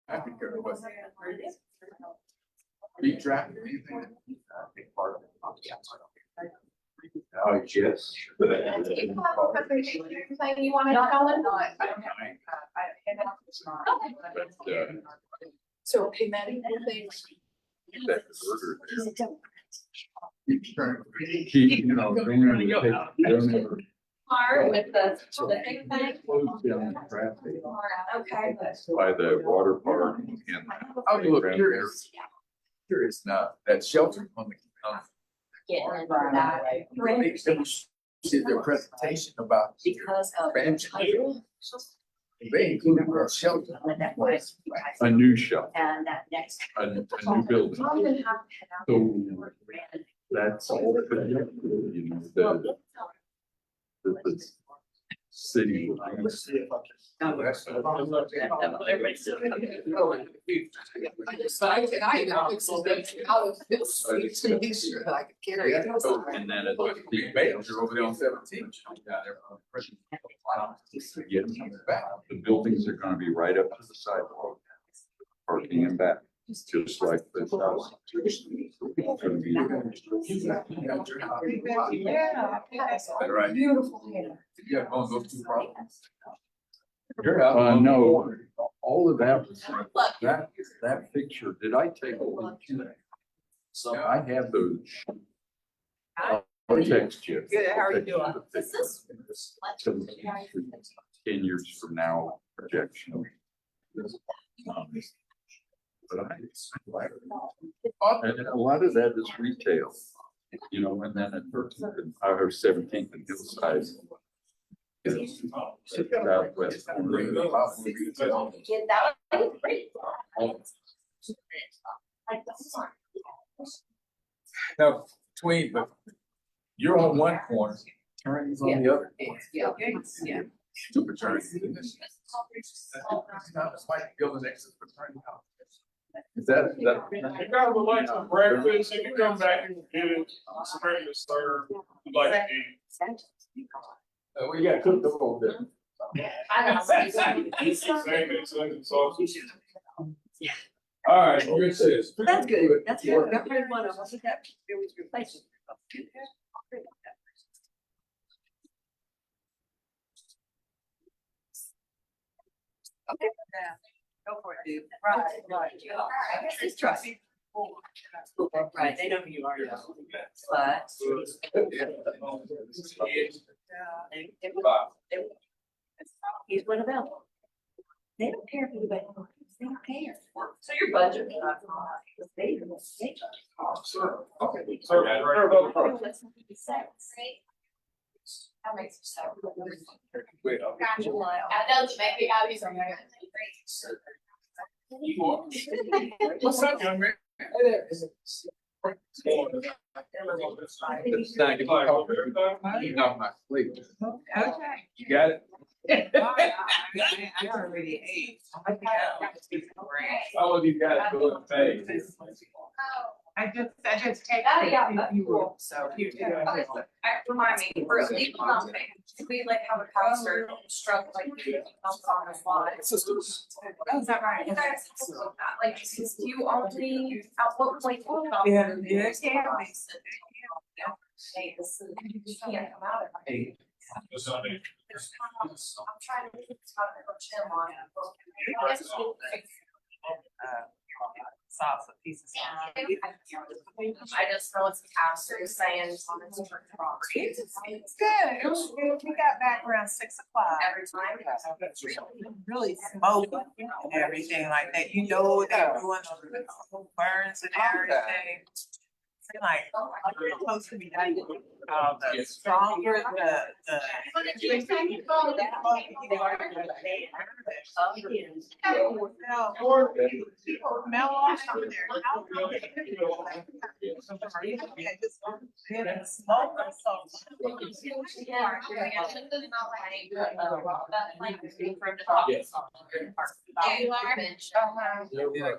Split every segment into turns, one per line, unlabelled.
I think it was. Beat traffic, anything. Big part of it.
Oh, yes.
Anything you want to call it? So, hey, Maddie, what things?
That burger there.
Keep, you know, don't ever
Hard with the big thing.
close down the traffic
Okay.
by the water park and.
Oh, look, here is now, that shelter on the.
Getting into that.
See their presentation about.
Because of.
Expansion. They included a shelter.
A new shelter,
And that next.
a new building. So that's all, you know, the city. And then it was
The manager over there on 17.
the buildings are gonna be right up to the sidewalk. Parking and back, just like this house. It's gonna be-
Right.
Beautiful.
Yeah, on those two problems.
No, all of that, that picture, did I take a look? So I have those. I'll text you.
Good, how are you doing?
Is this-
10 years from now projection. But and a lot of that is retail, you know, and then at 13th and or 17th and Hillside. is Southwest.
Get that. Great.
Now, between, but you're on one corner, attorneys on the other.
Yeah.
Two attorneys. It's not like building next to the attorney house. Is that?
You guys would like some breakfast, if you come back and get it, some breakfast served, you'd like to eat.
We got cooked up over there.
Same, sausage. All right, good sis.
That's good, that's good. Got rid of one of them, that it was replaced. Okay. Go for it, dude. Right. Let's try. Right, they know who you are now. But. He's one of them. They don't care if anybody, they don't care. So your budget. They.
Okay. Sir,
That makes sense.
Wait,
Gotcha. That does make me happy.
what's up, young man? It's not your fault. Eating off my plate.
Okay.
You got it?
I already ate.
All of you got it. Go and pay.
I just take.
That got that
You will,
cool.
so. You do.
Remind me, for illegal dumping, we like have a concert struck like dumps on the slide.
Sisters.
Oh, is that right? You guys have that, like, do you only, at what point?
Yeah, yeah.
Hey, this is, you can't come out of it. I'm trying to think how to put Jim on it.
Salsa pieces.
I just know it's the pastor saying it's on his church property.
It's good. We got back around 6 o'clock.
Every time.
Really smoking and everything like that. You know, they're doing the burns and everything. They're like, you're supposed to be done. The stronger the. Smell off over there. Smoke or something.
Yeah, I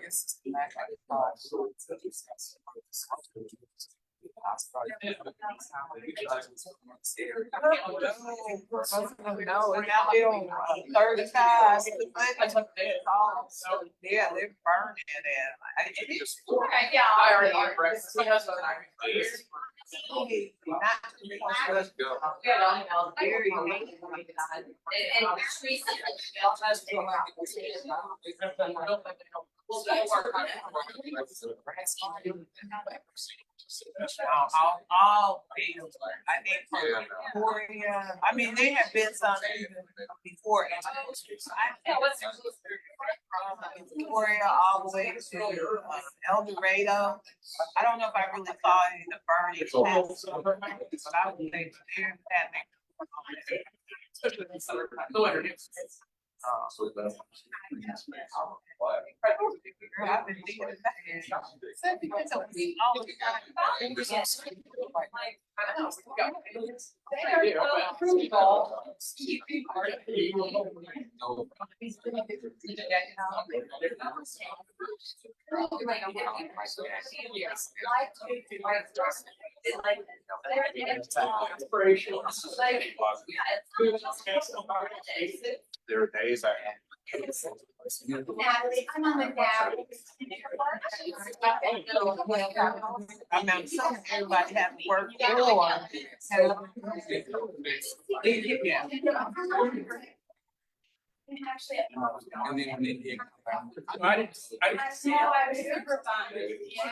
guess.
No, and now they on third side. Yeah, they're burning it.
Yeah.
I already ate breakfast.
Let's go.
Very and recently, we'll work on it.
I think from Victoria, I mean, they have been some before. From Victoria all the way to El Dorado. I don't know if I really saw any of the burning tests, but I would say they're I've been thinking
There are days I.
Natalie, I'm on the dad.
I mean, some everybody has to work or yeah.
Actually,
And then he.
I didn't see it.
I was super fun. Yeah.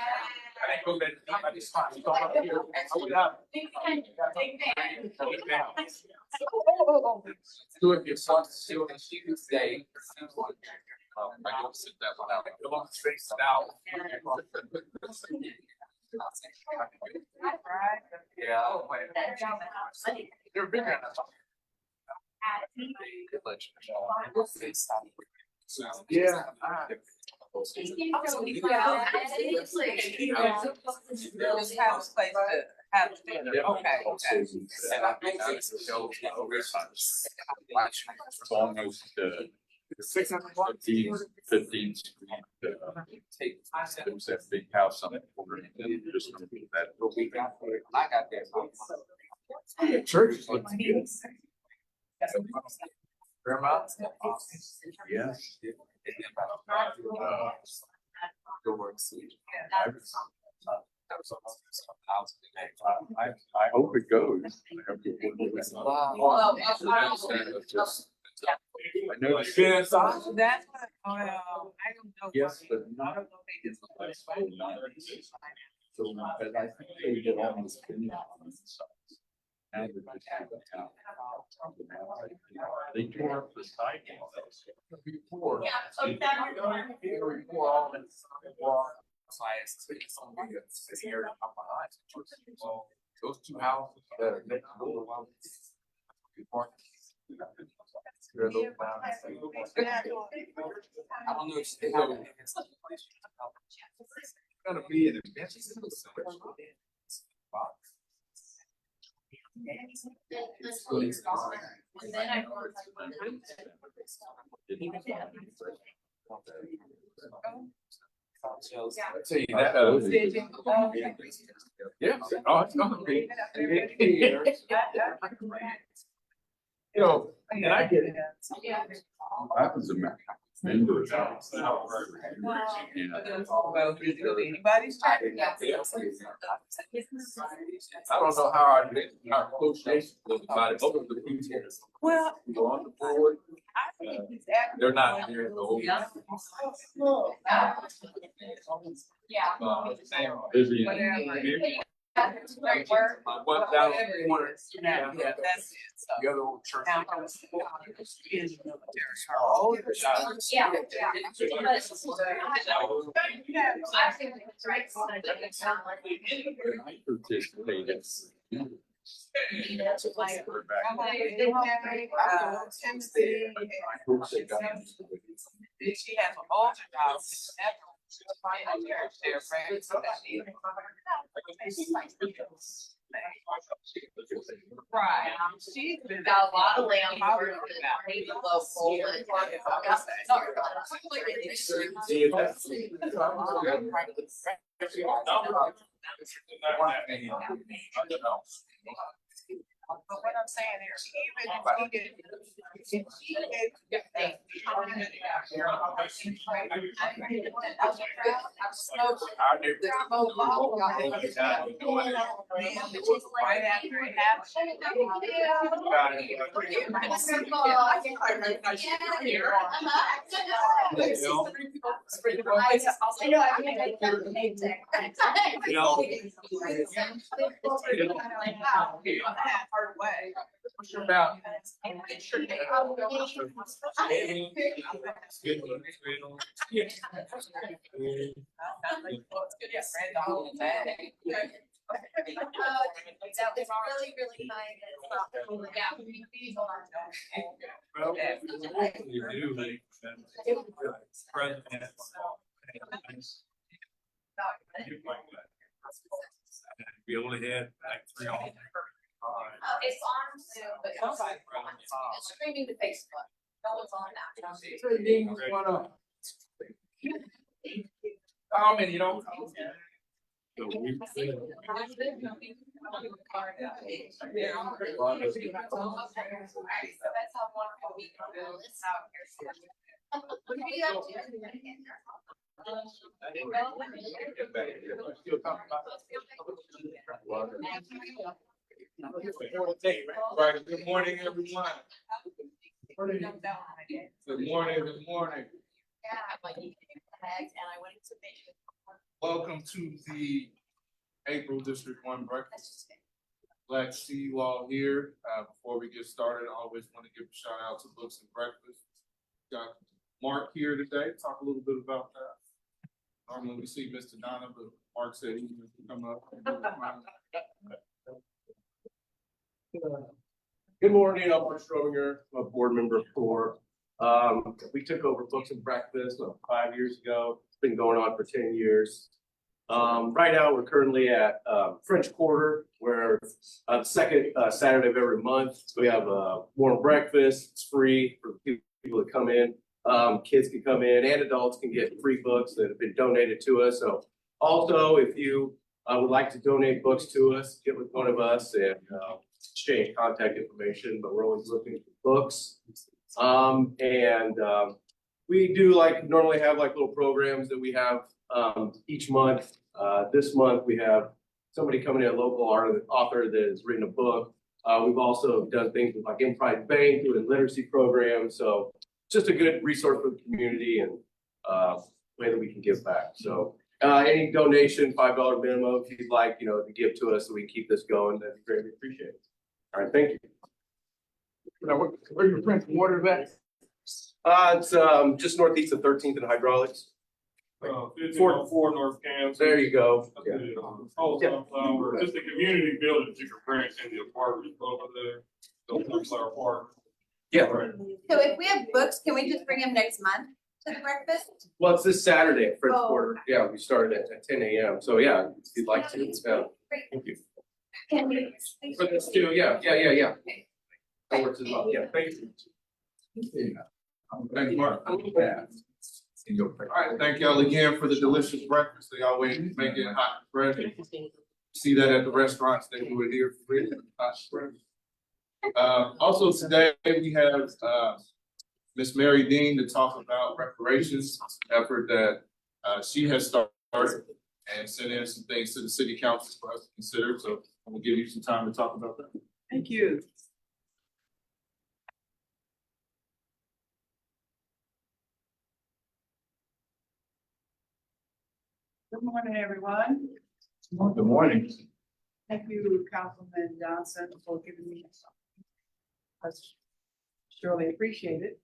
I didn't go there. I just thought about here. I would have.
Big fan, big fan.
Do it yourself, see what she could say. I don't sit that one out.
The long space out.
Yeah.
That job at house.
They're bigger than us.
Yeah.
Just have a place to have dinner. Okay, okay.
It's almost, 15 take, there was that big house on that corner. And just that.
I got there. Church is looking good. Grandma?
Yes.
Go work, see.
I hope it goes. I hope it goes.
Well,
I know.
Like, been inside?
That's what, I don't know.
Yes, but
I
not.
don't know if they just.
So, but I think they get almost finished on the sides. Now they're just out. They tore up the sidewalk.
Before.
yeah, so that.
Before all this. Science, it's here up behind. Those two houses that are next door. Before.
I don't know if
It's gonna be an adventure.
And then I.
I tell you that. Yeah. Oh, it's gonna be. You know, and I get it.
Yeah.
That was a member.
Anybody's talking.
Yeah.
I don't know how our association feels about it. Over the weekend.
Well,
Go on the board.
I think he's acting.
They're not here. No.
Yeah.
Same.
Busy.
Whatever.
Great work.
One down the corner.
Yeah, that's it. So.
The other old church.
Now, I was in the military. Her older child.
Yeah, yeah. I think it's right.
I participated.
Timothy. She has an older house. They're friends. Right. She's been.
Got a lot of land. Maybe local.
But what I'm saying is, even if she right after it hard way.
About.
That was really, really nice.
Well, you do, president. We only had like 3 on.
It's on Zoom, but it's streaming to Facebook. No one's on that.
How many, you don't?
So we.
That's how wonderful we can do this out here. What do you have to?
Right, good morning, everyone. Good morning, good morning. Welcome to the April District 1 breakfast. Glad to see you all here. Before we get started, I always want to give a shout out to Books and Breakfast. Got Mark here today, talk a little bit about that. Normally we see Mr. Donna, but Mark said he was gonna come up.
Good morning, I'm Mark Strominger, I'm a board member for, we took over Books and Breakfast 5 years ago. It's been going on for 10 years. Right now, we're currently at, French Quarter, where, the second, Saturday of every month, we have a warm breakfast. It's free for people to come in. Kids can come in and adults can get free books that have been donated to us. So also, if you, would like to donate books to us, get with one of us and, exchange contact information, but we're always looking for books. We do normally have little programs that we have each month. This month we have somebody coming in, a local author that has written a book. We've also done things with Emprise Bank, doing literacy programs. So just a good resource for the community and way that we can give back. So any donation, $5 minimum, if you'd like, to give to us so we can keep this going, that'd be greatly appreciated. All right, thank you.
Now, where your French Quarter at?
It's just northeast of 13th and Hydraulics.
1504 North Kansas.
There you go.
Yeah. Oh, just the community building that you can rent in the apartment over there. Those are park.
Yeah.
So if we have books, can we just bring them next month to the breakfast?
Well, it's this Saturday at French
Oh.
Quarter. Yeah, we started at 10 a.m. So yeah, if you'd like to. Yeah.
Great.
Thank you.
Can we?
But that's too, yeah. That works as well. Yeah, thank you.
Thank you, Mark. All right, thank y'all again for the delicious breakfast. They always make it hot and fresh. See that at the restaurants, they do it here for free, hot and fresh. Also today, we have Miss Mary Dean to talk about reparations effort that she has started and sent in some things to the city council for us to consider. So I'm gonna give you some time to talk about that.
Thank you.
Good morning, everyone.
Good morning.
Thank you, Councilman Johnson, for giving me this. I surely appreciate it.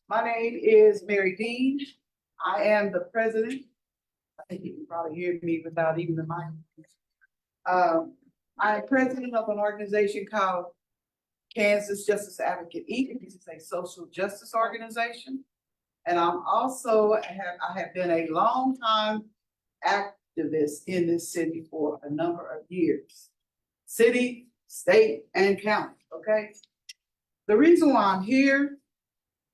My name is Mary Dean. I am the president. I think you can probably hear me without even the mic. I'm president of an organization called Kansas Justice Advocate Inc. This is a social justice organization. And I'm also, I have been a long time activist in this city for a number of years. City, state, and county, okay? The reason why I'm here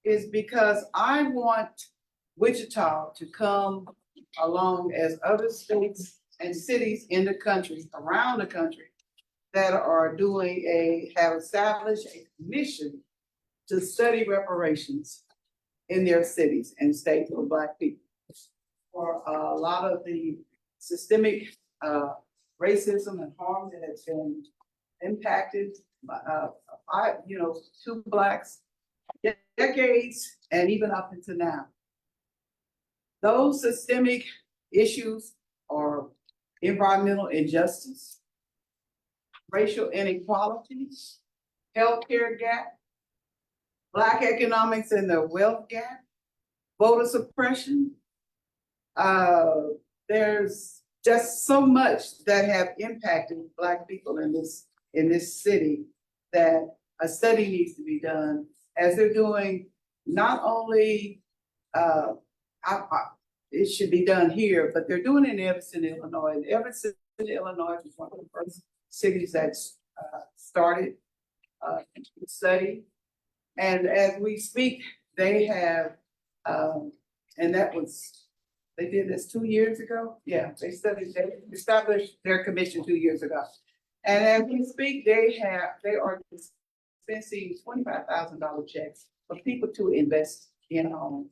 is because I want Wichita to come along as other states and cities in the country, around the country, that are have established a commission to study reparations in their cities and states for Black people. For a lot of the systemic racism and harm that has been impacted to Blacks decades and even up until now. Those systemic issues are environmental injustice, racial inequalities, healthcare gap, Black economics and the wealth gap, voter suppression. There's just so much that have impacted Black people in this city that a study needs to be done, as they're doing not only it should be done here, but they're doing it in Evanston, Illinois. And Evanston, Illinois was one of the first cities that started the study. And as we speak, they have, and they did this 2 years ago. Yeah, they established their commission 2 years ago. And as we speak, they are dispensing $25,000 checks for people to invest in homes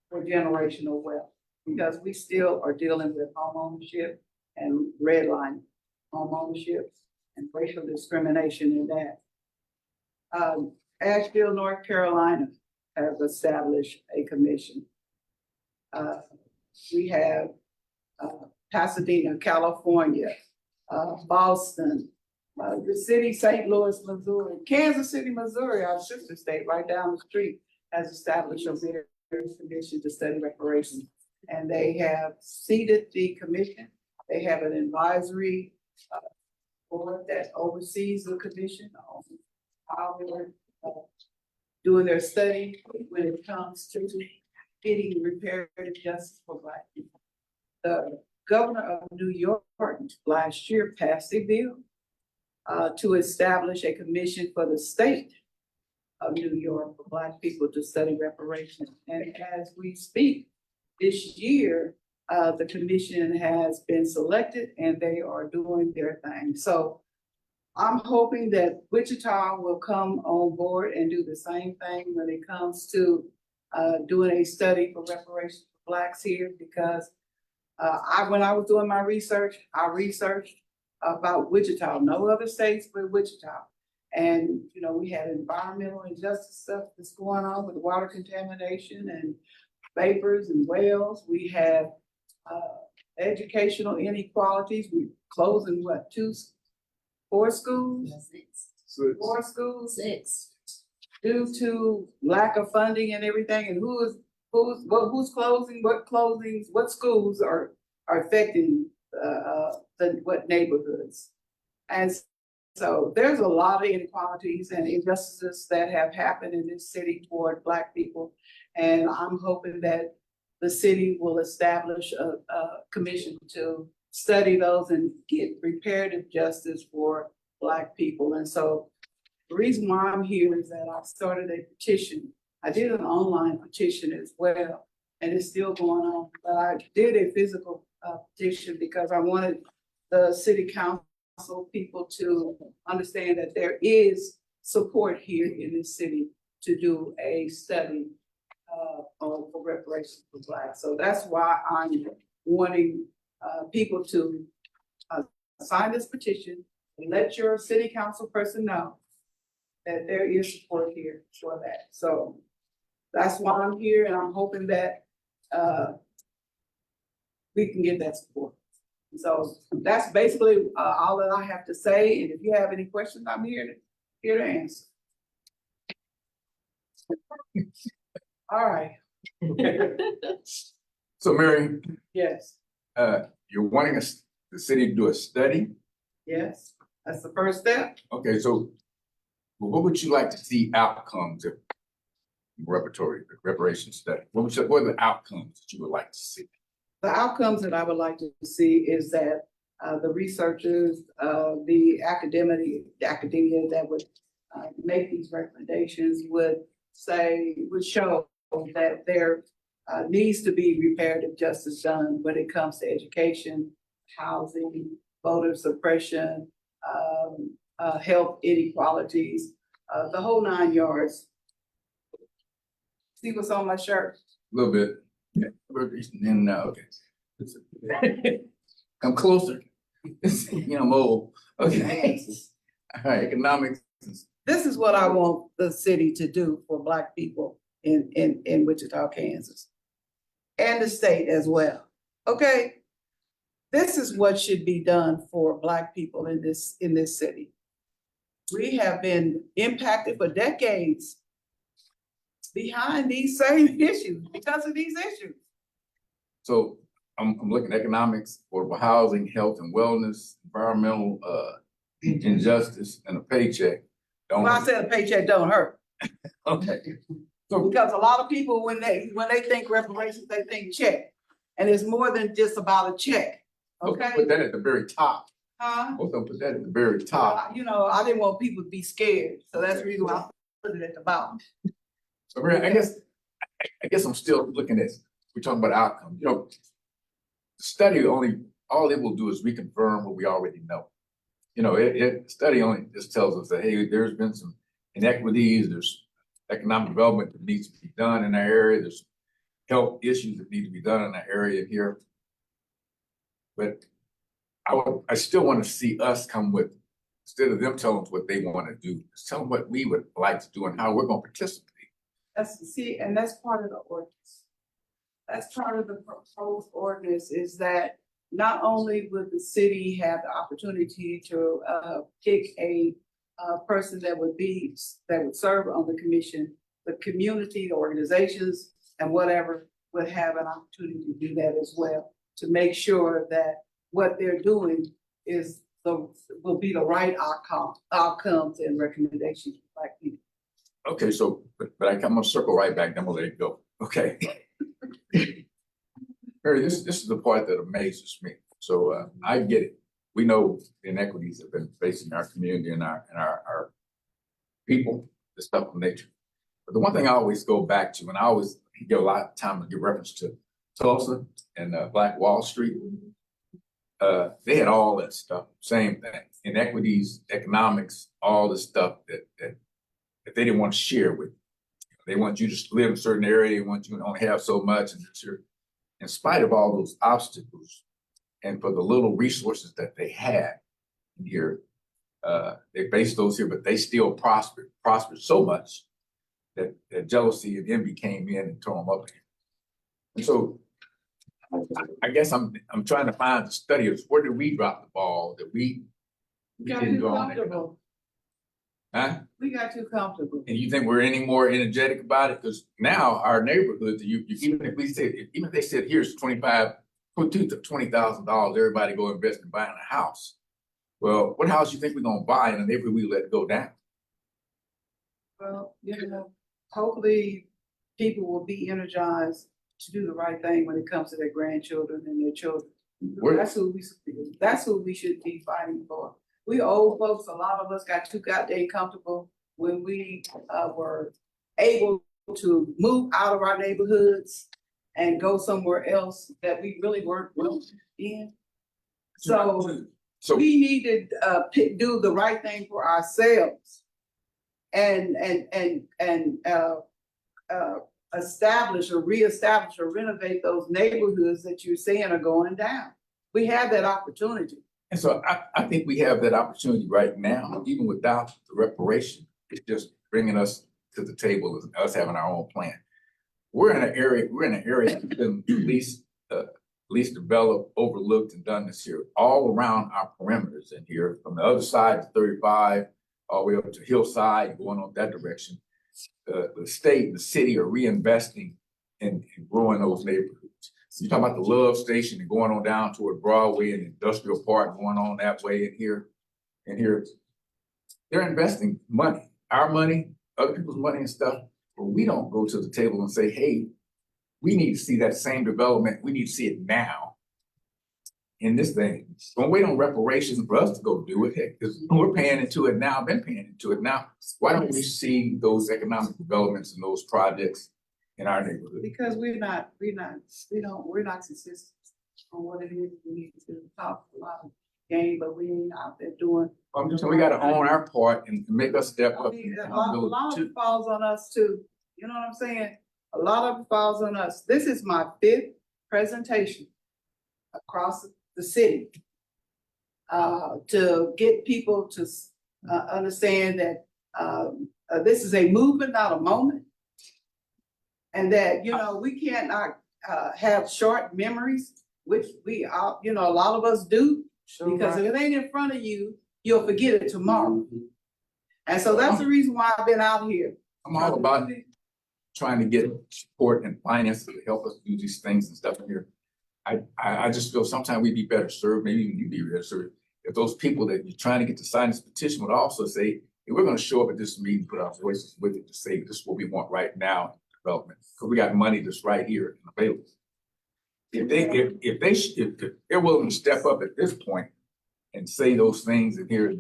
for generational wealth, because we still are dealing with home ownership and redlining home ownership and racial discrimination in that. Asheville, North Carolina has established a commission. We have Pasadena, California, Boston, the city, St. Louis, Missouri, Kansas City, Missouri, our sister state right down the street, has established a very commission to study reparations. And they have seated the commission. They have an advisory board that oversees the commission on how they're doing their study when it comes to getting reparative justice for Black people. The governor of New York last year passed a bill to establish a commission for the state of New York for Black people to study reparations. And as we speak this year, the commission has been selected and they are doing their thing. So I'm hoping that Wichita will come on board and do the same thing when it comes to doing a study for reparations for Blacks here, because when I was doing my research, I researched about Wichita, no other states but Wichita. And, we had environmental injustice stuff that's going on with water contamination and vapors and wells. We have educational inequalities. We're closing four schools? Four schools?
Six.
Due to lack of funding and everything, and who's closing, what schools are affecting what neighborhoods. And so there's a lot of inequalities and injustices that have happened in this city toward Black people. And I'm hoping that the city will establish a commission to study those and get reparative justice for Black people. And so the reason why I'm here is that I started a petition. I did an online petition as well, and it's still going on. But I did a physical petition because I wanted the city council people to understand that there is support here in this city to do a study for reparations for Blacks. So that's why I'm wanting people to sign this petition and let your city council person know that there is support here for that. So that's why I'm here, and I'm hoping that we can get that support. So that's basically all that I have to say. And if you have any questions, I'm here to answer. All right.
So Mary,
Yes,
you're wanting the city to do a study?
yes, that's the first step.
Okay, so what would you like to see outcomes of reparation study? What are the outcomes that you would like to see?
The outcomes that I would like to see is that the researchers, the academia that would make these recommendations would show that there needs to be reparative justice done when it comes to education, housing, voter suppression, health inequalities, the whole 9 yards. See what's on my shirt?
A little bit. Yeah, and okay. Come closer. I'm old. Okay. All right, economics.
This is what I want the city to do for Black people in Wichita, Kansas. And the state as well, okay? This is what should be done for Black people in this city. We have been impacted for decades behind these same issues, because of these issues.
So I'm looking at economics, affordable housing, health and wellness, environmental injustice, and a paycheck. Don't
Well, I said a paycheck don't hurt,
okay. So
because a lot of people, when they think reparations, they think check. And it's more than just about a check, okay?
put that at the very top.
Huh?
Most of them put that at the very top.
You know, I didn't want people to be scared, so that's the reason why I put it at the bottom.
So I guess I'm still looking at, we're talking about outcome, the study all it will do is reconfirm what we already know. Study only just tells us that, hey, there's been some inequities, there's economic development that needs to be done in that area, there's health issues that need to be done in that area here. But I still want to see us come with, instead of them telling us what they want to do, just tell them what we would like to do and how we're going to participate.
And that's part of the ordinance. That's part of the proposed ordinance, is that not only would the city have the opportunity to pick a person that would serve on the commission, the community, the organizations, and whatever would have an opportunity to do that as well, to make sure that what they're doing will be the right outcomes and recommendations for Black people.
Okay, so, but I'm gonna circle right back, then we'll let it go. Okay. Mary, this is the part that amazes me. So I get it. We know the inequities have been facing our community and our people, this stuff of nature. But the one thing I always go back to, and I always give a lot of time to give reference to Tulsa and Black Wall Street. They had all that stuff, same thing, inequities, economics, all the stuff that they didn't want to share with you. They want you to live in a certain area, they want you to only have so much, and in spite of all those obstacles, and for the little resources that they had here, they faced those here, but they still prospered so much that jealousy and envy came in and tore them up again. And so I guess I'm trying to find the studies. Where did we drop the ball that we
Got
didn't
too
go on that?
comfortable.
Huh?
We got too comfortable.
And you think we're any more energetic about it? Because now our neighborhoods, even if they said here's $20,000, everybody go invest in buying a house. Well, what house you think we're gonna buy in a neighborhood we let go down?
Well, hopefully people will be energized to do the right thing when it comes to their grandchildren and their children. That's who we should be fighting for. We old folks, a lot of us got too goddamn comfortable when we were able to move out of our neighborhoods and go somewhere else that we really weren't welcome in. So we need to do the right thing for ourselves and establish or reestablish or renovate those neighborhoods that you're saying are going down. We have that opportunity.
And so I think we have that opportunity right now, even without the reparation. It's just bringing us to the table, us having our own plan. We're in an area that's been least developed, overlooked, and done this here, all around our perimeters in here, from the other side to 35, all the way up to Hillside, going on that direction. The state and the city are reinvesting in growing those neighborhoods. You talk about the Love Station and going on down toward Broadway and Industrial Park, going on that way in here. They're investing money, our money, other people's money and stuff, but we don't go to the table and say, hey, we need to see that same development. We need to see it now in this thing. Don't wait on reparations for us to go do it, because we're paying into it now, been paying into it now. Why don't we see those economic developments and those projects in our neighborhood?
Because we're not consistent. on what it is we need to talk a lot of game, but we ain't out there doing.
So we gotta own our part and make us step
I
up.
mean,
and
a lot of
do
it falls on us too. You know what I'm saying? A lot of it falls on us. This is my 5th presentation across the city. To get people to, understand that, this is a movement, not a moment. And that, you know, we cannot, have short memories, which we are, you know, a lot of us do. Because if it ain't in front of you, you'll forget it tomorrow. And so that's the reason why I've been out here.
I'm all about trying to get support and finances to help us do these things and stuff here. I just feel sometimes we'd be better served, maybe even you'd be better served, if those people that you're trying to get to sign this petition would also say, hey, we're gonna show up at this meeting, put our voices with it to say, this is what we want right now in development, because we got money that's right here and available. If they're willing to step up at this point and say those things in here,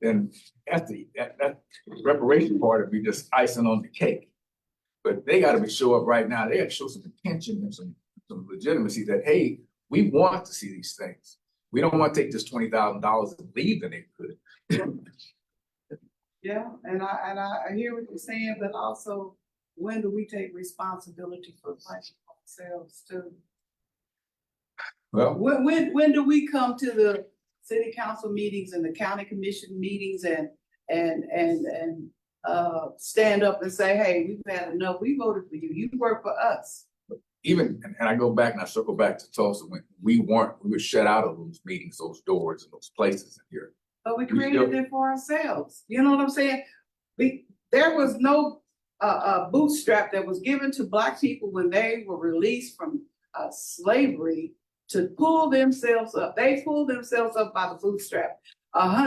then that reparation part would be just icing on the cake. But they gotta show up right now. They gotta show some intention and some legitimacy that, hey, we want to see these things. We don't want to take this $20,000 and leave the neighborhood.
Yeah, and I hear what you're saying, but also, when do we take responsibility for life ourselves too?
Well,
When do we come to the city council meetings and the county commission meetings and stand up and say, hey, we've had enough, we voted for you, you work for us.
even, and I go back and I circle back to Tulsa, when we were shut out of those meetings, those doors and those places in here.
But we
We
created
still-
it for ourselves, you know what I'm saying? There was no bootstrap that was given to Black people when they were released from slavery to pull themselves up. They pulled themselves up by the bootstrap.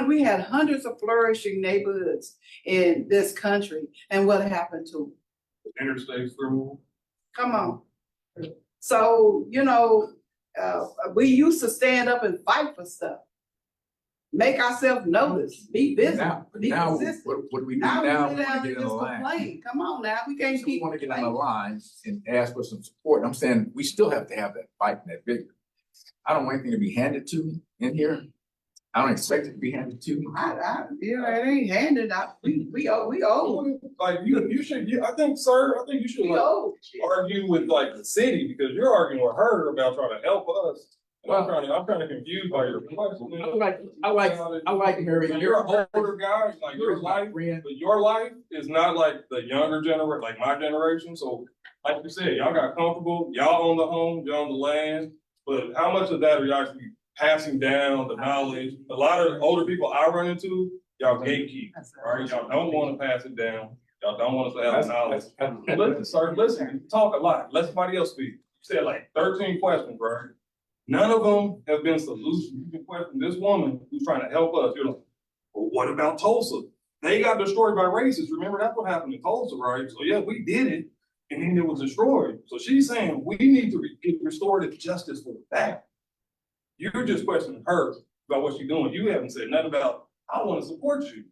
We had hundreds of flourishing neighborhoods in this country, and what happened to them?
Interstate through.
Come on. So, you know, we used to stand up and fight for stuff. Make ourselves notice, be visible, be
Now,
consistent.
what do we do
Now
now?
we
We
sit
wanna
down
get
and
in a
just
line.
complain. Come on now, we can't
We
keep.
wanna get on the
complaining.
line and ask for some support. I'm saying we still have to have that fight and that vigor. I don't want anything to be handed to me in here. I don't expect it to be handed to me.
You know, it ain't handed out. We owe.
Like you should, I think, sir, I think you should
We
like
owe.
argue with like the city because you're arguing with her about trying to help us. And I'm
Well-
kind of confused by your question.
I like Mary.
You're an older guy, like your life,
friend.
but your life is not like the younger generation, like my generation. So like you said, y'all got comfortable, y'all own the home, y'all own the land. But how much of that are you actually passing down the knowledge? A lot of older people I run into, y'all gatekeep, right? Y'all don't want to pass it down. Y'all don't want us to have the knowledge. And listen, sir, listen, you talk a lot. Let somebody else speak. You said like 13 questions, right? None of them have been solutions. You can question this woman who's trying to help us. You're like, well, what about Tulsa? They got destroyed by racists. Remember, that's what happened in Tulsa, right? So yeah, we did it, and then it was destroyed. So she's saying we need to get restorative justice for that. You're just questioning her about what she's doing. You haven't said nothing about, I want to support you.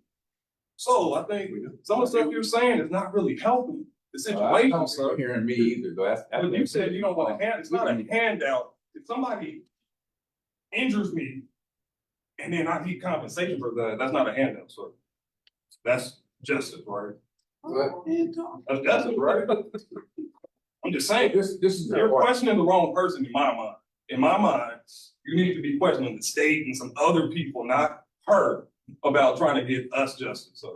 So I think some of the stuff you're saying is not really helping the situation, sir.
Hearing me either, though.
But you said you don't want a hand, it's not a handout. If somebody injures me and then I need compensation for that, that's not a handout, sir. That's justice, right? That's justice, right? I'm just saying,
This is the
you're
part.
questioning the wrong person in my mind. In my mind, you need to be questioning the state and some other people, not her, about trying to get us justice, sir.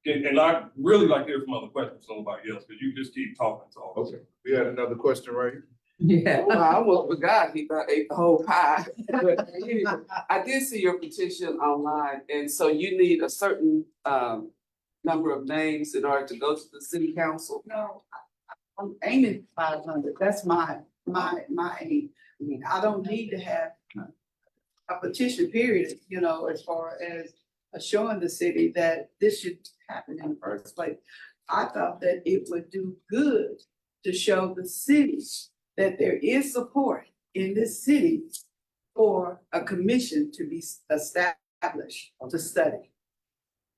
And I really like to hear from other questions from somebody else, because you just keep talking.
Okay.
We had another question right here.
Yeah, well, I almost forgot, he about ate the whole pie. But anyway, I did see your petition online, and so you need a certain number of names in order to go to the city council.
No, I'm aiming 500. That's my aim. I mean, I don't need to have a petition period, you know, as far as showing the city that this should happen in the first place. I thought that it would do good to show the city that there is support in this city for a commission to be established to study.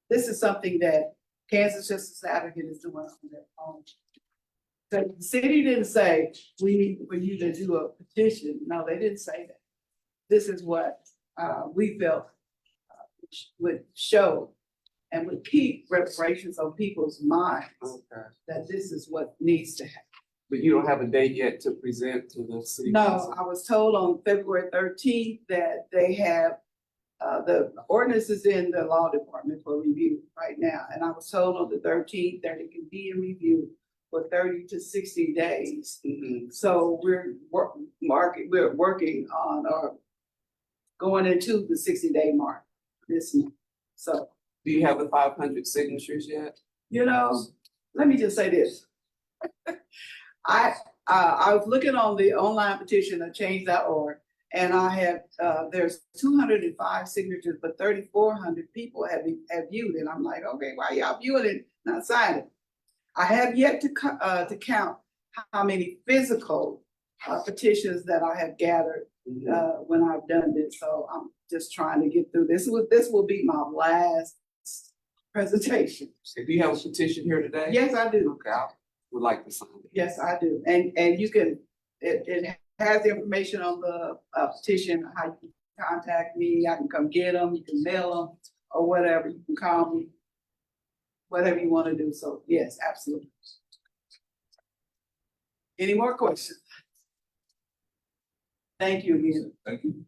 This is something that Kansas Justice Advocate is doing on their own. The city didn't say, we need for you to do a petition. No, they didn't say that. This is what, we felt would show and would keep reparations on people's minds,
Okay.
that this is what needs to happen.
But you don't have a date yet to present to the city
No,
council?
I was told on February 13th that they have, the ordinance is in the law department for review right now. And I was told on the 13th that it can be in review for 30 to 60 days.
Mhm.
So we're working on, going into the 60-day mark this month. So,
Do you have the 500 signatures yet?
you know, let me just say this. I was looking on the online petition of change.org, and I have, there's 205 signatures, but 3,400 people have viewed it. I'm like, okay, why y'all viewing it, not signing it? I have yet to count how many physical petitions that I have gathered when I've done this. So I'm just trying to get through this. This will be my last presentation.
Do you have a petition here today?
Yes, I do.
Okay, I would like to sign it.
Yes, I do. And you can, it has the information on the petition, how you can contact me. I can come get them, you can mail them or whatever. You can call me, whatever you want to do. So yes, absolutely. Any more questions? Thank you again.
Thank you.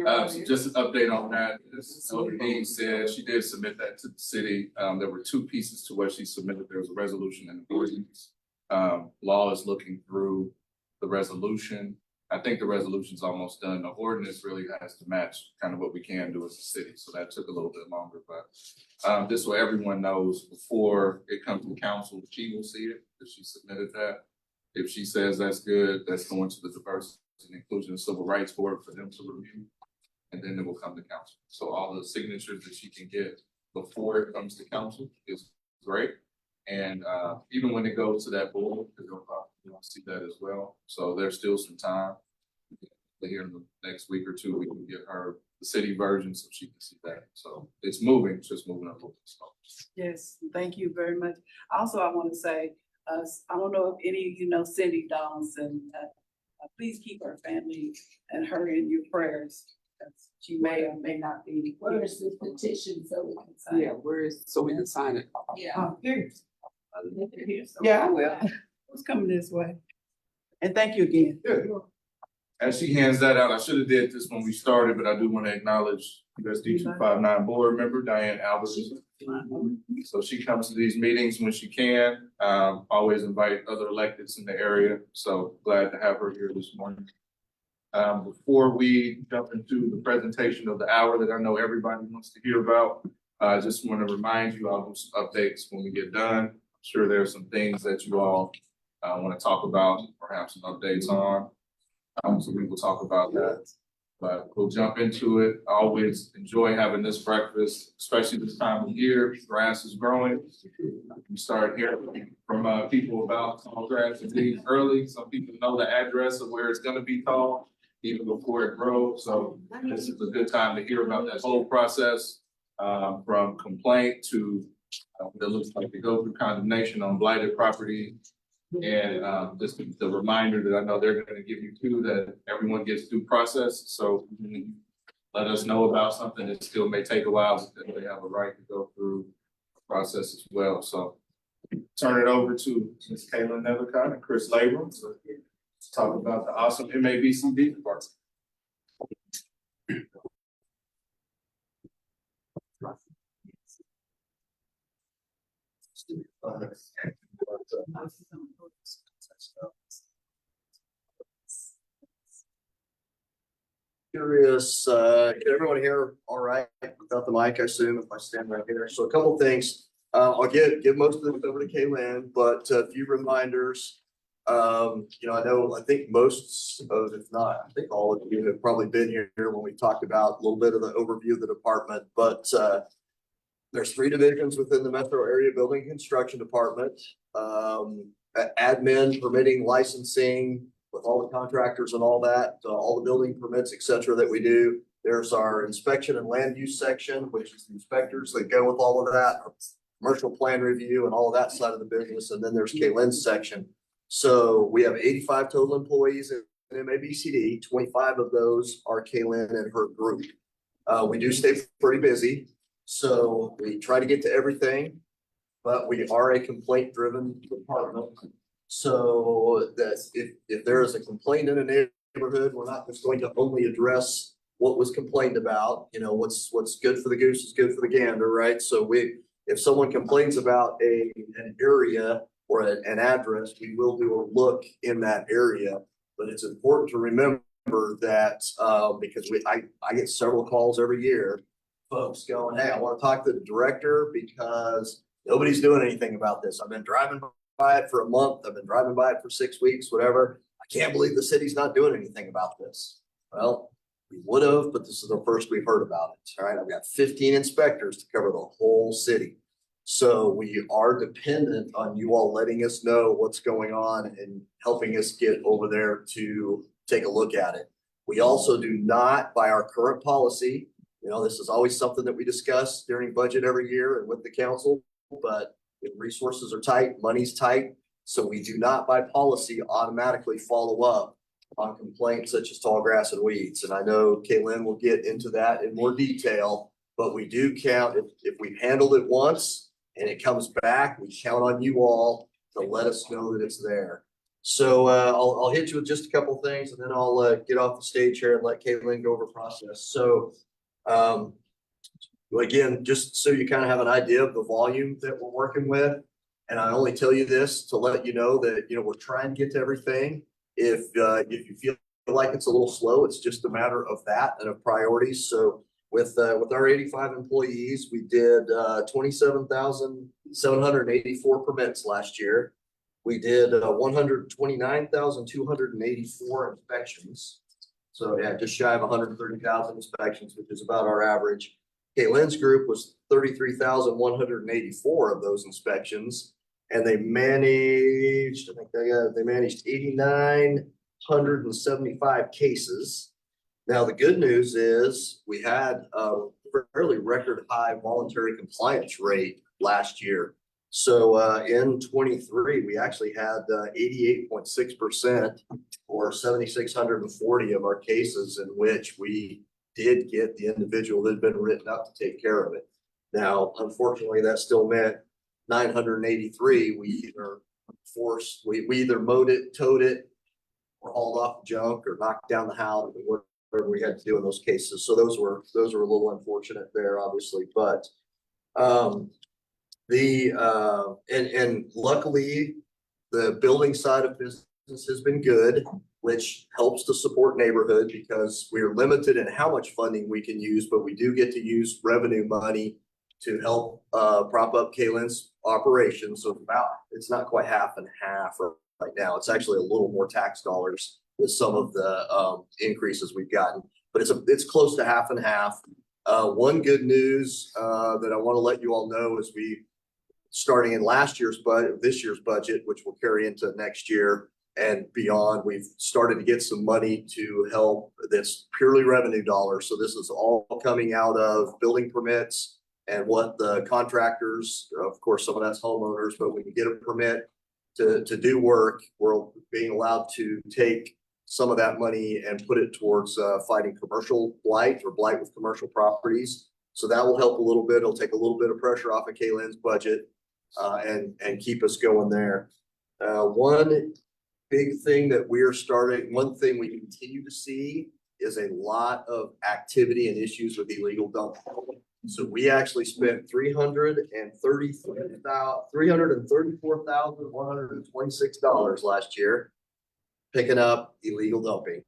So just an update on that, as Elder Dean said, she did submit that to the city. There were two pieces to what she submitted. There was a resolution and an ordinance. Law is looking through the resolution. I think the resolution's almost done. The ordinance really has to match kind of what we can do as a city, so that took a little bit longer, but just so everyone knows, before it comes to council, she will see it, if she submitted that. If she says that's good, that's going to the Diversity and Inclusion and Civil Rights Board for them to review, and then it will come to council. So all the signatures that she can get before it comes to council is great. And even when it goes to that board, because they'll probably see that as well. So there's still some time. Here in the next week or two, we can get her the city version so she can see that. So it's moving, it's just moving up a little bit slow.
Yes, thank you very much. Also, I want to say, I don't know if any of you know Cindy Donaldson. Please keep her family and her in your prayers. She may or may not be.
Where is this petition so we can sign?
Yeah, where is, so we can sign it?
Yeah.
Here. Yeah, I will. Who's coming this way? And thank you again.
As she hands that out, I should have did this when we started, but I do want to acknowledge USD 259 board member Diane Alvarez. So she comes to these meetings when she can, always invite other electeds in the area. So glad to have her here this morning. Before we jump into the presentation of the hour that I know everybody wants to hear about, I just want to remind you all of some updates when we get done. I'm sure there are some things that you all want to talk about, perhaps some updates on. So we will talk about that, but we'll jump into it. I always enjoy having this breakfast, especially this time of year. Grass is growing. We start hearing from people about tall grass and things early. Some people know the address of where it's going to be tall even before it grows. So this is a good time to hear about that whole process, from complaint to what it looks like to go through condemnation on blighted property. And just the reminder that I know they're going to give you too, that everyone gets due process. So let us know about something that still may take a while, but they have a right to go through the process as well. So turn it over to Ms. Kaylin Nethercott and Chris Labram to talk about the awesome MABCD department.
Curious, can everyone hear all right without the mic, I assume, if I stand right here? So a couple of things. I'll give most of this over to Kaylin, but a few reminders. I think most of, if not, I think all of you have probably been here when we talked about a little bit of the overview of the department, but there's 3 divisions within the metro area building construction department. Admin, permitting, licensing, with all the contractors and all that, all the building permits, et cetera, that we do. There's our inspection and land use section, which is the inspectors that go with all of that, our commercial plan review and all of that side of the business. And then there's Kaylin's section. So we have 85 total employees in MABCD. 25 of those are Kaylin and her group. We do stay pretty busy, so we try to get to everything, but we are a complaint-driven department. So that if there is a complaint in a neighborhood, we're not just going to only address what was complained about. You know, what's good for the goose is good for the gander, right? So if someone complains about an area or an address, we will do a look in that area. But it's important to remember that, because I get several calls every year, folks going, hey, I want to talk to the director because nobody's doing anything about this. I've been driving by it for a month. I've been driving by it for 6 weeks, whatever. I can't believe the city's not doing anything about this. Well, we would have, but this is the first we've heard about it. All right, I've got 15 inspectors to cover the whole city. So we are dependent on you all letting us know what's going on and helping us get over there to take a look at it. We also do not, by our current policy, you know, this is always something that we discuss during budget every year and with the council, but if resources are tight, money's tight. So we do not by policy automatically follow up on complaints such as tall grass and weeds. And I know Kaylin will get into that in more detail, but we do count if we've handled it once and it comes back, we count on you all to let us know that it's there. So I'll hit you with just a couple things and then I'll get off the stage here and let Kaylin go over process. So again, just so you kind of have an idea of the volume that we're working with. And I only tell you this to let you know that, you know, we're trying to get to everything. If you feel like it's a little slow, it's just a matter of that and of priorities. So with our 85 employees, we did 27,784 permits last year. We did 129,284 inspections. So yeah, just shy of 130,000 inspections, which is about our average. Kaylin's group was 33,184 of those inspections. And they managed, I think they managed 8,975 cases. Now, the good news is we had a fairly record high voluntary compliance rate last year. So in 23, we actually had 88.6% or 7,640 of our cases in which we did get the individual that had been written up to take care of it. Now, unfortunately, that still meant 983, we either mowed it, towed it, or hauled off the junk or knocked down the house, or whatever we had to do in those cases. So those were a little unfortunate there, obviously, but and luckily the building side of business has been good, which helps to support neighborhood because we're limited in how much funding we can use, but we do get to use revenue money to help prop up Kaylin's operations. So it's not quite half and half right now. It's actually a little more tax dollars with some of the increases we've gotten, but it's close to half and half. One good news that I want to let you all know is starting in this year's budget, which will carry into next year and beyond, we've started to get some money to help that's purely revenue dollars. So this is all coming out of building permits and what the contractors, of course, some of that's homeowners, but we can get a permit to do work. We're being allowed to take some of that money and put it towards fighting commercial blight or blight with commercial properties. So that will help a little bit. It'll take a little bit of pressure off of Kaylin's budget and keep us going there. One big thing that one thing we continue to see is a lot of activity and issues with illegal dumping. So we actually spent $334,126 last year picking up illegal dumping.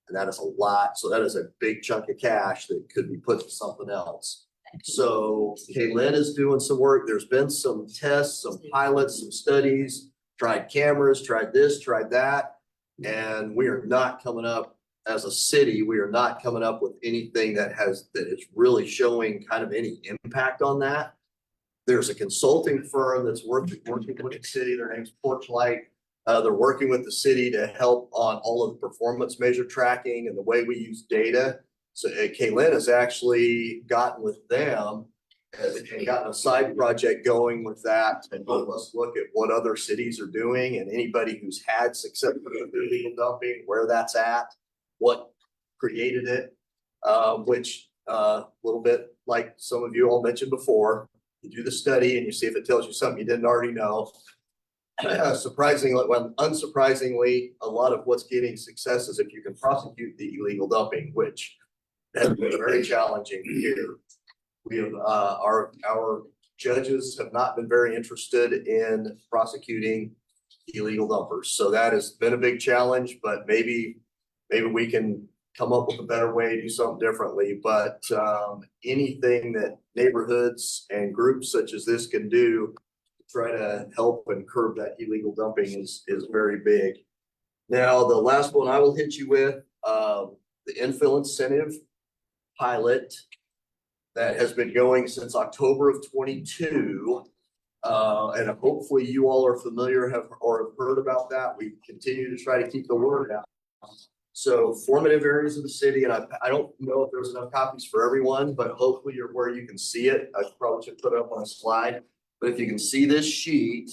And that is a lot. So that is a big chunk of cash that could be put to something else. So Kaylin is doing some work. There's been some tests, some pilots, some studies, tried cameras, tried this, tried that. And we are not coming up as a city, we are not coming up with anything that is really showing kind of any impact on that. There's a consulting firm that's working with the city. Their name's Porchlight. They're working with the city to help on all of the performance measure tracking and the way we use data. So Kaylin has actually gotten with them and gotten a side project going with that and help us look at what other cities are doing and anybody who's had success with illegal dumping, where that's at, what created it. Which a little bit like some of you all mentioned before, you do the study and you see if it tells you something you didn't already know. Surprisingly, well, unsurprisingly, a lot of what's getting success is if you can prosecute the illegal dumping, which has been very challenging here. We have, our judges have not been very interested in prosecuting illegal dumpers. So that has been a big challenge, but maybe we can come up with a better way, do something differently. But anything that neighborhoods and groups such as this can do to try to help and curb that illegal dumping is very big. Now, the last one I will hit you with, the infill incentive pilot that has been going since October of 22. And hopefully you all are familiar or have heard about that. We continue to try to keep the word out. So formative areas of the city, and I don't know if there's enough copies for everyone, but hopefully you're where you can see it. I probably should put it up on a slide, but if you can see this sheet,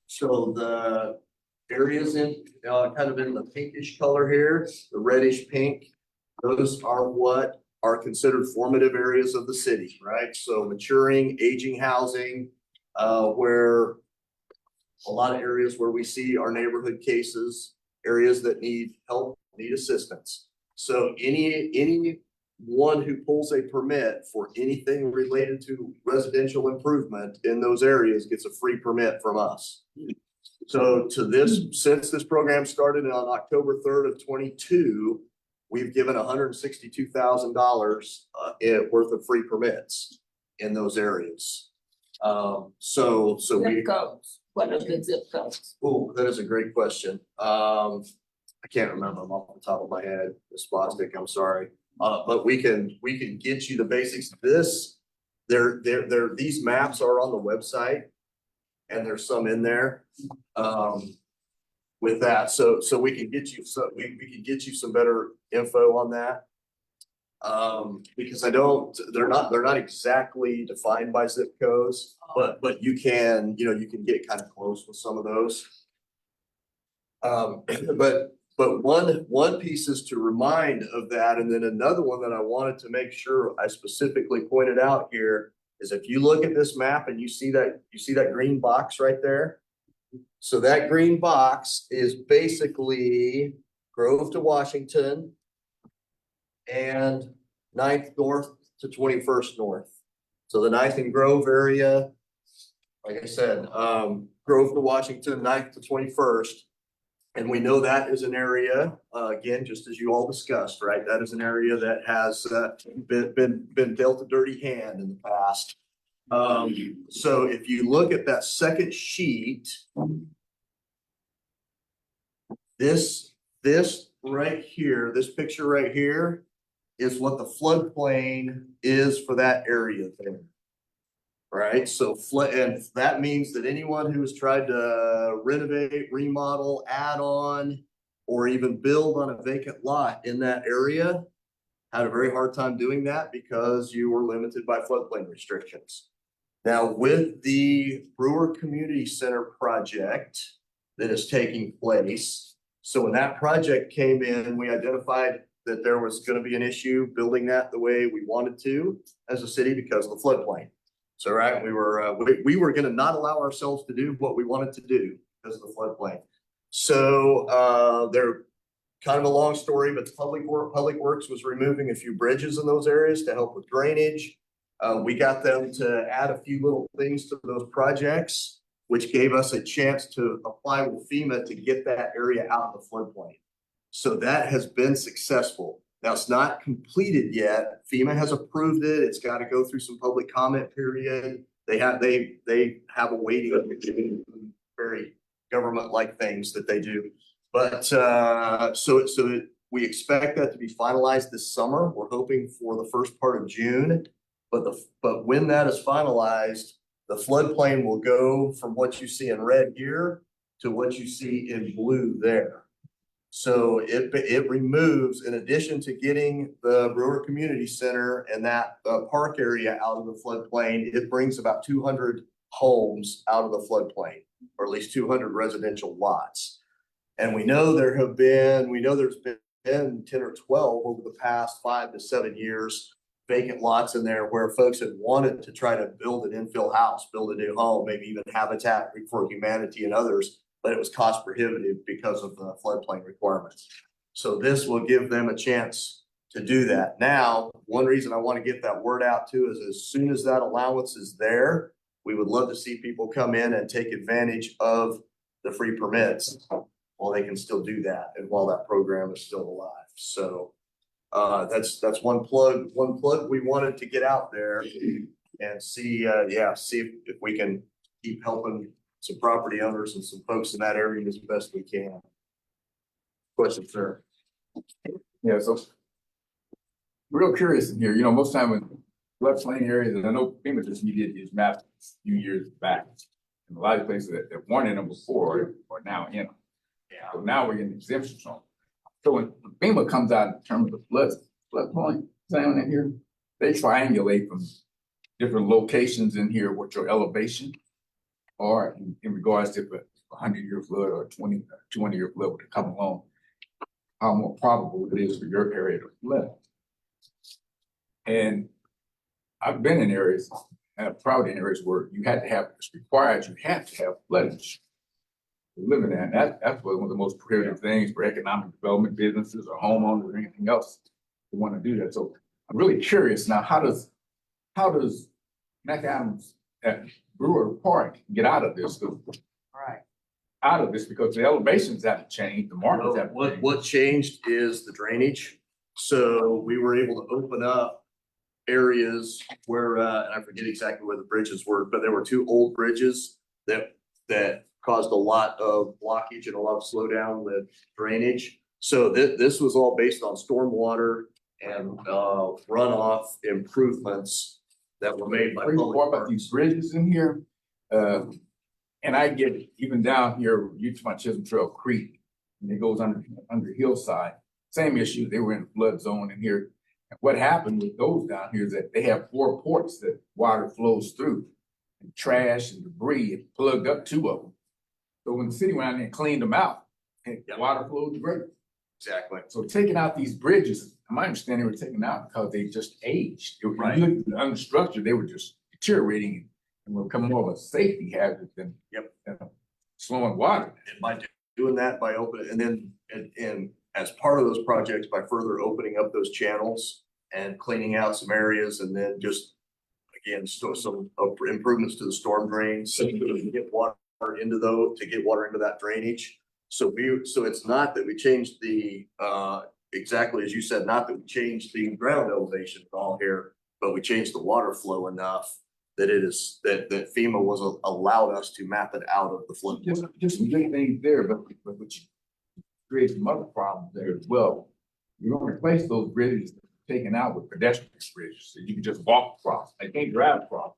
so the areas in kind of in the pinkish color here, the reddish pink, those are what are considered formative areas of the city, right? So maturing, aging housing, where a lot of areas where we see our neighborhood cases, areas that need help, need assistance. So anyone who pulls a permit for anything related to residential improvement in those areas gets a free permit from us. So since this program started on October 3rd of 22, we've given $162,000 worth of free permits in those areas. So we.
Zip codes. What are the zip codes?
Oh, that is a great question. I can't remember them off the top of my head, Ms. Bostic, I'm sorry. But we can get you the basics. These maps are on the website and there's some in there. With that, so we can get you we can get you some better info on that. Because they're not exactly defined by zip codes, but you can get kind of close with some of those. But one piece is to remind of that, and then another one that I wanted to make sure I specifically pointed out here is if you look at this map and you see that green box right there. So that green box is basically Grove to Washington and 9th North to 21st North. So the 9th and Grove area, like I said, Grove to Washington, 9th to 21st. And we know that is an area, again, just as you all discussed, right? That is an area that has been dealt a dirty hand in the past. So if you look at that second sheet, this right here, this picture right here is what the floodplain is for that area there. Right, so and that means that anyone who has tried to renovate, remodel, add on, or even build on a vacant lot in that area had a very hard time doing that because you were limited by floodplain restrictions. Now, with the Brewer Community Center project that is taking place, so when that project came in, we identified that there was going to be an issue building that the way we wanted to as a city because of the floodplain. So, right, we were going to not allow ourselves to do what we wanted to do because of the floodplain. So they're kind of a long story, but Public Works was removing a few bridges in those areas to help with drainage. We got them to add a few little things to those projects, which gave us a chance to apply with FEMA to get that area out of the floodplain. So that has been successful. Now it's not completed yet. FEMA has approved it. It's got to go through some public comment period. They have a waiting, very government-like things that they do. But so we expect that to be finalized this summer. We're hoping for the first part of June. But when that is finalized, the floodplain will go from what you see in red here to what you see in blue there. So it removes, in addition to getting the Brewer Community Center and that park area out of the floodplain, it brings about 200 homes out of the floodplain, or at least 200 residential lots. And we know there's been 10 or 12 over the past 5 to 7 years, vacant lots in there where folks had wanted to try to build an infill house, build a new home, maybe even Habitat for Humanity and others, but it was cost prohibitive because of the floodplain requirements. So this will give them a chance to do that. Now, one reason I want to get that word out too is as soon as that allowance is there, we would love to see people come in and take advantage of the free permits while they can still do that and while that program is still alive. So that's one plug we wanted to get out there and see if we can keep helping some property owners and some folks in that area as best we can. Question, sir.
Yeah, so real curious in here, most time in floodplain areas, and I know FEMA just did these maps a few years back. And a lot of places that weren't in them before are now in them.
Yeah.
So now we're getting exemptions on. So when FEMA comes out in terms of the floodplain zone in here, they triangulate from different locations in here what your elevation are in regards to if a 100-year flood or a 200-year flood would come along, how more probable it is for your area to flood. And I've been in areas, probably in areas where it's required, you have to have flooding insurance. Living there, and that's one of the most prohibitive things for economic development businesses or homeowners or anything else to want to do that. So I'm really curious now, how does McAdams at Brewer Park get out of this?
Right.
Out of this because the elevations haven't changed, the markets haven't changed.
What changed is the drainage. So we were able to open up areas where, and I forget exactly where the bridges were, but there were 2 old bridges that caused a lot of blockage and a lot of slowdown with drainage. So this was all based on stormwater and runoff improvements that were made by public
What about
works.
these bridges in here? And I get it, even down here, you to my Chisholm Trail Creek, and it goes under hillside. Same issue, they were in flood zone in here. And what happened with those down here is that they have 4 ports that water flows through. And trash and debris, it plugged up 2 of them. So when the city went out there and cleaned them out, and water flowed great.
Exactly.
So taking out these bridges, my understanding, they were taken out because they just aged.
Right.
You look at the understructure, they were just deteriorating and were becoming more of a safety hazard than slowing water.
And by doing that, by opening, and then, and as part of those projects, by further opening up those channels and cleaning out some areas, and then just, again, some improvements to the storm drains, so to get water into that drainage. So it's not that we changed the, exactly as you said, not that we changed the ground elevation at all here, but we changed the water flow enough that that FEMA was allowed us to map it out of the flood.
Just some good things there, but which creates some other problems there as well. You're gonna replace those bridges taken out with pedestrian bridges, so you can just walk across. They can't drive across.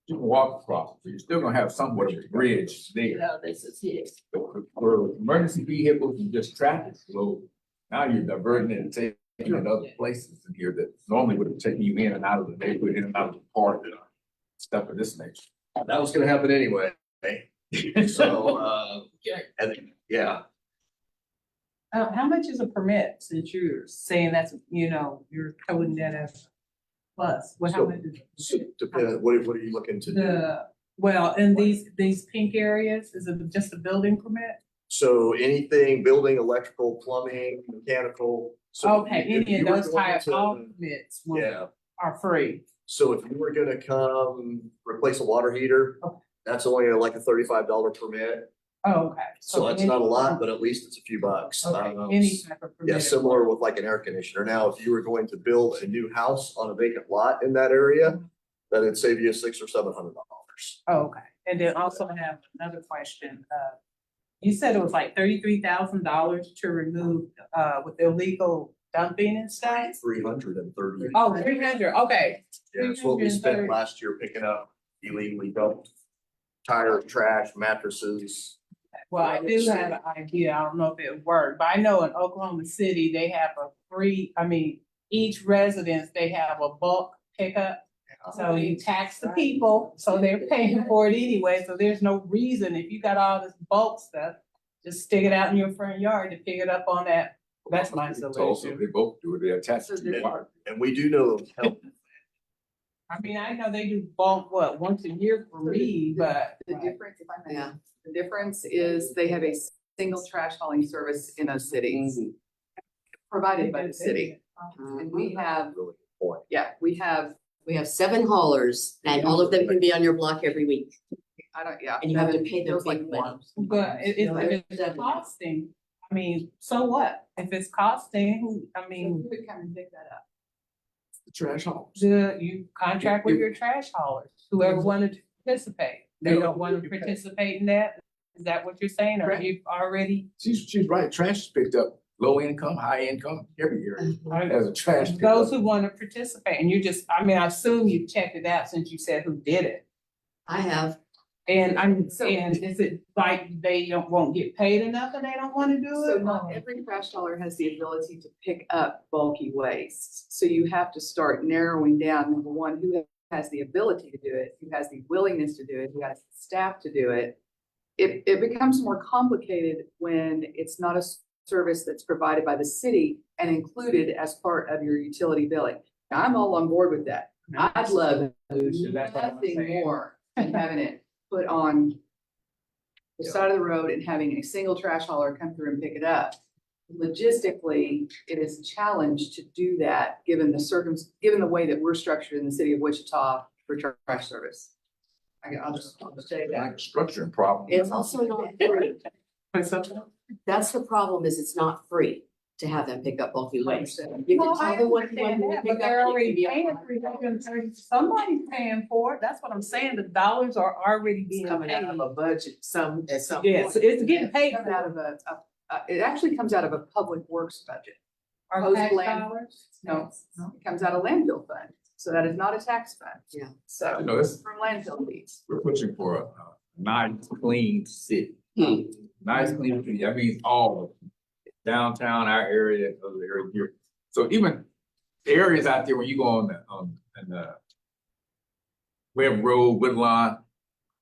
You can walk across, so you're still gonna have somewhat of a bridge there.
No, this is his.
For emergency vehicles and just traffic flow, now you're diverting it and taking it other places in here that normally would have taken you in and out of the neighborhood, in and out of the park, and stuff of this nature.
That was gonna happen anyway. So, I think, yeah.
How much is a permit, since you're saying that's, you're coding that as plus, how much is?
So depend, what are you looking to do?
Well, in these pink areas, is it just a building permit?
So anything, building, electrical, plumbing, mechanical. So
Okay,
if
any
you
of
were
those
going
types,
to-
all permits
Yeah,
are free.
so if you were gonna come replace a water heater,
Okay.
that's only like a $35 permit.
Oh, okay.
So it's not a lot, but at least it's a few bucks.
Okay, any type of permit.
Yeah, similar with like an air conditioner. Now, if you were going to build a new house on a vacant lot in that area, then it'd save you $600 or $700.
Oh, okay, and then also I have another question, you said it was like $33,000 to remove, with illegal dumping and stuff?
330.
Oh, 300, okay.
Yeah, that's what we spent last year picking up illegally dumped tires, trash, mattresses,
Well, I do have an idea, I don't know if it worked, but I know in Oklahoma City, they have a free, each residence, they have a bulk pickup. So you tax the people, so they're paying for it anyway, so there's no reason, if you got all this bulk stuff, just stick it out in your front yard to pick it up on that, that's my
Also,
solution.
they both do it, they attach it to the water.
And we do know of help.
I know they do bulk, once a year for me, but.
The difference, if I may,
Yeah.
the difference is they have a single trash hauling service in those cities. Provided by the city. And we have,
Really important.
We have 7 haulers and all of them can be on your block every week. And you have to pay them
feels like
big money.
But if it's costing, so what? If it's costing,
Who would come and pick that up?
The trash hauls.
you contract with your trash haulers, whoever wanted to participate. They don't want to participate in that? Is that what you're saying? Or you've already?
She's right, trash is picked up, low income, high income, every year, as a trash pickup.
Those who want to participate, and you just, I assume you checked it out since you said who did it.
I have,
And is it like they won't get paid enough and they don't want to do
So
it?
not every trash hauler has the ability to pick up bulky waste. So you have to start narrowing down, number one, who has the ability to do it, who has the willingness to do it, who has the staff to do it. It becomes more complicated when it's not a service that's provided by the city and included as part of your utility billing. Now, I'm all on board with that. I'd love nothing more than having it put on the side of the road and having a single trash hauler come through and pick it up. Logistically, it is a challenge to do that, given the way that we're structured in the city of Wichita for trash service. I'll just say that.
Like a structuring problem.
it's also not free. That's the problem, is it's not free to have them pick up bulky waste. You can tell them what you want them to
But
pick
they're
up. it
already
can be
paying
up-
330. Somebody's paying for it. That's what I'm saying. The dollars are already being
Coming out of
paid.
a budget, at some
Yes,
point.
it's getting paid
Comes out
for.
of it actually comes out of a public works budget.
Our
Post
tax
land-
dollars?
No, it comes out of landfill fund. So that is not a tax fund.
Yeah.
So
You know, it's,
from landfill fees.
we're pushing for a nice, clean city.
Hmm.
Nice, clean city, that means all of them. Downtown, our area, other area here. So even the areas out there, when you go on the Webb Road, Woodlawn,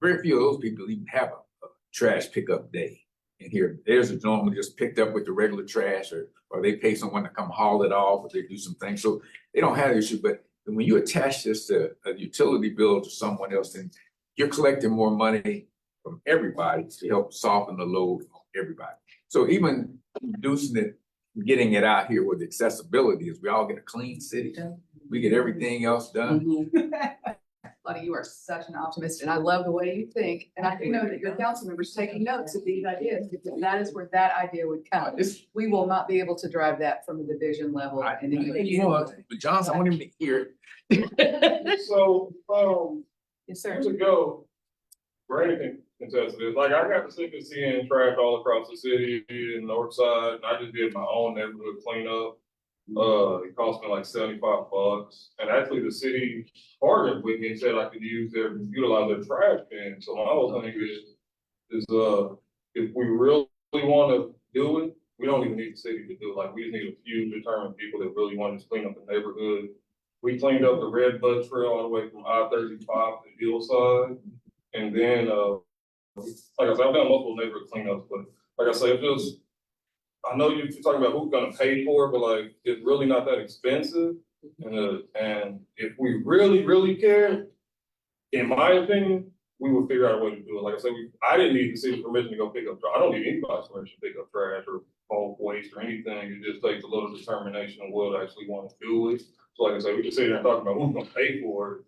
very few of those people even have a trash pickup day. And here, there's a normally just picked up with the regular trash, or they pay someone to come haul it off, or they do some things, so they don't have the issue, but when you attach this to a utility bill to someone else, then you're collecting more money from everybody to help soften the load on everybody. So even reducing it, getting it out here with accessibility, is we all get a clean city, we get everything else done.
Mhm.
Lottie, you are such an optimist and I love the way you think. And I do know that your council members taking notes of these ideas, because that is where that idea would come.
It's,
We will not be able to drive that from the division level. And then
you know, but Johnson, I want him to hear it.
So,
Yes, sir.
years ago, Brandon can contest this, like, I got sick of seeing trash all across the city and north side, and I just did my own neighborhood cleanup. It cost me like $75, and actually the city partnered with me and said I could utilize their trash bin, so my whole thing is, if we really wanna do it, we don't even need the city to do it, like, we just need a few determined people that really want to clean up the neighborhood. We cleaned up the Red Bud Trail all the way from I-35 to Hillside, and then, like I said, I've done multiple neighborhood cleanups, but like I said, it's just, I know you're talking about who's gonna pay for it, but like, it's really not that expensive. And if we really, really care, in my opinion, we will figure out a way to do it. Like I said, I didn't need the city permission to go pick up trash. I don't need anybody's permission to pick up trash or bulk waste or anything. It just takes a little determination of what actually want to do it. So like I said, we can sit here and talk about who's gonna pay for it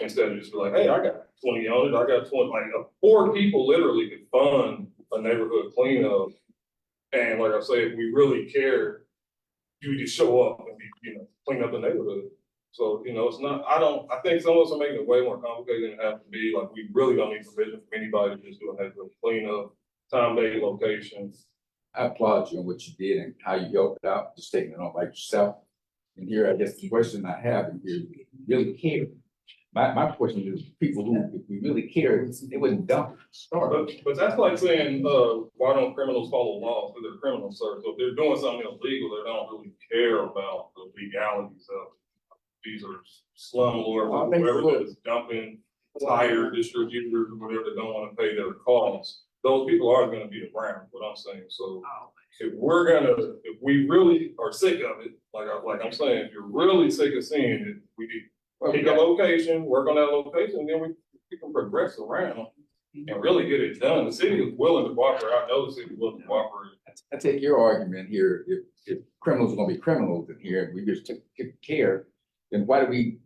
instead of just be like, hey, I got 20 owners, I got 20, like 4 people literally could fund a neighborhood cleanup. And like I say, if we really care, you would just show up and be, clean up the neighborhood. So, it's not, I think some of us are making it way more complicated than it has to be. Like, we really don't need permission from anybody to just do a neighborhood cleanup, time, date, location.
I applaud you on what you did and how you helped out, just taking it on by yourself. And here, I guess the question I have in here, you really care. my question is, people who, if we really care, they wouldn't dump. Start.
But that's like saying, why don't criminals follow laws? Because they're criminals, sir. So if they're doing something illegal, they don't really care about the legalities of it. These are slumlords, or whoever that is dumping tire distributors, or whatever, that don't want to pay their costs. Those people are gonna be around, what I'm saying. So if if we really are sick of it, like I'm saying, if you're really sick of seeing it, we need pick a location, work on that location, and then we can progress around and really get it done. The city is willing to cooperate. I know the city is willing to cooperate.
I take your argument here, if criminals are gonna be criminals in here, and we just take care, then why do we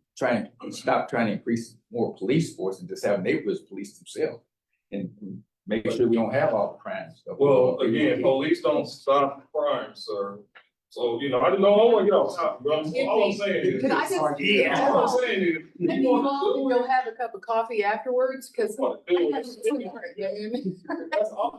stop trying to increase more police force and just have neighborhoods police themselves? And make sure we don't have all the crime stuff.
Well, again, police don't stop crime, sir. So, I didn't know, I want to get off topic, but all I'm saying is.
Can I just-
All I'm saying is.
Maybe we'll have a cup of coffee afterwards, cause.
That's all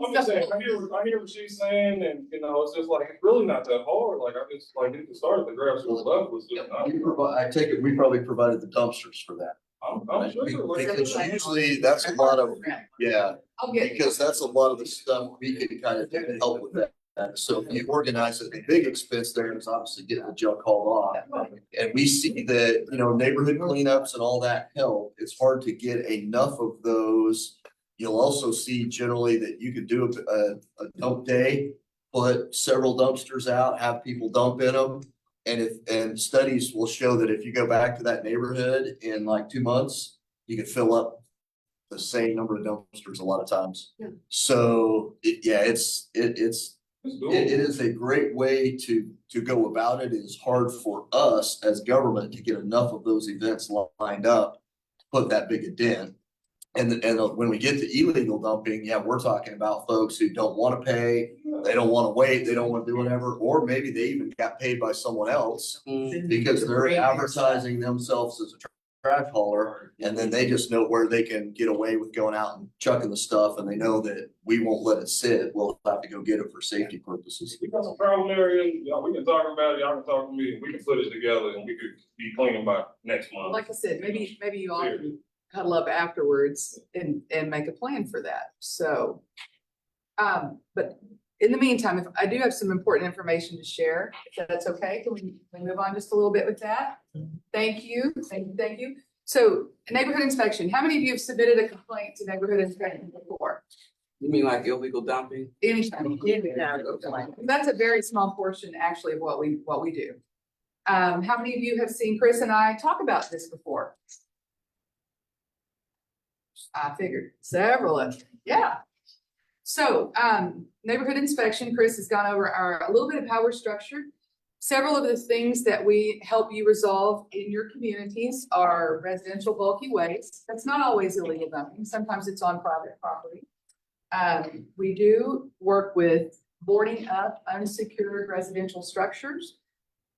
I'm just saying, I hear what she's saying, and, it's just like, it's really not that hard, like, I just, like, at the start of the grassroots level, was just not.
I take it, we probably provided the dumpsters for that.
I'm sure. like-
Because usually that's a lot of, yeah,
I'll get.
because that's a lot of the stuff we can kind of do to help with that. So if you organize it, the big expense there is obviously getting the junk hauled off. And we see that, neighborhood cleanups and all that help. It's hard to get enough of those. You'll also see generally that you could do a dump day, put several dumpsters out, have people dump in them. And studies will show that if you go back to that neighborhood in like 2 months, you can fill up the same number of dumpsters a lot of times.
Yeah.
So, it
It's
is a great way to go about it. It is hard for us as government to get enough of those events lined up, to put that big a dent. And when we get to illegal dumping, yeah, we're talking about folks who don't want to pay, they don't want to wait, they don't want to do whatever, or maybe they even got paid by someone else because they're advertising themselves as a trash hauler, and then they just know where they can get away with going out and chucking the stuff, and they know that we won't let it sit. We'll have to go get it for safety purposes.
We got some problem areas, we can talk about it, y'all can talk to me, and we can put it together, and we could be cleaning by next month.
Like I said, maybe you all can huddle up afterwards and make a plan for that, so. But in the meantime, if I do have some important information to share, if that's okay, can we move on just a little bit with that? Thank you. So neighborhood inspection, how many of you have submitted a complaint to neighborhood inspection before?
You mean like illegal dumping?
Anytime. That's a very small portion actually of what we do. How many of you have seen Chris and I talk about this before? I figured several of you, yeah. So, neighborhood inspection, Chris has gone over a little bit of how we're structured. Several of the things that we help you resolve in your communities are residential bulky waste. That's not always illegal dumping. Sometimes it's on private property. We do work with boarding up unsecured residential structures.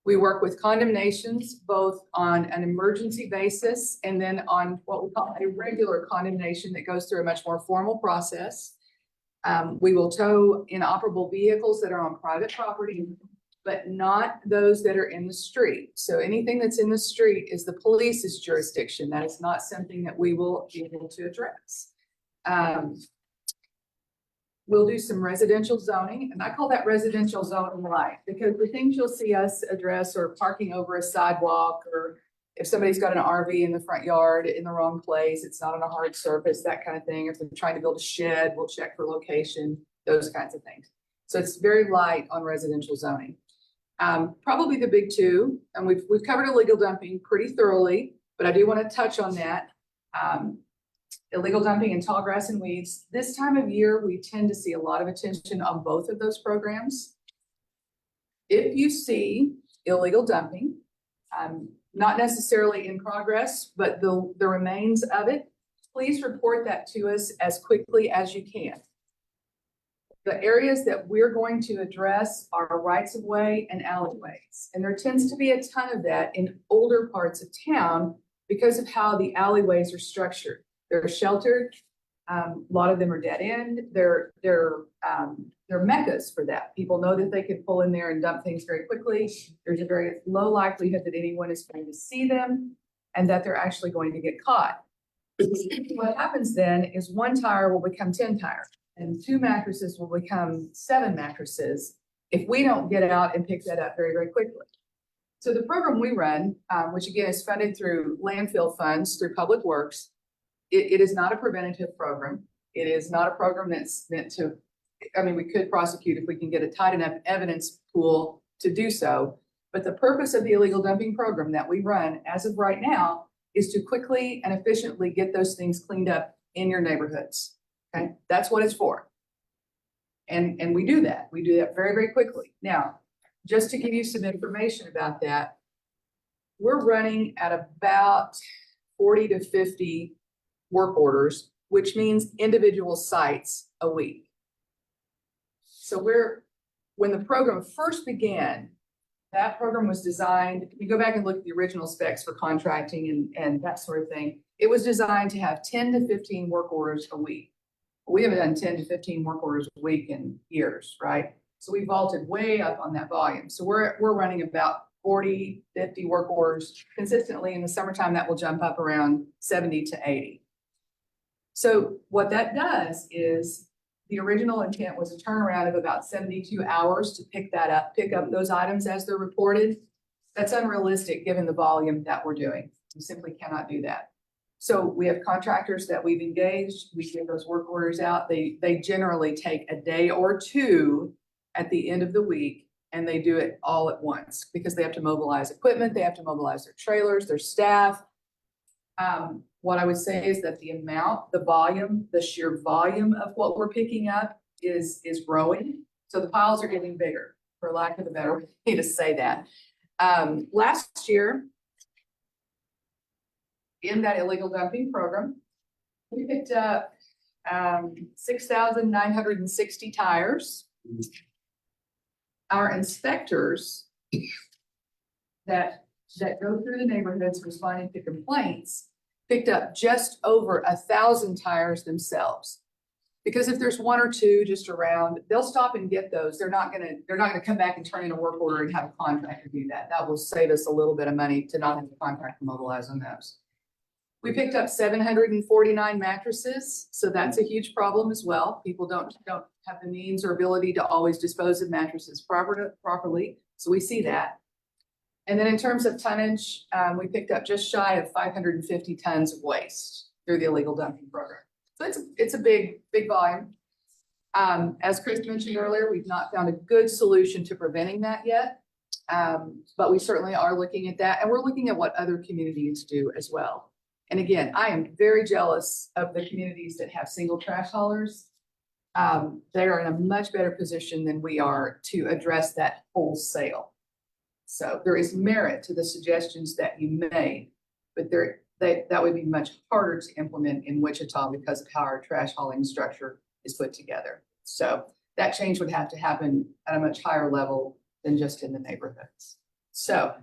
We work with condemnations, both on an emergency basis and then on what we call a regular condemnation that goes through a much more formal process. We will tow inoperable vehicles that are on private property, but not those that are in the street. So anything that's in the street is the police's jurisdiction. That is not something that we will be able to address. We'll do some residential zoning, and I call that residential zoning light, because the things you'll see us address are parking over a sidewalk, or if somebody's got an RV in the front yard in the wrong place, it's not on a hard surface, that kind of thing. If they're trying to build a shed, we'll check for location, those kinds of things. So it's very light on residential zoning. Probably the big two, and we've covered illegal dumping pretty thoroughly, but I do want to touch on that. Illegal dumping in tall grass and weeds. This time of year, we tend to see a lot of attention on both of those programs. If you see illegal dumping, not necessarily in progress, but the remains of it, please report that to us as quickly as you can. The areas that we're going to address are rights of way and alleyways. And there tends to be a ton of that in older parts of town because of how the alleyways are structured. They're sheltered. A lot of them are dead end. They're meccas for that. People know that they can pull in there and dump things very quickly. There's a very low likelihood that anyone is going to see them. and that they're actually going to get caught. What happens then is one tire will become 10 tires, and 2 mattresses will become 7 mattresses if we don't get out and pick that up very, very quickly. So the program we run, which again is funded through landfill funds through Public Works, it is not a preventative program. It is not a program that's meant to, I mean, we could prosecute if we can get a tight enough evidence pool to do so. But the purpose of the illegal dumping program that we run as of right now is to quickly and efficiently get those things cleaned up in your neighborhoods. Okay, that's what it's for. And we do that. We do that very, very quickly. Now, just to give you some information about that, we're running at about 40 to 50 work orders, which means individual sites a week. So when the program first began, that program was designed, if you go back and look at the original specs for contracting and that sort of thing, it was designed to have 10 to 15 work orders a week. We haven't done 10 to 15 work orders a week in years, right? So we vaulted way up on that volume. So we're running about 40, 50 work orders consistently. In the summertime, that will jump up around 70 to 80. So what that does is the original intent was a turnaround of about 72 hours to pick up those items as they're reported. That's unrealistic given the volume that we're doing. We simply cannot do that. So we have contractors that we've engaged. We give those work orders out. They generally take a day or two at the end of the week, and they do it all at once because they have to mobilize equipment. They have to mobilize their trailers, their staff. What I would say is that the amount, the volume, the sheer volume of what we're picking up is growing. So the piles are getting bigger, for lack of a better way to say that. Last year, in that illegal dumping program, we picked up 6,960 tires. Our inspectors that go through the neighborhoods responding to complaints picked up just over 1,000 tires themselves. Because if there's 1 or 2 just around, they'll stop and get those. They're not gonna come back and turn in a work order and have a contractor do that. That will save us a little bit of money to not have the contractor mobilize on those. We picked up 749 mattresses, so that's a huge problem as well. People don't have the means or ability to always dispose of mattresses properly, so we see that. And then in terms of tonnage, we picked up just shy of 550 tons of waste through the illegal dumping program. So it's a big volume. As Chris mentioned earlier, we've not found a good solution to preventing that yet. But we certainly are looking at that, and we're looking at what other communities do as well. And again, I am very jealous of the communities that have single trash haulers. They are in a much better position than we are to address that wholesale. So there is merit to the suggestions that you made, but that would be much harder to implement in Wichita because of how our trash hauling structure is put together. So that change would have to happen at a much higher level than just in the neighborhoods. So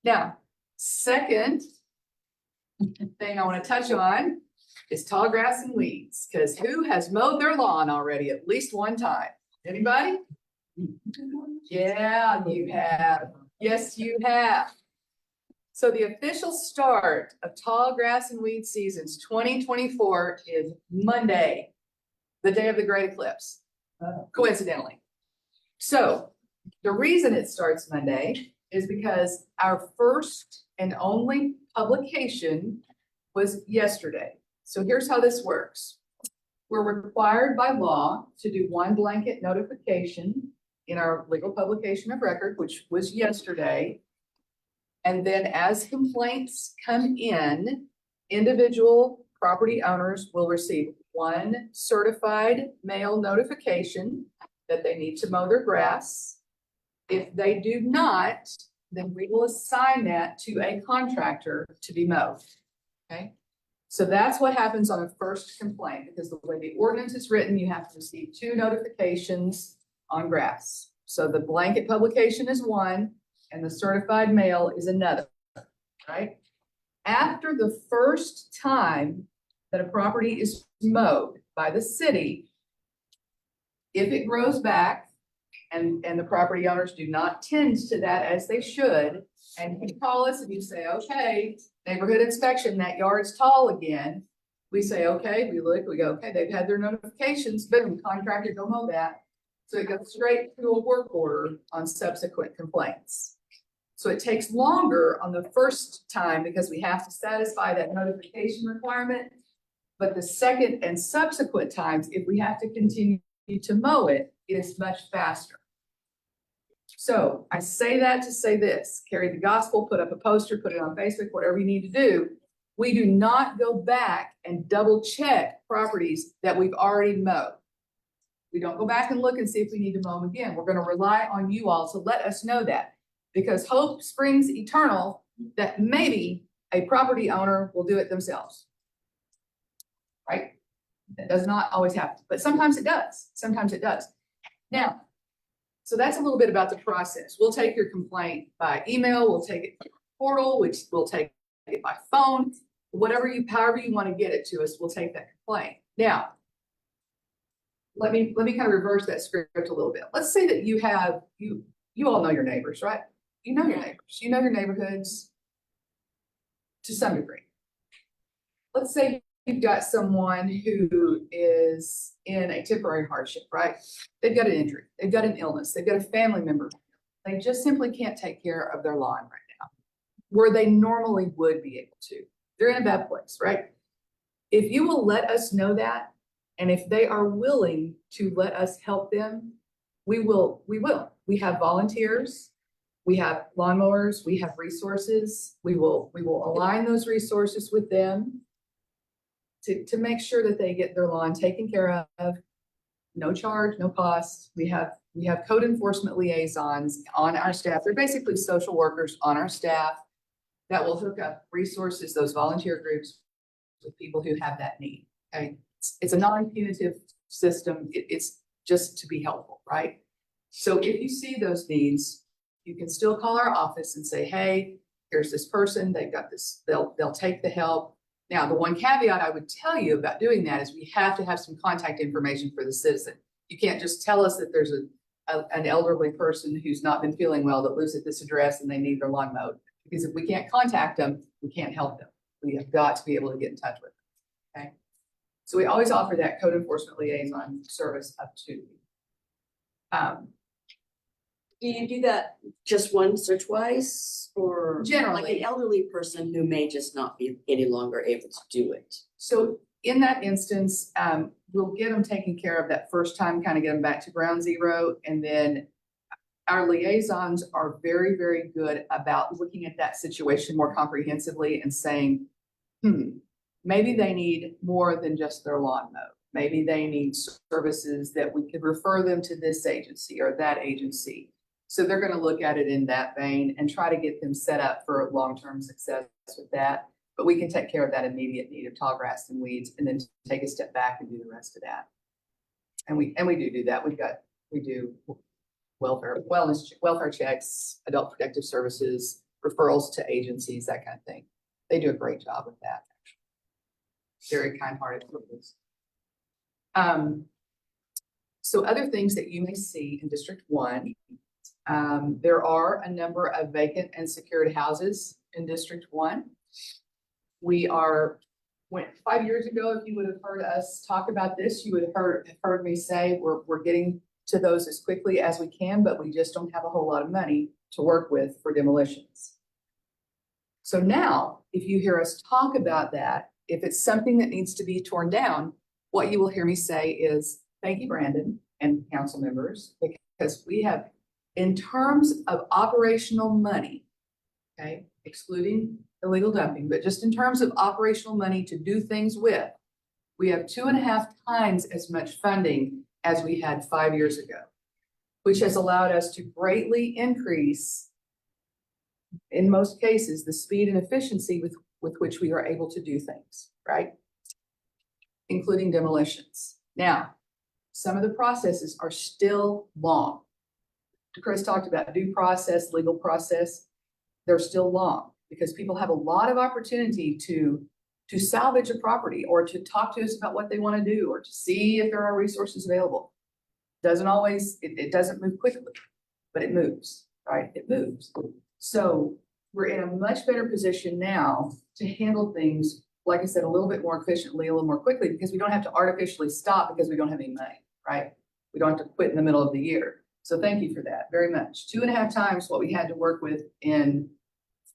now, second thing I want to touch on is tall grass and weeds, because who has mowed their lawn already at least one time? Anybody? Yeah, you have. Yes, you have. So the official start of tall grass and weed seasons 2024 is Monday, the day of the great eclipse, coincidentally. So the reason it starts Monday is because our first and only publication was yesterday. So here's how this works. We're required by law to do one blanket notification in our legal publication of record, which was yesterday. And then as complaints come in, individual property owners will receive one certified mail notification that they need to mow their grass. If they do not, then we will assign that to a contractor to be mowed, okay? So that's what happens on a first complaint, because the way the ordinance is written, you have to receive 2 notifications on grass. So the blanket publication is one, and the certified mail is another, right? After the first time that a property is mowed by the city, if it grows back and the property owners do not tend to that as they should, and you call us and you say, okay, neighborhood inspection, that yard's tall again. We say, okay, we look, we go, okay, they've had their notifications, boom, contractor, go mow that. So it goes straight to a work order on subsequent complaints. So it takes longer on the first time because we have to satisfy that notification requirement. But the second and subsequent times, if we have to continue to mow it, it is much faster. So I say that to say this, carry the gospel, put up a poster, put it on Facebook, whatever you need to do. We do not go back and double check properties that we've already mowed. We don't go back and look and see if we need to mow them again. We're gonna rely on you all to let us know that. Because hope springs eternal that maybe a property owner will do it themselves. Right? That does not always happen, but sometimes it does. Sometimes it does. Now, so that's a little bit about the process. We'll take your complaint by email, we'll take it by portal, which we'll take it by phone, however you want to get it to us, we'll take that complaint. Now, let me kind of reverse that script a little bit. Let's say that you all know your neighbors, right? You know your neighbors, you know your neighborhoods to some degree. Let's say you've got someone who is in a temporary hardship, right? They've got an injury, they've got an illness, they've got a family member. They just simply can't take care of their lawn right now, where they normally would be able to. They're in a bad place, right? If you will let us know that, and if they are willing to let us help them, we will. We have volunteers, we have lawnmowers, we have resources. We will align those resources with them to make sure that they get their lawn taken care of, no charge, no cost. We have code enforcement liaisons on our staff. They're basically social workers on our staff that will hook up resources, those volunteer groups, with people who have that need. Okay, it's a non-punitive system. It's just to be helpful, right? So if you see those needs, you can still call our office and say, hey, here's this person, they've got this, they'll take the help. Now, the one caveat I would tell you about doing that is we have to have some contact information for the citizen. You can't just tell us that there's an elderly person who's not been feeling well that lives at this address and they need their lawn mowed. Because if we can't contact them, we can't help them. We have got to be able to get in touch with them, okay? So we always offer that code enforcement liaison service up to you.
Do you do that just once or twice, or?
Generally.
Like an elderly person who may just not be any longer able to do it?
So in that instance, we'll get them taken care of that first time, kind of get them back to ground zero. And then our liaisons are very, very good about looking at that situation more comprehensively and saying, maybe they need more than just their lawn mowed. Maybe they need services that we could refer them to this agency or that agency. So they're going to look at it in that vein and try to get them set up for long-term success with that. But we can take care of that immediate need of tall grass and weeds, and then take a step back and do the rest of that. And we do that. We do welfare checks, adult protective services, referrals to agencies, that kind of thing. They do a great job with that. Very kind-hearted folks. So other things that you may see in District 1. There are a number of vacant and secured houses in District 1. We are, 5 years ago, if you would have heard us talk about this, you would have heard me say we're getting to those as quickly as we can, but we just don't have a whole lot of money to work with for demolitions. So now, if you hear us talk about that, if it's something that needs to be torn down, what you will hear me say is, thank you, Brandon and council members, because we have, in terms of operational money, okay, excluding illegal dumping, but just in terms of operational money to do things with, we have 2.5 times as much funding as we had 5 years ago, which has allowed us to greatly increase, in most cases, the speed and efficiency with which we are able to do things, right? Including demolitions. Now, some of the processes are still long. Chris talked about due process, legal process. They're still long because people have a lot of opportunity to salvage a property or to talk to us about what they want to do or to see if there are resources available. Doesn't always, it doesn't move quickly, but it moves, right? It moves. So we're in a much better position now to handle things, like I said, a little bit more efficiently, a little more quickly, because we don't have to artificially stop because we don't have any money, right? We don't have to quit in the middle of the year. So thank you for that very much. 2.5 times what we had to work with in,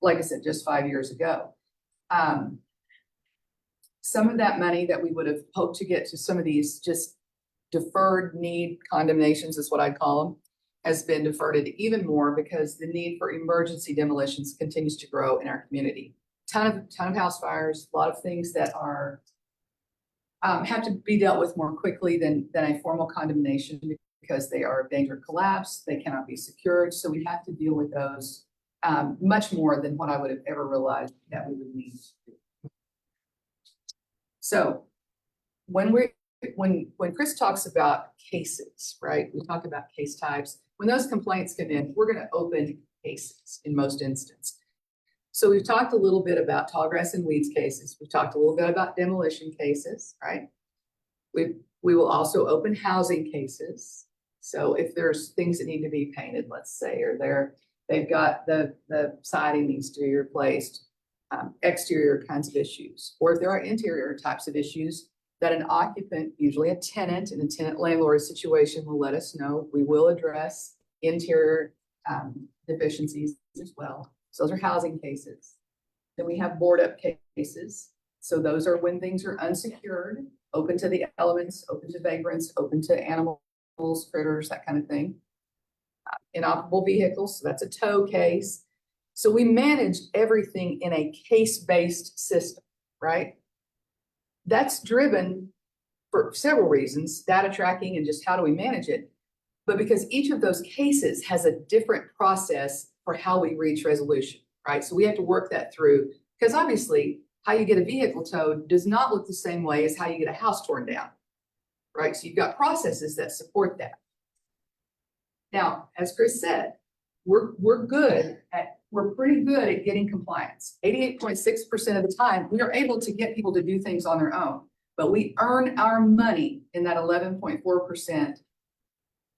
like I said, just 5 years ago. Some of that money that we would have hoped to get to some of these just deferred need condemnations is what I'd call them, has been deferred even more because the need for emergency demolitions continues to grow in our community. Ton of house fires, a lot of things that are have to be dealt with more quickly than a formal condemnation because they are a danger of collapse, they cannot be secured. So we have to deal with those much more than what I would have ever realized that we would need. So when Chris talks about cases, right? We talk about case types. When those complaints come in, we're going to open cases in most instances. So we've talked a little bit about tall grass and weeds cases. We've talked a little bit about demolition cases, right? We will also open housing cases. So if there's things that need to be painted, let's say, or they've got the siding needs to be replaced, exterior kinds of issues, or if there are interior types of issues that an occupant, usually a tenant in a tenant landlord situation, will let us know. We will address interior deficiencies as well. So those are housing cases. Then we have board up cases. So those are when things are unsecured, open to the elements, open to vagrants, open to animals, critters, that kind of thing. Inoperable vehicles, so that's a tow case. So we manage everything in a case-based system, right? That's driven for several reasons, data tracking and just how do we manage it. But because each of those cases has a different process for how we reach resolution, right? So we have to work that through because obviously how you get a vehicle towed does not look the same way as how you get a house torn down, right? So you've got processes that support that. Now, as Chris said, we're pretty good at getting compliance. 88.6% of the time, we are able to get people to do things on their own, but we earn our money in that 11.4%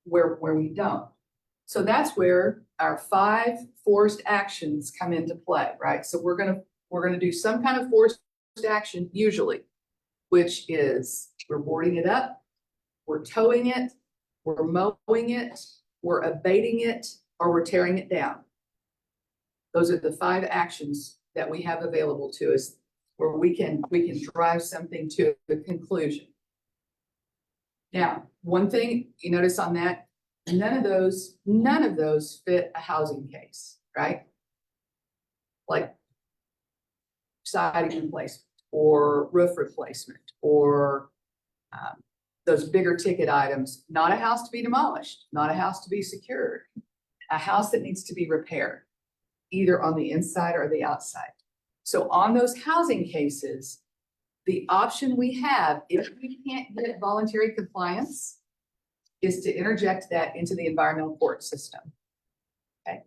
where we don't. So that's where our 5 forced actions come into play, right? So we're gonna do some kind of forced action usually, which is we're boarding it up, we're towing it, we're mowing it, we're abating it, or we're tearing it down. Those are the 5 actions that we have available to us where we can drive something to the conclusion. Now, one thing you notice on that, none of those fit a housing case, right? Like siding replacement or roof replacement or those bigger ticket items, not a house to be demolished, not a house to be secured, a house that needs to be repaired, either on the inside or the outside. So on those housing cases, the option we have, if we can't get voluntary compliance, is to interject that into the environmental court system. Okay.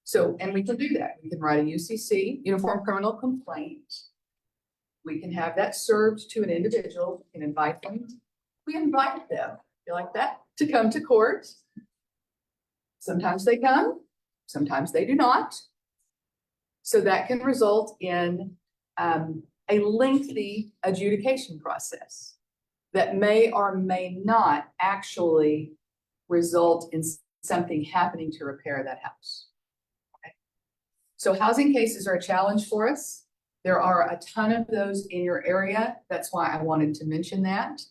So, and we can do that. We can write a UCC, Uniform Criminal Complaint. We can have that served to an individual. We can invite them. We invite them, you like that, to come to court. Sometimes they come, sometimes they do not. So that can result in a lengthy adjudication process that may or may not actually result in something happening to repair that house. Okay. So housing cases are a challenge for us. There are a ton of those in your area. That's why I wanted to mention that.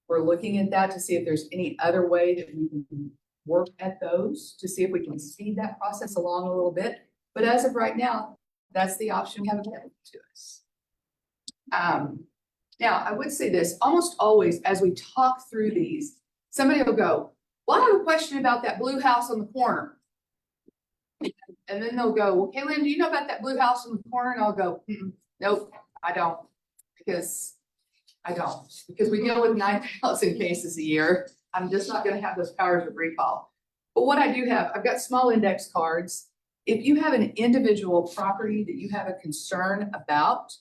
We're looking at that to see if there's any other way that we can work at those to see if we can speed that process along a little bit. But as of right now, that's the option we have available to us. Now, I would say this, almost always as we talk through these, somebody will go, well, I have a question about that blue house on the corner. And then they'll go, well, Kaylin, do you know about that blue house on the corner? And I'll go, nope, I don't, because we deal with 9,000 cases a year. I'm just not going to have those powers of recall. But what I do have, I've got small index cards. If you have an individual property that you have a concern about,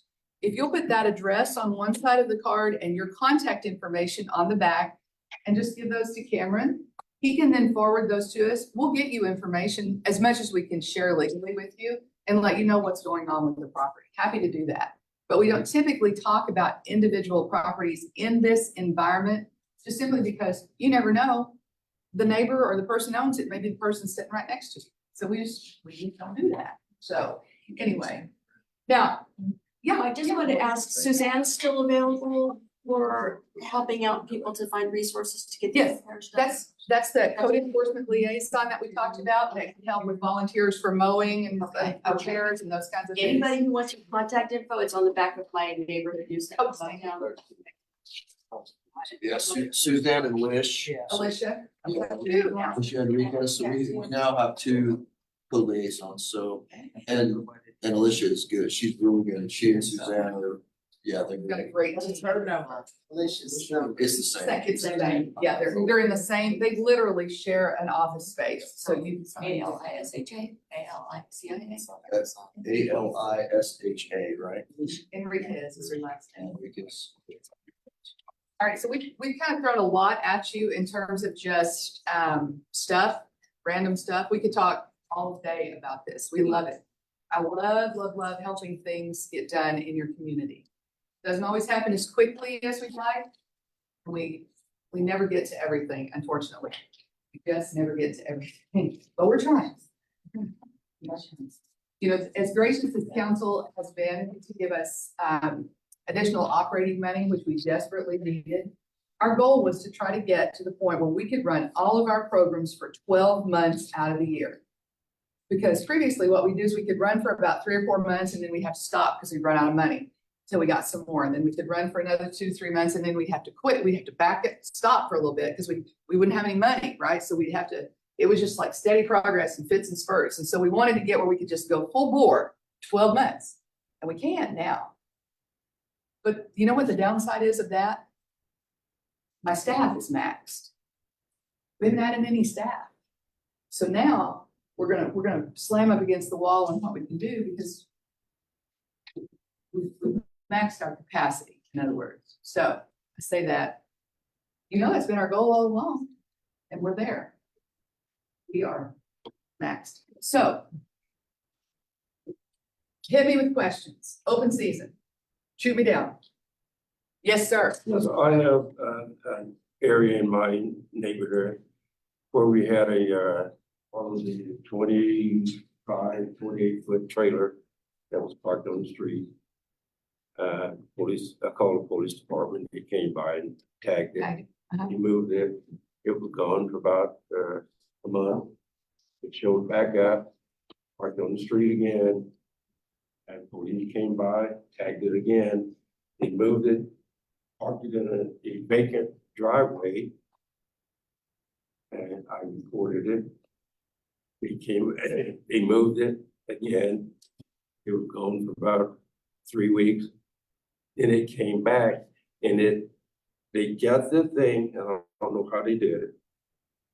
if you'll put that address on one side of the card and your contact information on the back, and just give those to Cameron. He can then forward those to us. We'll get you information as much as we can share legally with you and let you know what's going on with the property. Happy to do that. But we don't typically talk about individual properties in this environment, just simply because you never know. The neighbor or the person owns it, maybe the person sitting right next to you. So we just don't do that. So anyway, now, yeah.
I just wanted to ask, Suzanne's still available for helping out people to find resources to get
Yes,
their repairs done?
That's the code enforcement liaison that we talked about, that can help with volunteers for mowing and repairs and those kinds of things.
Anybody who wants your contact info, it's on the back of my neighborhood newsletter.
Oh, thank you.
Yes, Suzanne and Lish.
Alicia.
Alicia Enriquez, so we now have two co-liaisons, so, and Alicia is good, she's really good, she and Suzanne are, yeah, they're
Got a
good.
great.
It's the same.
It's the same, yeah, they're in the same, they literally share an office space, so you.
ALISHA, ALICIA.
That's ALISHA, right?
Enriquez is her last name.
Enriquez.
All right, so we've kind of thrown a lot at you in terms of just stuff, random stuff. We could talk all day about this. We love it. I love helping things get done in your community. Doesn't always happen as quickly as we'd like. We never get to everything, unfortunately. We just never get to everything, but we're trying. You know, as gracious as council has been to give us additional operating money, which we desperately needed. Our goal was to try to get to the point where we could run all of our programs for 12 months out of the year. Because previously what we do is we could run for about 3 or 4 months and then we have to stop because we run out of money. So we got some more, and then we could run for another 2 to 3 months, and then we'd have to quit. We'd have to back it, stop for a little bit because we wouldn't have any money, right? So we'd have to, it was just like steady progress and fits and spurts. And so we wanted to get where we could just go full bore, 12 months, and we can now. But you know what the downside is of that? My staff is maxed. We haven't added any staff. So now we're gonna slam up against the wall on what we can do because we've maxed our capacity, in other words. So I say that, you know, it's been our goal all along, and we're there. We are maxed. So hit me with questions. Open season. Shoot me down. Yes, sir.
Yes, I have an area in my neighborhood where we had a probably 25, 28-foot trailer that was parked on the street. I called the police department. They came by and tagged it. He moved it. It was gone for about a month. It showed back up, parked on the street again. And police came by, tagged it again. They moved it, parked it in a vacant driveway. And I reported it. They moved it again. It was gone for about 3 weeks. Then it came back and they got the thing, and I don't know how they did it,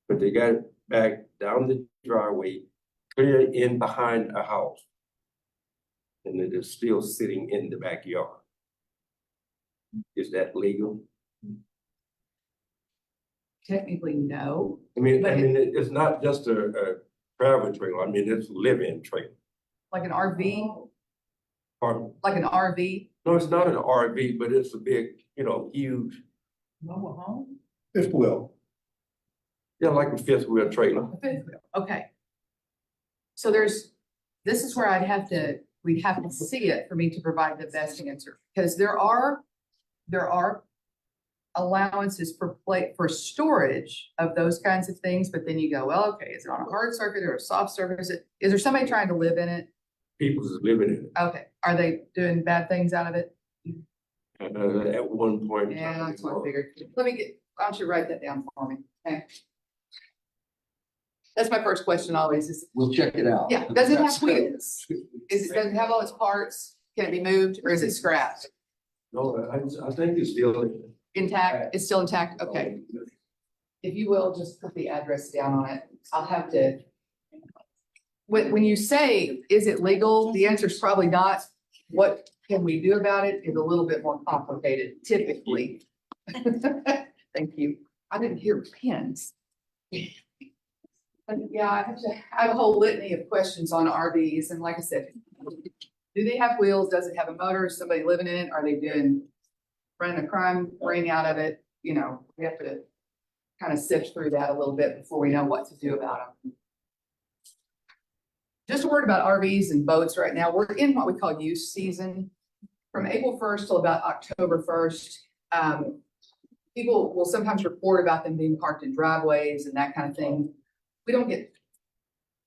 but they got it back down the driveway, clear in behind a house. And it is still sitting in the backyard. Is that legal?
Technically, no.
I mean, it's not just a travel trailer. I mean, it's a live-in trailer.
Like an RV,
Pardon?
like an RV.
No, it's not an RV, but it's a big, huge,
Mobile home?
Fifth wheel.
yeah, like a fifth wheel trailer.
Okay. So this is where we'd have to see it for me to provide the best answer, because there are allowances for storage of those kinds of things, but then you go, well, okay, is it on a hard surface or a soft surface? Is there somebody trying to live in it?
People is living in
Okay, are they doing bad things out of it?
it. At one point. in
Yeah,
time,
that's what I figured. Why don't you write that down for me? Okay. That's my first question always is,
We'll check it out.
yeah, does it have wheels? Does it have all its parts? Can it be moved or is it scrapped?
No, I think it's still.
Intact? It's still intact? Okay. If you will, just put the address down on it. I'll have to. When you say, is it legal? The answer is probably not. What can we do about it is a little bit more complicated typically. Thank you. I didn't hear pins. But yeah, I have a whole litany of questions on RVs, and like I said, do they have wheels? Does it have a motor? Is somebody living in it? Are they running a crime ring out of it? You know, we have to kind of sift through that a little bit before we know what to do about them. Just a word about RVs and boats right now. We're in what we call use season. From April 1st till about October 1st, people will sometimes report about them being parked in driveways and that kind of thing. We don't get,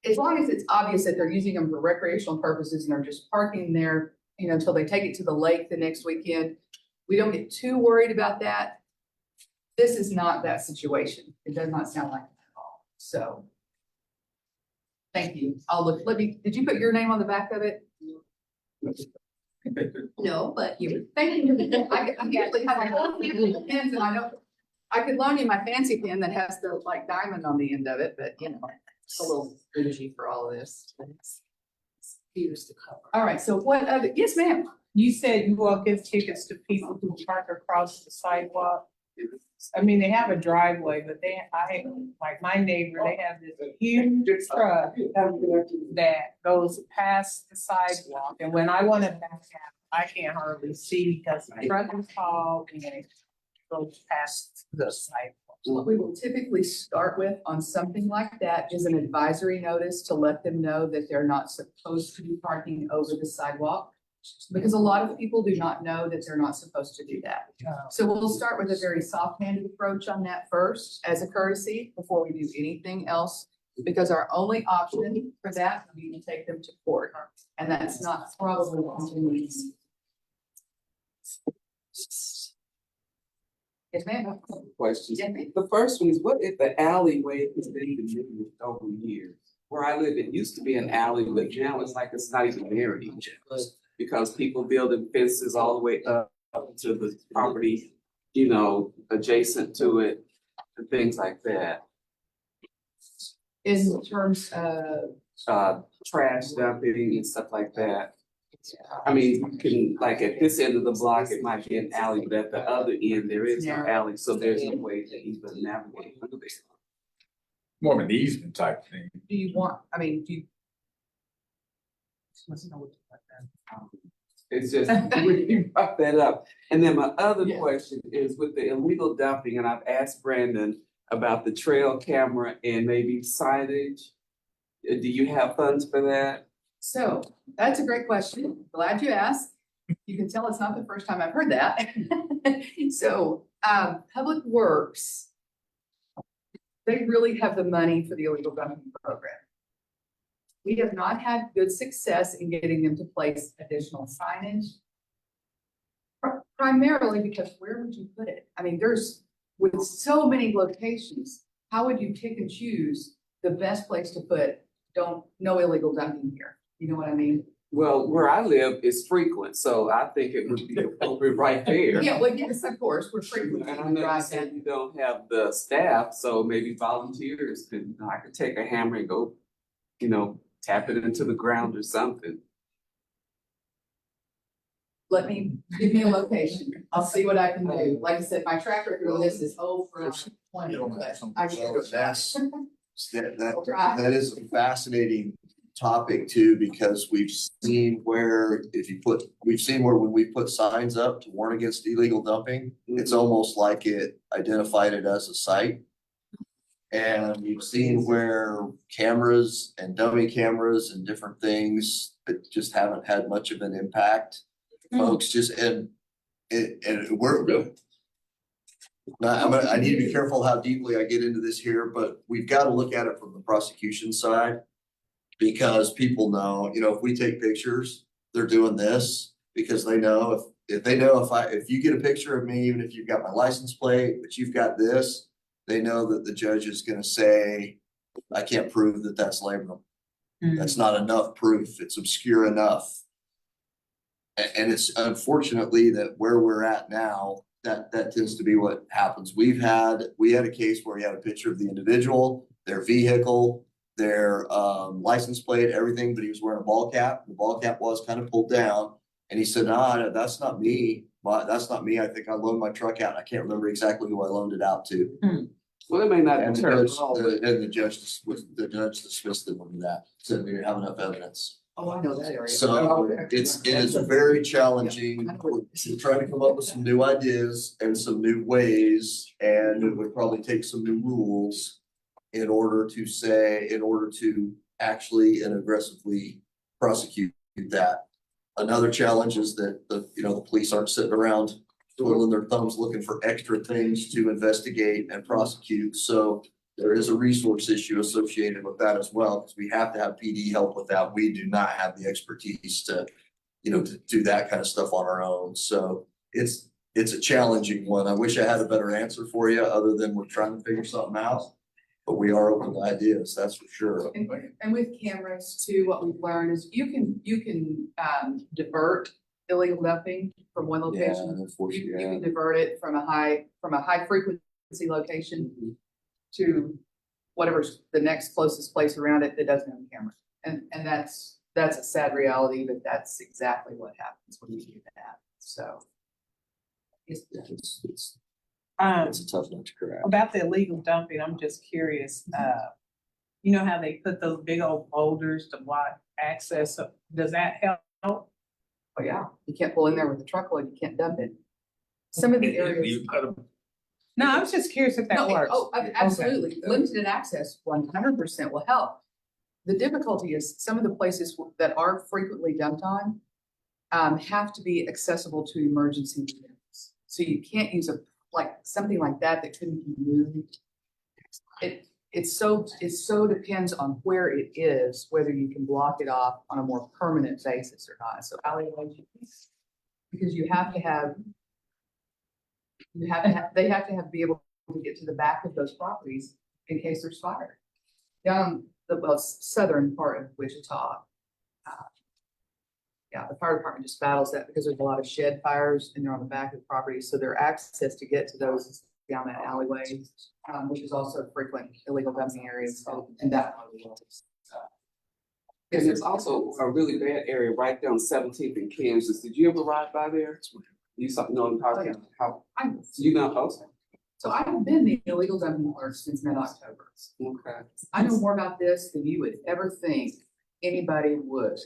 as long as it's obvious that they're using them for recreational purposes and they're just parking there, you know, until they take it to the lake the next weekend, we don't get too worried about that. This is not that situation. It does not sound like that at all. So thank you. I'll look, did you put your name on the back of it?
No, but you.
Thank you. I actually have a whole few pins and I could loan you my fancy pen that has the like diamond on the end of it, but you know, it's a little bougie for all of this.
Here's the cover.
All right, so what other, yes, ma'am.
You said you all give tickets to people who park across the sidewalk. I mean, they have a driveway, but like my neighbor, they have this huge truck that goes past the sidewalk. And when I want to back out, I can't hardly see because the truck is tall and it goes past the sidewalk.
What we will typically start with on something like that is an advisory notice to let them know that they're not supposed to be parking over the sidewalk. Because a lot of people do not know that they're not supposed to do that. So we'll start with a very soft-handed approach on that first as a courtesy before we do anything else. Because our only option for that would be to take them to court. And that's not probably what we need. Yes, ma'am.
Questions.
Yes, ma'am.
The first one is, what if the alleyway has been used over years? Where I live, it used to be an alley, but now it's like it's not even there anymore. Because people building fences all the way up to the property, you know, adjacent to it and things like that.
In terms of
Trash dumping and stuff like that. I mean, you can, like at this end of the block, it might be an alley, but at the other end, there is no alley, so there's no way to even navigate through there.
More of an easement type thing.
do you want, I mean, do you,
It's just, when you brought that up. And then my other
Yeah.
question is with the illegal dumping, and I've asked Brandon about the trail camera and maybe signage. Do you have funds for that?
so that's a great question. Glad you asked. You can tell it's not the first time I've heard that. So, Public Works, they really have the money for the illegal dumping program. We have not had good success in getting them to place additional signage. Primarily because where would you put it? I mean, there's, with so many locations, how would you pick and choose the best place to put, no illegal dumping here? You know what I mean?
Well, where I live is frequent, so I think it would be appropriate right there.
Yeah, well, yes, of course, we're frequently
And I know you
drive
said
that.
you don't have the staff, so maybe volunteers could, I could take a hammer and go, you know, tap it into the ground or something.
Give me a location. I'll see what I can do. Like I said, my track record on this is over 20, but I can.
That's,
I'll try.
that is a fascinating topic too, because we've seen where when we put signs up to warn against illegal dumping, it's almost like it identified it as a site. And we've seen where cameras and dummy cameras and different things that just haven't had much of an impact. Folks just, and we're. Now, I need to be careful how deeply I get into this here, but we've got to look at it from the prosecution side. Because people know, you know, if we take pictures, they're doing this because they know if you get a picture of me, even if you've got my license plate, but you've got this, they know that the judge is gonna say, I can't prove that that's labor. That's not enough proof. It's obscure enough. And it's unfortunately that where we're at now, that tends to be what happens. We had a case where we had a picture of the individual, their vehicle, their license plate, everything, but he was wearing a ball cap. The ball cap was kind of pulled down. And he said, nah, that's not me. That's not me. I think I loaned my truck out. I can't remember exactly who I loaned it out to.
Well, it may not
And
be
the
terrible.
judge, and the judge dismissed it on that, said we didn't have enough evidence.
Oh, I know that area.
So it is very challenging to try to come up with some new ideas and some new ways, and it would probably take some new rules in order to actually and aggressively prosecute that. Another challenge is that the police aren't sitting around twiddling their thumbs looking for extra things to investigate and prosecute. So there is a resource issue associated with that as well, because we have to have PD help with that. We do not have the expertise to do that kind of stuff on our own. So it's a challenging one. I wish I had a better answer for you, other than we're trying to figure something out. But we are open to ideas, that's for sure.
And with cameras too, what we've learned is you can divert illegal dumping from one location. You can divert it from a high frequency location to whatever's the next closest place around it that doesn't have a camera. And that's a sad reality, but that's exactly what happens when you do that. So.
It's
Um,
a tough nut to crack.
about the illegal dumping, I'm just curious, you know how they put those big old boulders to block access? Does that help?
Oh, yeah, you can't pull in there with a truckload, you can't dump it. Some of the areas.
No, I was just curious if that
No,
works.
absolutely.
Okay.
Limited access, 100% will help. The difficulty is some of the places that are frequently dumped on have to be accessible to emergency vehicles. So you can't use something like that couldn't be moved. It so depends on where it is, whether you can block it off on a more permanent basis or not. So alleyways, because they have to be able to get to the back of those properties in case there's fire. Down the southern part of Wichita. The fire department just battles that because there's a lot of shed fires and they're on the back of the property. So their access to get to those is down that alleyway, which is also frequent illegal dumping areas and that.
And there's also a really bad area right down 17th in Kansas. Did you ever ride by there? You know how you know also?
So I have been the illegal dumping alert since mid-October.
Okay.
I know more about this than you would ever think anybody would.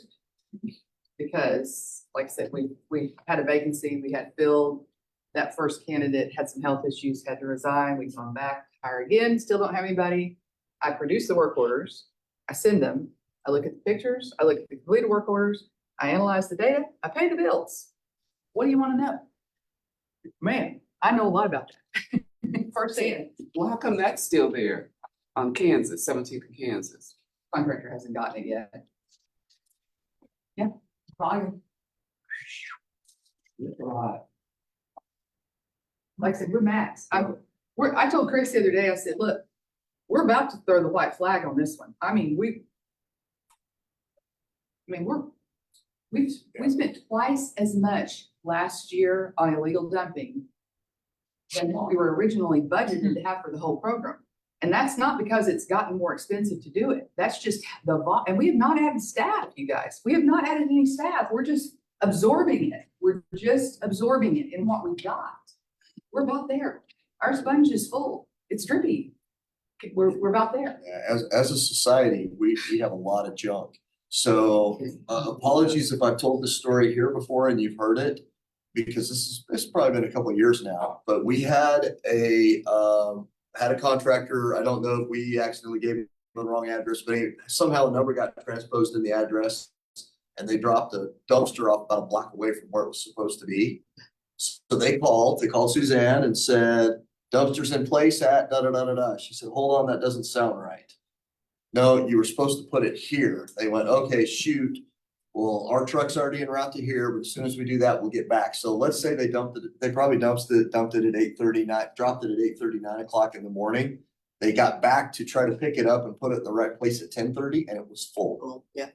Because, like I said, we had a vacancy, we had filled, that first candidate had some health issues, had to resign, we've gone back, hire again, still don't have anybody. I produce the work orders, I send them, I look at the pictures, I look at the completed work orders, I analyze the data, I pay the bills. What do you want to know? Man, I know a lot about that. Firsthand.
Well, how come that's still there on Kansas, 17th in Kansas?
Contractor hasn't gotten it yet. Yeah, volume.
Right.
Like I said, we're max. I told Chris the other day, I said, look, we're about to throw the white flag on this one. We spent twice as much last year on illegal dumping than what we were originally budgeted to have for the whole program. And that's not because it's gotten more expensive to do it. That's just and we have not added staff, you guys. We have not added any staff. We're just absorbing it. We're just absorbing it in what we got. We're about there. Our sponge is full. It's drippy. We're about there.
As a society, we have a lot of junk. So apologies if I've told this story here before and you've heard it, because it's probably been a couple of years now, but we had a contractor. I don't know if we accidentally gave him the wrong address, but somehow a number got transposed in the address and they dropped a dumpster off about a block away from where it was supposed to be. So they called Suzanne and said, dumpster's in place at da-da-da-da-da. She said, hold on, that doesn't sound right. No, you were supposed to put it here. They went, okay, shoot. Well, our truck's already en route to here, but as soon as we do that, we'll get back. So let's say they dumped it. They probably dumped it at 8:39, dropped it at 8:30, 9 o'clock in the morning. They got back to try to pick it up and put it in the right place at 10:30 and it was full.
Yeah.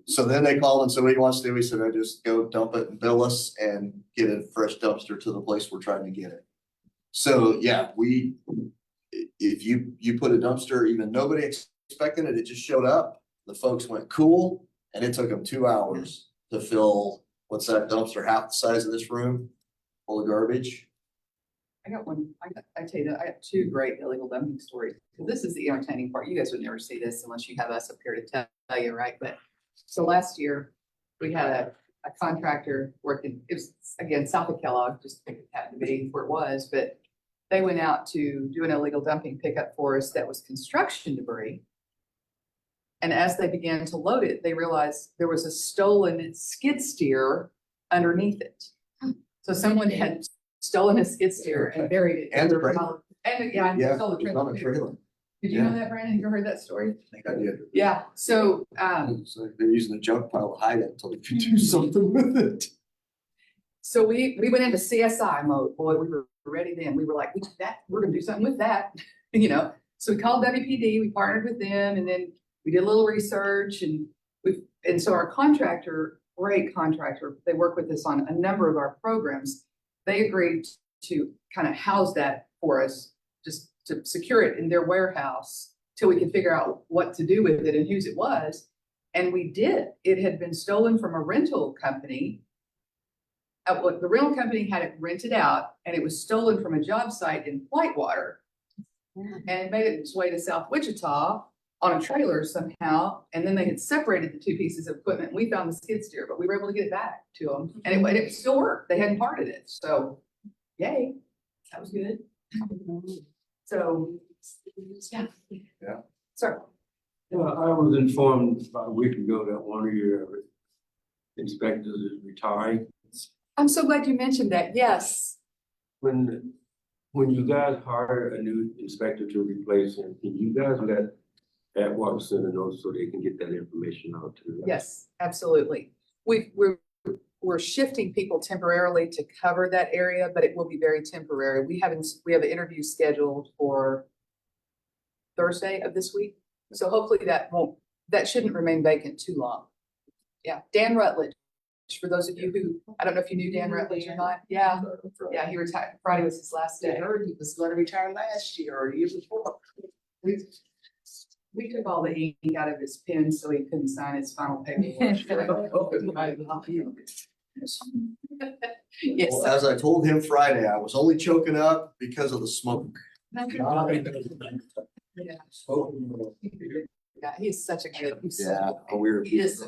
So then they called and said, what do you want us to do? We said, I just go dump it and bill us and get a fresh dumpster to the place we're trying to get it. So yeah, if you put a dumpster, even nobody expecting it, it just showed up. The folks went cool and it took them 2 hours to fill What's that dumpster, half the size of this room, full of garbage?
I got one, I tell you that, I have two great illegal dumping stories. This is the entertaining part. You guys would never see this unless you have us up here to tell you, right? But, so last year, we had a contractor working, it was, again, south of Kellogg, just happened to be where it was, but they went out to do an illegal dumping pickup for us that was construction debris. And as they began to load it, they realized there was a stolen skid steer underneath it. So someone had stolen a skid steer and buried it.
And the trailer.
And, yeah, and
Yeah,
stole the
it's on a
trailer.
trailer.
Did you know that, Brandon? You ever heard that story?
I think I did.
Yeah, so,
So they're using the junk pile to hide it until they can do something with it.
so we went into CSI mode. Boy, we were ready then. We were like, we did that, we're gonna do something with that, you know? So we called WPD, we partnered with them, and then we did a little research and so our contractor, great contractor, they work with us on a number of our programs. They agreed to kind of house that for us, just to secure it in their warehouse till we could figure out what to do with it and whose it was. And we did. It had been stolen from a rental company. The rental company had it rented out and it was stolen from a job site in Whitewater. And it made its way to South Wichita on a trailer somehow. And then they had separated the two pieces of equipment. We found the skid steer, but we were able to get it back to them. And it still worked. They hadn't parted it. So yay, that was good. So, yeah.
Yeah.
Sir.
I was informed about a week ago that one of your inspectors is retiring.
I'm so glad you mentioned that. Yes.
When you guys hire a new inspector to replace him, can you guys let Atwater Center know so they can get that information out to them?
Yes, absolutely. We're shifting people temporarily to cover that area, but it will be very temporary. We have an interview scheduled for Thursday of this week. So hopefully that shouldn't remain vacant too long. Yeah, Dan Rutledge, for those of you who, I don't know if you knew Dan Rutledge or not. Yeah, yeah, he retired. Friday was his last day.
I heard he was gonna retire last year or year before.
We took all the ink out of his pen so he couldn't sign his final paperwork. Yes.
Well, as I told him Friday, I was only choking up because of the smoke.
Yeah. Yeah, he's such a good.
Yeah, but we were.
He is.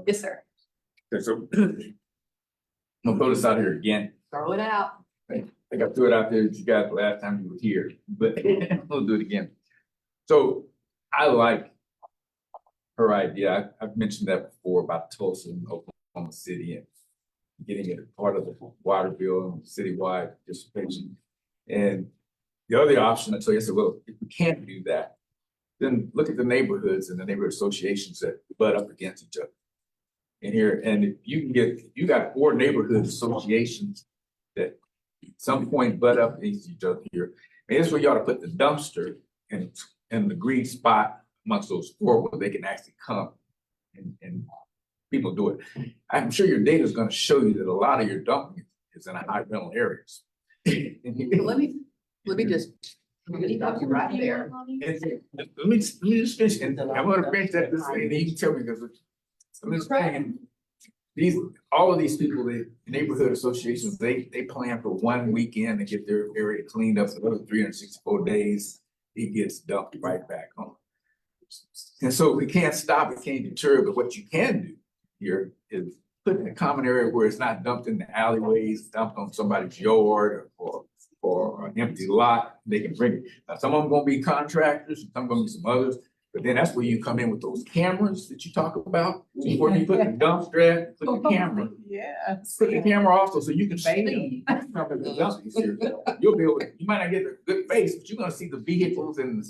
Yes, sir.
Okay, so I'm gonna throw this out here again.
Throw it out.
I think I threw it out there to you guys the last time you were here, but we'll do it again. So I like her idea. I've mentioned that before about Tulsa and Oklahoma City and getting it part of the water bill and citywide participation. And the other option, I tell you, I said, well, if we can't do that, then look at the neighborhoods and the neighborhood associations that butt up against each other. In here, and if you got 4 neighborhood associations that at some point butt up against each other here. And that's where you ought to put the dumpster in the green spot amongst those 4 where they can actually come and people do it. I'm sure your data is going to show you that a lot of your dumping is in high rental areas.
Let me just stop you right there.
Let me just finish, and I'm going to finish that this way, and then you can tell me because I'm just saying, all of these people, the neighborhood associations, they plan for one weekend to get their area cleaned up. For another 364 days, it gets dumped right back home. And so we can't stop, it can't deter, but what you can do here is put in a common area where it's not dumped in the alleyways, dumped on somebody's yard or an empty lot. They can bring it. Now, some of them gonna be contractors, some gonna be some others. But then that's where you come in with those cameras that you talk about. Where you put the dumpster at, put the camera.
Yeah.
Put the camera also so you can see. You'll be able to, you might not get a good face, but you're gonna see the vehicles and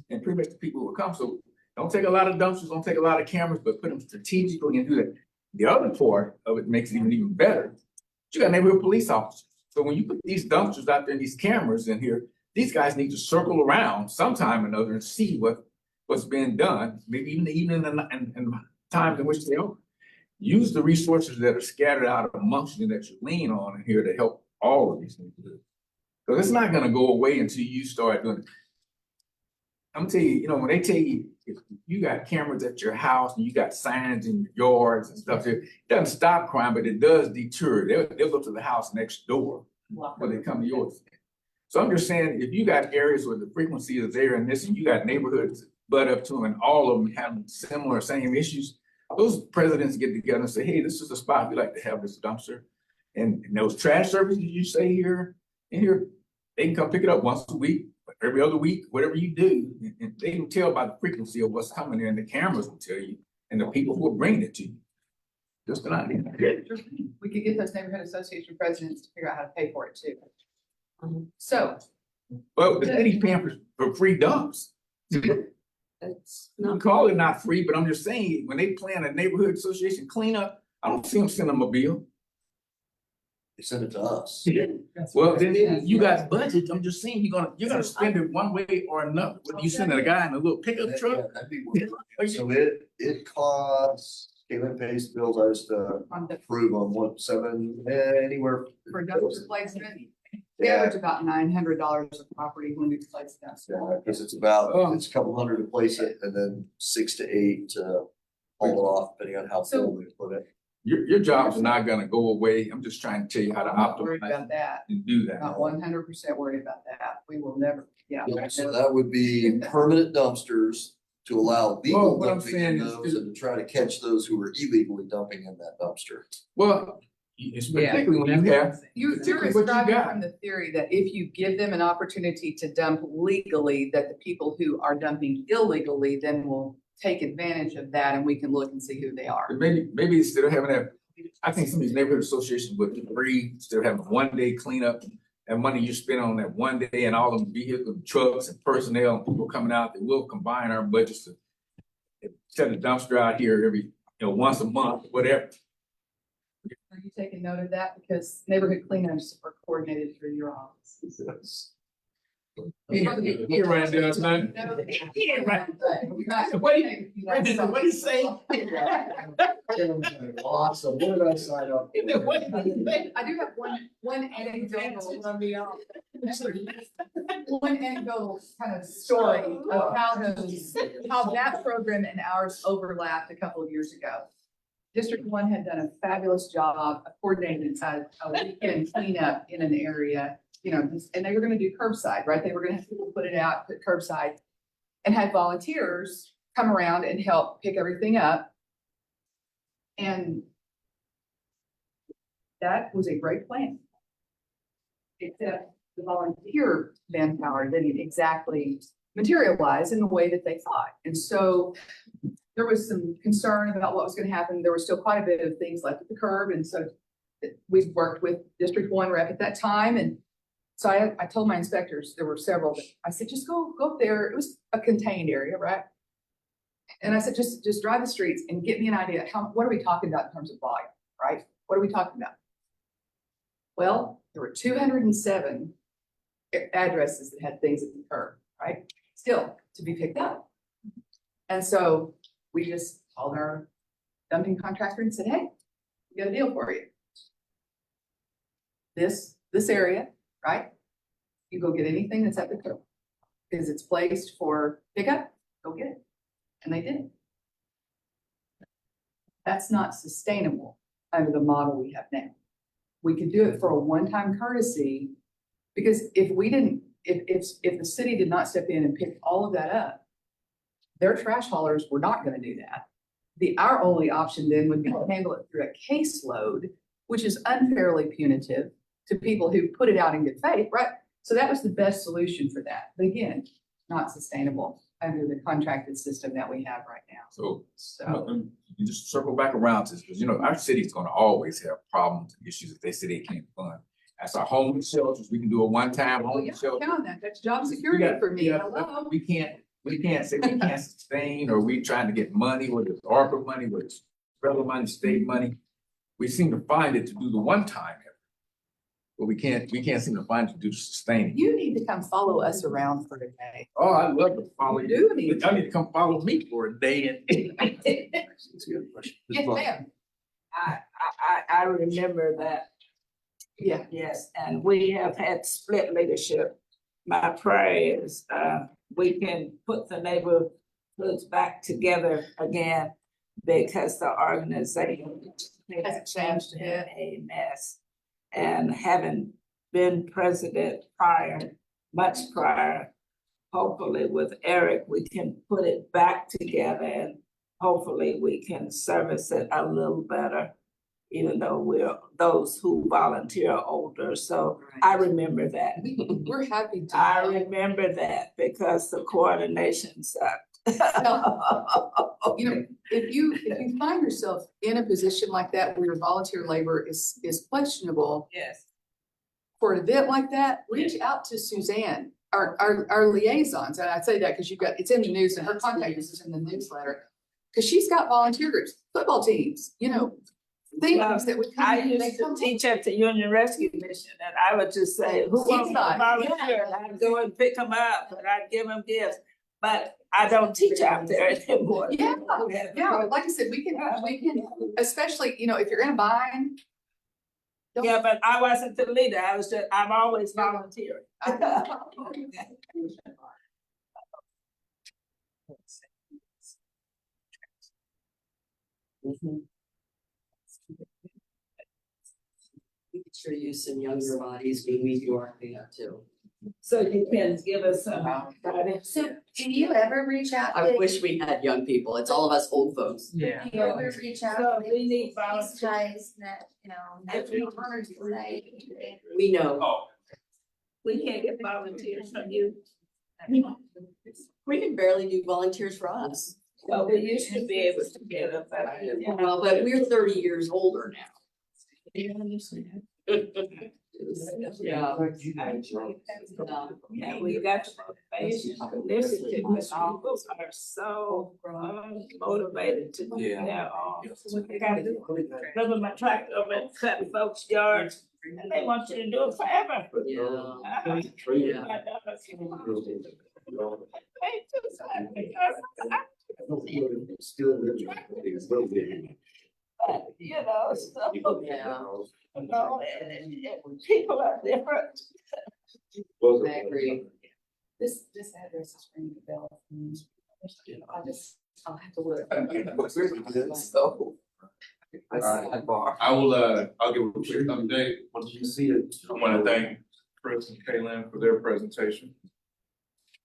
pretty much the people who will come. So don't take a lot of dumpsters, don't take a lot of cameras, but put them strategically and do that. The other part of it makes it even better. You got neighborhood police officers. So when you put these dumpsters out there and these cameras in here, these guys need to circle around sometime or another and see what's being done, maybe even in times in which they don't. Use the resources that are scattered out amongst you that you lean on in here to help all of these things. Because it's not gonna go away until you start doing it. I'm gonna tell you, you know, when they tell you, if you got cameras at your house and you got signs in your yards and stuff, it doesn't stop crime, but it does deter. They'll go to the house next door when they come to yours. So I'm just saying, if you got areas where the frequency is there and this, and you got neighborhoods butt up to them and all of them have similar, same issues, those presidents get together and say, hey, this is the spot we like to have this dumpster. And those trash services you say here, in here, they can come pick it up once a week, every other week, whatever you do. And they can tell by the frequency of what's coming in, the cameras will tell you, and the people who are bringing it to you. Just an idea.
We could get those neighborhood association presidents to figure out how to pay for it too. So,
Well, the city's paying for free dumps.
That's
You can
not.
call it not free, but I'm just saying, when they plan a neighborhood association cleanup, I don't see them send them a bill.
They send it to us.
Well, then you got budget, I'm just saying, you're gonna spend it one way or another. Whether you send a guy in a little pickup
Yeah,
truck.
that'd be worth it. So it costs, Caitlin pays the bills, I just
on the,
approve on what, anywhere.
for dumpster placement,
Yeah,
average about $900 a property when we place dumpster.
yeah, because it's
Oh.
it's a couple hundred to place it and then 6 to 8 to haul it off, depending on how full we put it.
Your jobs are not gonna go away. I'm just trying to tell you how to
I'm not worried
optimize
about that.
and do that.
Not 100% worried about that. We will never, yeah.
So that would be permanent dumpsters to allow legal
Well, what I'm
dumping in
saying is-
those and to try to catch those who are illegally dumping in that dumpster.
Well, it's
Yeah.
particularly when you have,
You're
particularly what you
describing
got.
from the theory that if you give them an opportunity to dump legally, that the people who are dumping illegally then will take advantage of that and we can look and see who they are.
but maybe instead of having that, I think some of these neighborhood associations would agree, instead of having 1 day cleanup, that money you spend on that 1 day and all of the vehicles, trucks and personnel, and people coming out, they will combine our budgets to set a dumpster out here every, once a month, whatever.
Are you taking note of that? Because neighborhood cleanups are coordinated through your office.
He ran down tonight. What do you say?
Awesome, what did I sign up?
I do have one anecdotal. One anecdotal kind of story of how that program and ours overlapped a couple of years ago. District 1 had done a fabulous job of coordinating a weekend cleanup in an area, and they were gonna do curbside, right? They were gonna have people put it out, put curbside, and had volunteers come around and help pick everything up. And that was a great plan. Except the volunteer manpower didn't exactly materialize in the way that they thought. And so there was some concern about what was gonna happen. There was still quite a bit of things left at the curb. And so we worked with District 1 rep at that time. And so I told my inspectors, there were several, I said, just go up there. It was a contained area, right? And I said, just drive the streets and get me an idea. What are we talking about in terms of volume, right? What are we talking about? Well, there were 207 addresses that had things at the curb, right? Still to be picked up. And so we just called our dumping contractor and said, hey, we got a deal for you. This area, right? You go get anything that's at the curb because it's placed for pickup, go get it. And they did. That's not sustainable under the model we have now. We could do it for a one-time courtesy because if the city did not step in and pick all of that up, their trash haulers were not going to do that. Our only option then would be to handle it through a caseload, which is unfairly punitive to people who put it out in good faith, right? So that was the best solution for that. But again, not sustainable under the contracted system that we have right now.
So you just circle back around to this, because our city's gonna always have problems and issues if they say they can't fund. That's our homeless shelters. We can do a one-time
Oh, yeah,
homeless shelter.
count on that. That's job security for me. Hello.
We can't say we can't sustain, or we trying to get money, whether it's ARPA money, whether it's federal money, state money. We seem to find it to do the one-time effort. But we can't seem to find it to do sustaining.
You need to come follow us around for a day.
Oh, I'd love to follow
You
you.
do need
Y'all need to come follow me for a day and.
It's a good question.
Yes, ma'am.
I remember that,
Yeah.
yes, and we have had split leadership. My prayer is, we can put the neighborhoods back together again because the organization
Hasn't changed a bit.
a mess. And having been president prior, much prior, hopefully with Eric, we can put it back together and hopefully we can service it a little better, even though we're those who volunteer are older. So I remember that.
We're happy to.
I remember that because the coordination sucked.
You know, if you find yourself in a position like that where your volunteer labor is questionable
Yes.
for an event like that, reach out to Suzanne, our liaisons. And I say that because it's in the news and her contact is in the newsletter. Because she's got volunteer groups, football teams, you know, things that would come
I
in. They
used to
come
teach at the Union Rescue Mission and I would just say, who wants to volunteer? And I'd go and pick them up and I'd give them gifts. But I don't teach out there anymore.
Yeah, yeah, like I said, we can, especially, you know, if you're in a bind. don't-
Yeah, but I wasn't the leader. I'm always volunteering.
We could sure use some younger bodies when we do our thing too.
So you can give us some guidance.
So do you ever reach out
I
to,
wish we had young people. It's all of us old folks.
do you ever reach out
So
to
we need
these
volunteers.
guys that, you know, national honors say?
We know.
Oh,
We can't get volunteers from you.
We can barely do volunteers for us.
Well, we used to be able to get them, but
Well, but we're 30 years older now. Yeah.
yeah, we got the motivation to listen to them. People are so motivated to do their own. They gotta do it. Live in my tractor over and cut folks' yards, and they want you to do it forever. But, you know, so, you know, people are different.
I agree.
This address is ringing the bell. I'll have to look.
So.
I will, I'll give a quick update. I wanna thank Chris and Kaylin for their presentation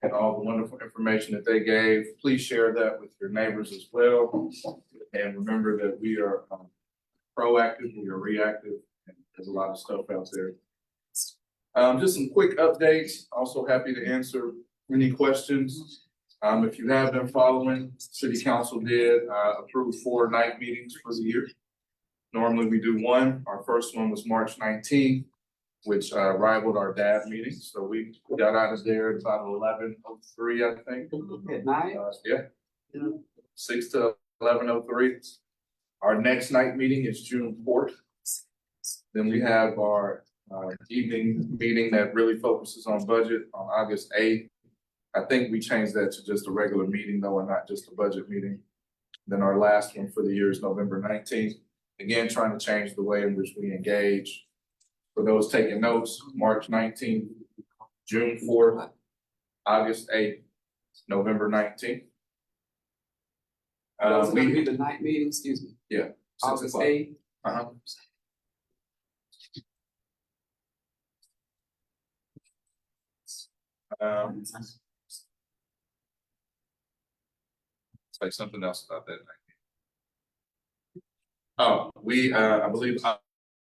and all the wonderful information that they gave. Please share that with your neighbors as well. And remember that we are proactive, we are reactive, and there's a lot of stuff out there. Just some quick updates. Also happy to answer any questions. If you have been following, City Council did approve 4 night meetings for the year. Normally we do 1. Our first one was March 19th, which rivaled our DAB meeting. So we got out of there at about 11:03, I think.
At night?
Yeah. 6 to 11:03. Our next night meeting is June 4th. Then we have our evening meeting that really focuses on budget on August 8th. I think we changed that to just a regular meeting though, and not just a budget meeting. Then our last one for the year is November 19th. Again, trying to change the way in which we engage. For those taking notes, March 19th, June 4th, August 8th, November 19th.
Those are gonna be
We,
the night meeting, excuse me.
yeah. 6
August
o'clock.
8th.
Uh-huh. Say something else about that night. Oh, I believe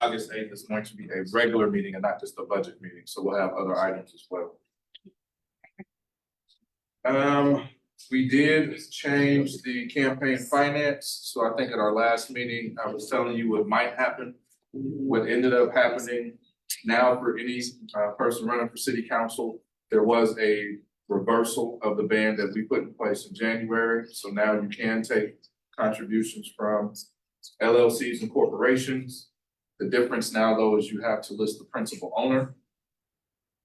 August 8th is going to be a regular meeting and not just a budget meeting, so we'll have other items as well. We did change the campaign finance, so I think at our last meeting, I was telling you what might happen. What ended up happening now for any person running for city council, there was a reversal of the ban that we put in place in January. So now you can take contributions from LLCs and corporations. The difference now though is you have to list the principal owner.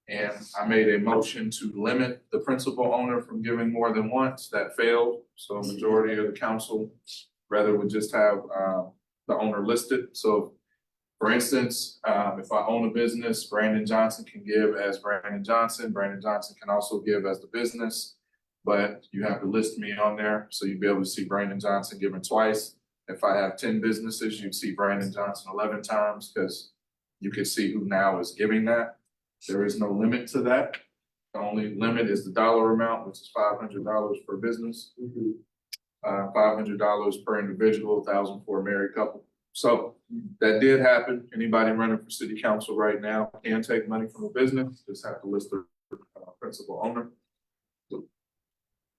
And I made a motion to limit the principal owner from giving more than once. That failed. So a majority of the council rather would just have the owner listed. So for instance, if I own a business, Brandon Johnson can give as Brandon Johnson. Brandon Johnson can also give as the business. but you have to list me on there, so you'd be able to see Brandon Johnson given twice. If I have 10 businesses, you'd see Brandon Johnson 11 times, because you can see who now is giving that. There is no limit to that. The only limit is the dollar amount, which is $500 per business. $500 per individual, $1,000 for a married couple. So that did happen. Anybody running for city council right now can take money from a business, just have to list their principal owner.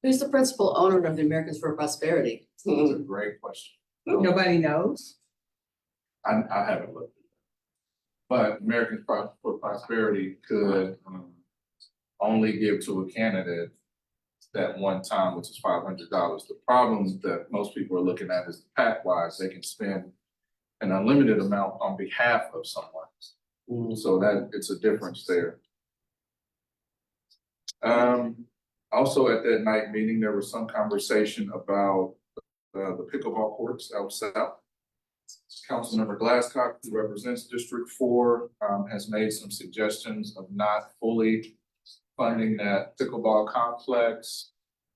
Who's the principal owner of the Americans for Prosperity?
That's a great question.
Nobody knows.
I haven't looked. But Americans for Prosperity could only give to a candidate that one time, which is $500. The problem that most people are looking at is PAC wise, they can spend an unlimited amount on behalf of someone. So that it's a difference there. Also at that night meeting, there was some conversation about the pickleball courts out south. Councilmember Glasscock, who represents District 4, has made some suggestions of not fully funding that pickleball complex,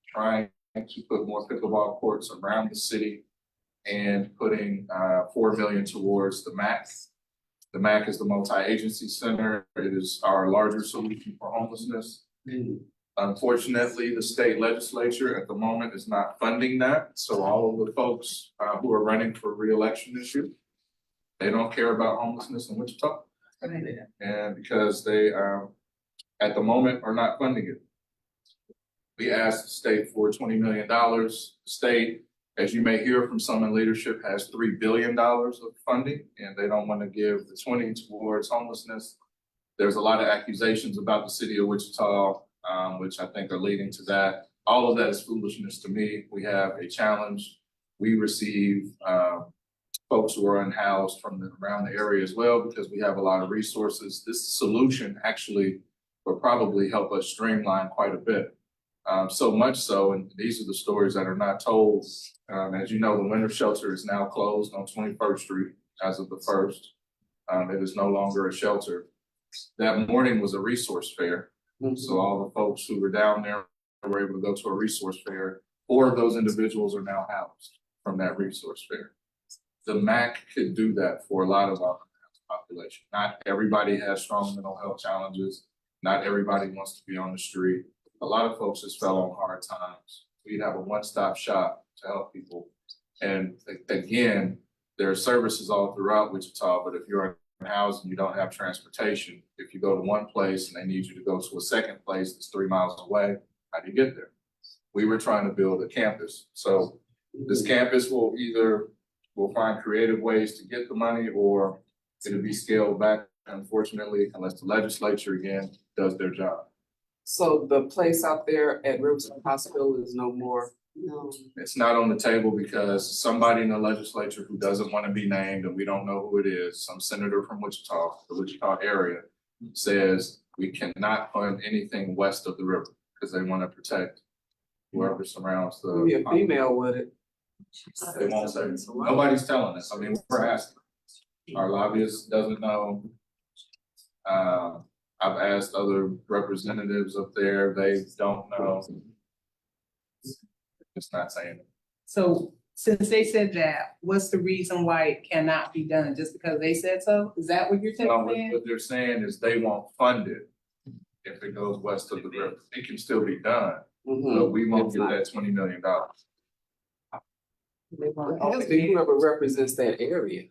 trying to put more pickleball courts around the city, and putting $4 million towards the MAC. The MAC is the multi-agency center. It is our larger solution for homelessness. Unfortunately, the state legislature at the moment is not funding that. So all of the folks who are running for re-election this year, they don't care about homelessness in Wichita. And because they, at the moment, are not funding it. We asked the state for $20 million. The state, as you may hear from some in leadership, has $3 billion of funding, and they don't want to give the 20 towards homelessness. There's a lot of accusations about the city of Wichita, which I think are leading to that. All of that is foolishness to me. We have a challenge. We receive folks who are unhoused from around the area as well, because we have a lot of resources. This solution actually will probably help us streamline quite a bit. So much so, and these are the stories that are not told. As you know, the winter shelter is now closed on 21st Street as of the 1st. It is no longer a shelter. That morning was a resource fair. So all the folks who were down there were able to go to a resource fair. 4 of those individuals are now housed from that resource fair. The MAC could do that for a lot of our population. Not everybody has strong mental health challenges. Not everybody wants to be on the street. A lot of folks just fell on hard times. We'd have a one-stop shop to help people. And again, there are services all throughout Wichita, but if you're in housing, you don't have transportation. If you go to one place and they need you to go to a second place that's 3 miles away, how do you get there? We were trying to build a campus. So this campus will find creative ways to get the money, or it'll be scaled back, unfortunately, unless the legislature again does their job.
So the place out there at Riverside Hospital is no more?
No.
It's not on the table because somebody in the legislature who doesn't want to be named, and we don't know who it is, some senator from Wichita, the Wichita area, says we cannot fund anything west of the river because they want to protect whoever surrounds the.
Be a female with it.
They won't say. Nobody's telling us. I mean, we're asking. Our lobbyist doesn't know. I've asked other representatives up there, they don't know. Just not saying it.
So since they said that, what's the reason why it cannot be done? Just because they said so? Is that what you're
No,
saying?
what they're saying is they won't fund it if it goes west of the river. It can still be done, but we won't get that $20 million.
It has to be whoever represents that area.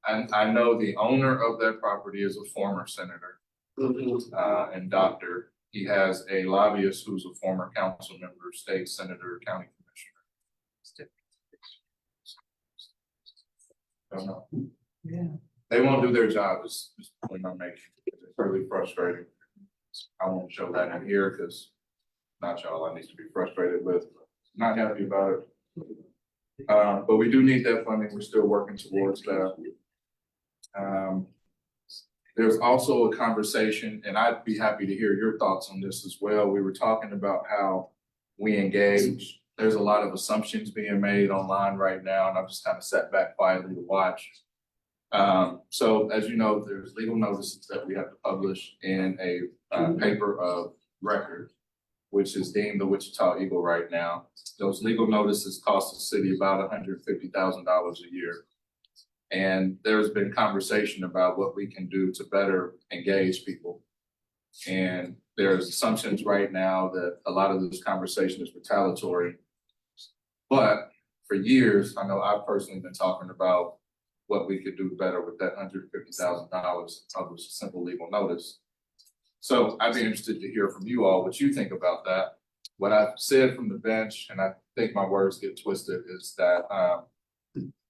I know the owner of that property is a former senator and doctor. He has a lobbyist who's a former council member, state senator, county commissioner. Don't know.
Yeah.
They won't do their job is the point I'm making. It's really frustrating. I won't show that in here because not y'all I need to be frustrated with. Not happy about it. But we do need that funding. We're still working towards that. There's also a conversation, and I'd be happy to hear your thoughts on this as well. We were talking about how we engage. There's a lot of assumptions being made online right now, and I've just kind of sat back quietly to watch. So as you know, there's legal notices that we have to publish in a paper of record, which is deemed the Wichita Eagle right now. Those legal notices cost the city about $150,000 a year. And there's been conversation about what we can do to better engage people. And there's assumptions right now that a lot of this conversation is retaliatory. But for years, I know I've personally been talking about what we could do better with that $150,000 to publish a simple legal notice. So I'd be interested to hear from you all what you think about that. What I've said from the bench, and I think my words get twisted, is that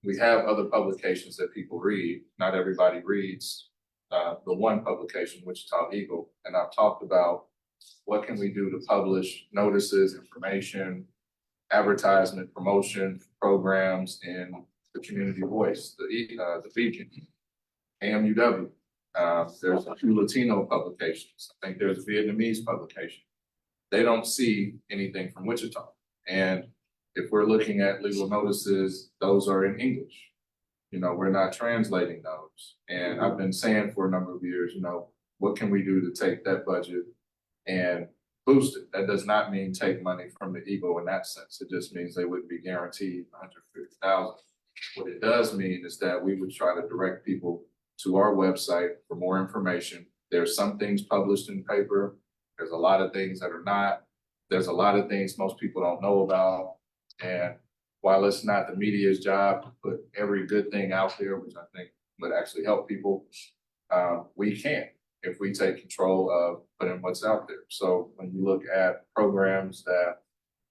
we have other publications that people read. Not everybody reads the one publication, Wichita Eagle, and I've talked about what can we do to publish notices, information, advertisement, promotion, programs in the community voice, the Beacon, AMUW. There's a few Latino publications. I think there's a Vietnamese publication. They don't see anything from Wichita. And if we're looking at legal notices, those are in English. You know, we're not translating those. And I've been saying for a number of years, you know, what can we do to take that budget and boost it? That does not mean take money from the Eagle in that sense. It just means they wouldn't be guaranteed $150,000. What it does mean is that we would try to direct people to our website for more information. There's some things published in paper. There's a lot of things that are not. There's a lot of things most people don't know about. And while it's not the media's job to put every good thing out there, which I think would actually help people, we can if we take control of putting what's out there. So when you look at programs that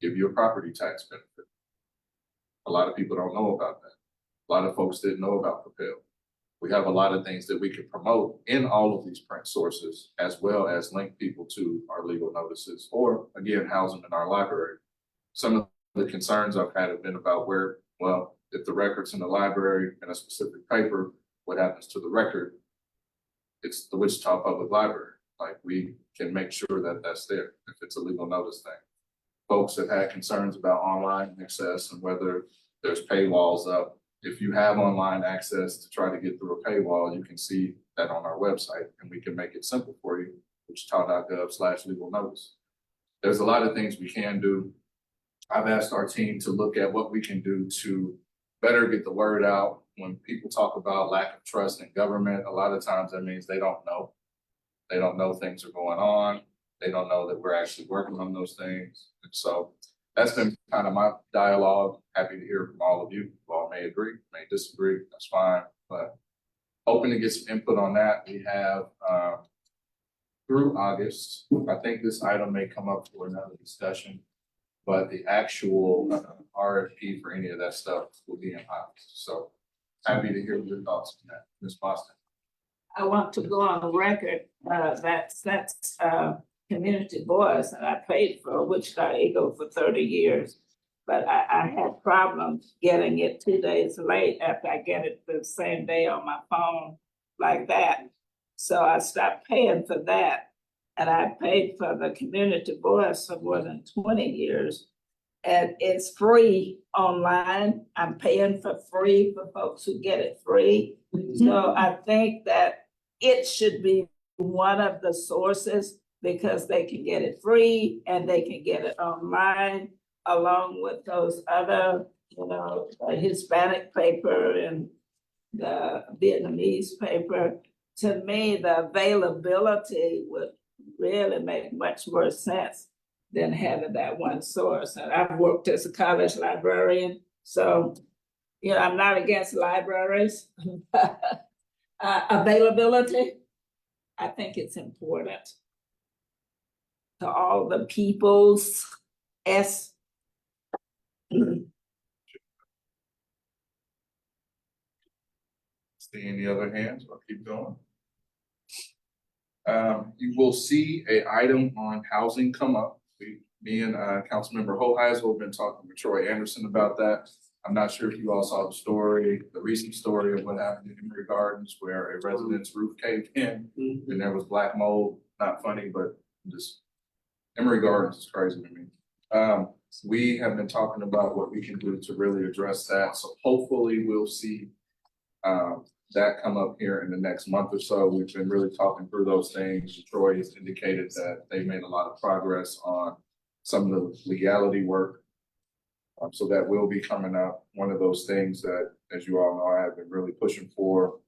give you a property tax benefit, a lot of people don't know about that. A lot of folks didn't know about Propel. We have a lot of things that we could promote in all of these print sources, as well as link people to our legal notices, or again, house them in our library. Some of the concerns I've had have been about where, well, if the record's in the library in a specific paper, what happens to the record? It's the Wichita Public Library. Like, we can make sure that that's there if it's a legal notice thing. Folks have had concerns about online access and whether there's paywalls up. If you have online access to try to get through a paywall, you can see that on our website, and we can make it simple for you, wichita.gov/legal notice. There's a lot of things we can do. I've asked our team to look at what we can do to better get the word out. When people talk about lack of trust in government, a lot of times that means they don't know. They don't know things are going on. They don't know that we're actually working on those things. And so that's been kind of my dialogue. Happy to hear from all of you. You all may agree, may disagree, that's fine. But hoping to get some input on that. We have through August, I think this item may come up for another discussion, but the actual RFP for any of that stuff will be in August. So happy to hear your thoughts on that, Ms. Boston.
I want to go on record, that's Community Voice, and I paid for Wichita Eagle for 30 years. But I had problems getting it 2 days late after I get it the same day on my phone like that. So I stopped paying for that. And I paid for the Community Voice for more than 20 years. And it's free online. I'm paying for free for folks who get it free. So I think that it should be one of the sources, because they can get it free and they can get it online along with those other, you know, the Hispanic paper and the Vietnamese paper. To me, the availability would really make much more sense than having that one source. And I've worked as a college librarian, so, you know, I'm not against libraries. Availability, I think it's important to all the peoples.
See any other hands? I'll keep going. You will see an item on housing come up. Me and Councilmember Hoheisel have been talking with Troy Anderson about that. I'm not sure if you all saw the story, the recent story of what happened in Emory Gardens, where a resident's roof caved in and there was black mold. Not funny, but just Emory Gardens is crazy to me. We have been talking about what we can do to really address that. So hopefully we'll see that come up here in the next month or so. We've been really talking through those things. Troy has indicated that they made a lot of progress on some of the legality work. So that will be coming up. One of those things that, as you all know, I have been really pushing for.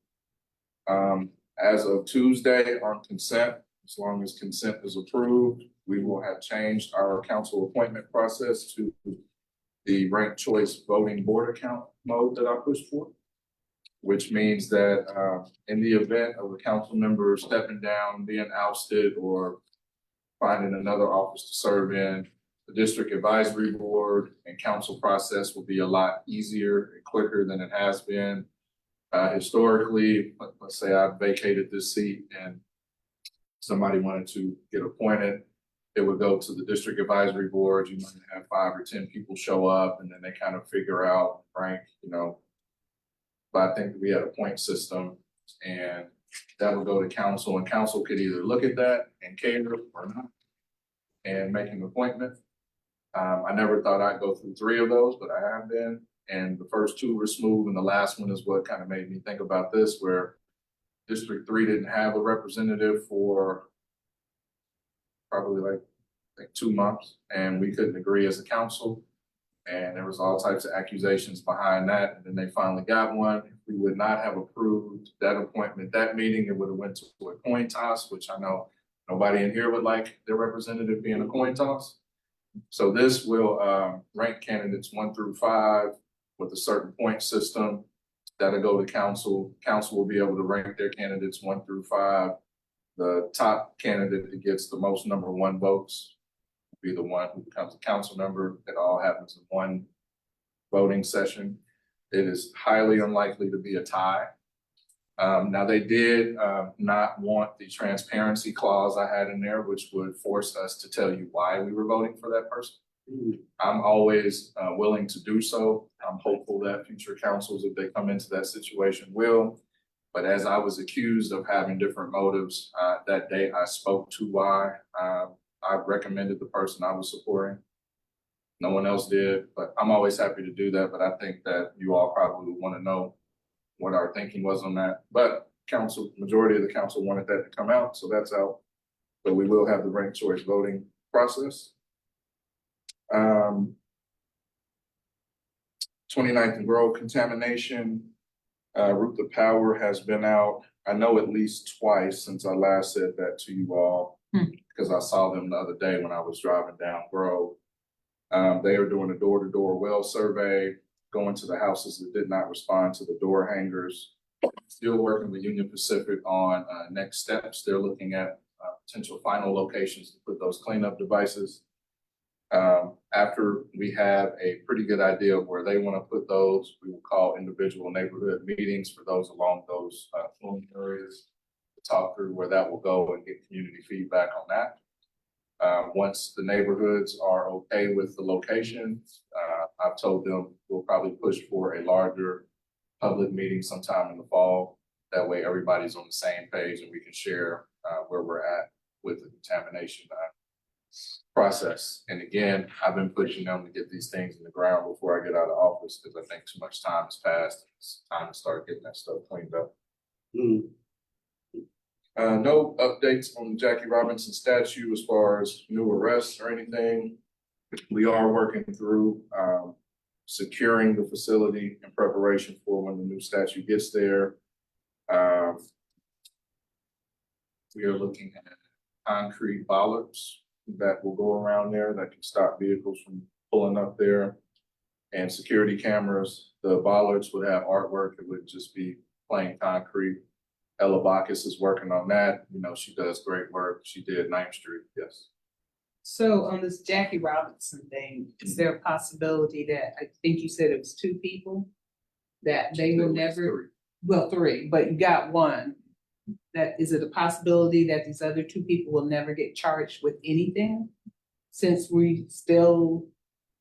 As of Tuesday on consent, as long as consent is approved, we will have changed our council appointment process to the ranked choice voting board account mode that I pushed for. Which means that in the event of a council member stepping down, being ousted, or finding another office to serve in, the district advisory board and council process will be a lot easier and quicker than it has been. Historically, let's say I vacated this seat and somebody wanted to get appointed, it would go to the district advisory board. You might have 5 or 10 people show up, and then they kind of figure out, rank, but I think we had a point system, and that would go to council, and council could either look at that and cater or not and make an appointment. I never thought I'd go through 3 of those, but I have been. And the first 2 were smooth, and the last one is what kind of made me think about this, where District 3 didn't have a representative for probably like 2 months, and we couldn't agree as a council. And there was all types of accusations behind that. And then they finally got one. If we would not have approved that appointment, that meeting, it would have went to a coin toss, which I know nobody in here would like their representative being a coin toss. So this will rank candidates 1 through 5 with a certain point system. That'll go to council. Council will be able to rank their candidates 1 through 5. The top candidate that gets the most number 1 votes be the one who becomes a council member. It all happens in one voting session. It is highly unlikely to be a tie. Now they did not want the transparency clause I had in there, which would force us to tell you why we were voting for that person. I'm always willing to do so. I'm hopeful that future councils, if they come into that situation, will. But as I was accused of having different motives, that day I spoke to why. I recommended the person I was supporting. No one else did, but I'm always happy to do that. But I think that you all probably would want to know what our thinking was on that. But council, majority of the council wanted that to come out, so that's out. But we will have the ranked choice voting process. 29th and Grove contamination. Route the Power has been out, I know, at least twice since I last said that to you all. Because I saw them the other day when I was driving down Grove. They are doing a door-to-door well survey, going to the houses that did not respond to the door hangers. Still working with Union Pacific on next steps. They're looking at potential final locations to put those cleanup devices. After we have a pretty good idea of where they want to put those, we will call individual neighborhood meetings for those along those fluent areas. Talk through where that will go and get community feedback on that. Once the neighborhoods are okay with the location, I've told them we'll probably push for a larger public meeting sometime in the fall. That way everybody's on the same page and we can share where we're at with the contamination process. And again, I've been pushing them to get these things in the ground before I get out of office because I think too much time has passed. It's time to start getting that stuff cleaned up. No updates on the Jackie Robinson statue as far as new arrests or anything. We are working through securing the facility in preparation for when the new statue gets there. We are looking at concrete bollards that will go around there that can stop vehicles from pulling up there, and security cameras. The bollards would have artwork. It would just be plain concrete. Ella Bacchus is working on that. She does great work. She did 9th Street, yes.
So on this Jackie Robinson thing, is there a possibility that, I think you said it was 2 people, that they will never, well, 3, but you got 1. That, is it a possibility that these other 2 people will never get charged with anything? Since we still,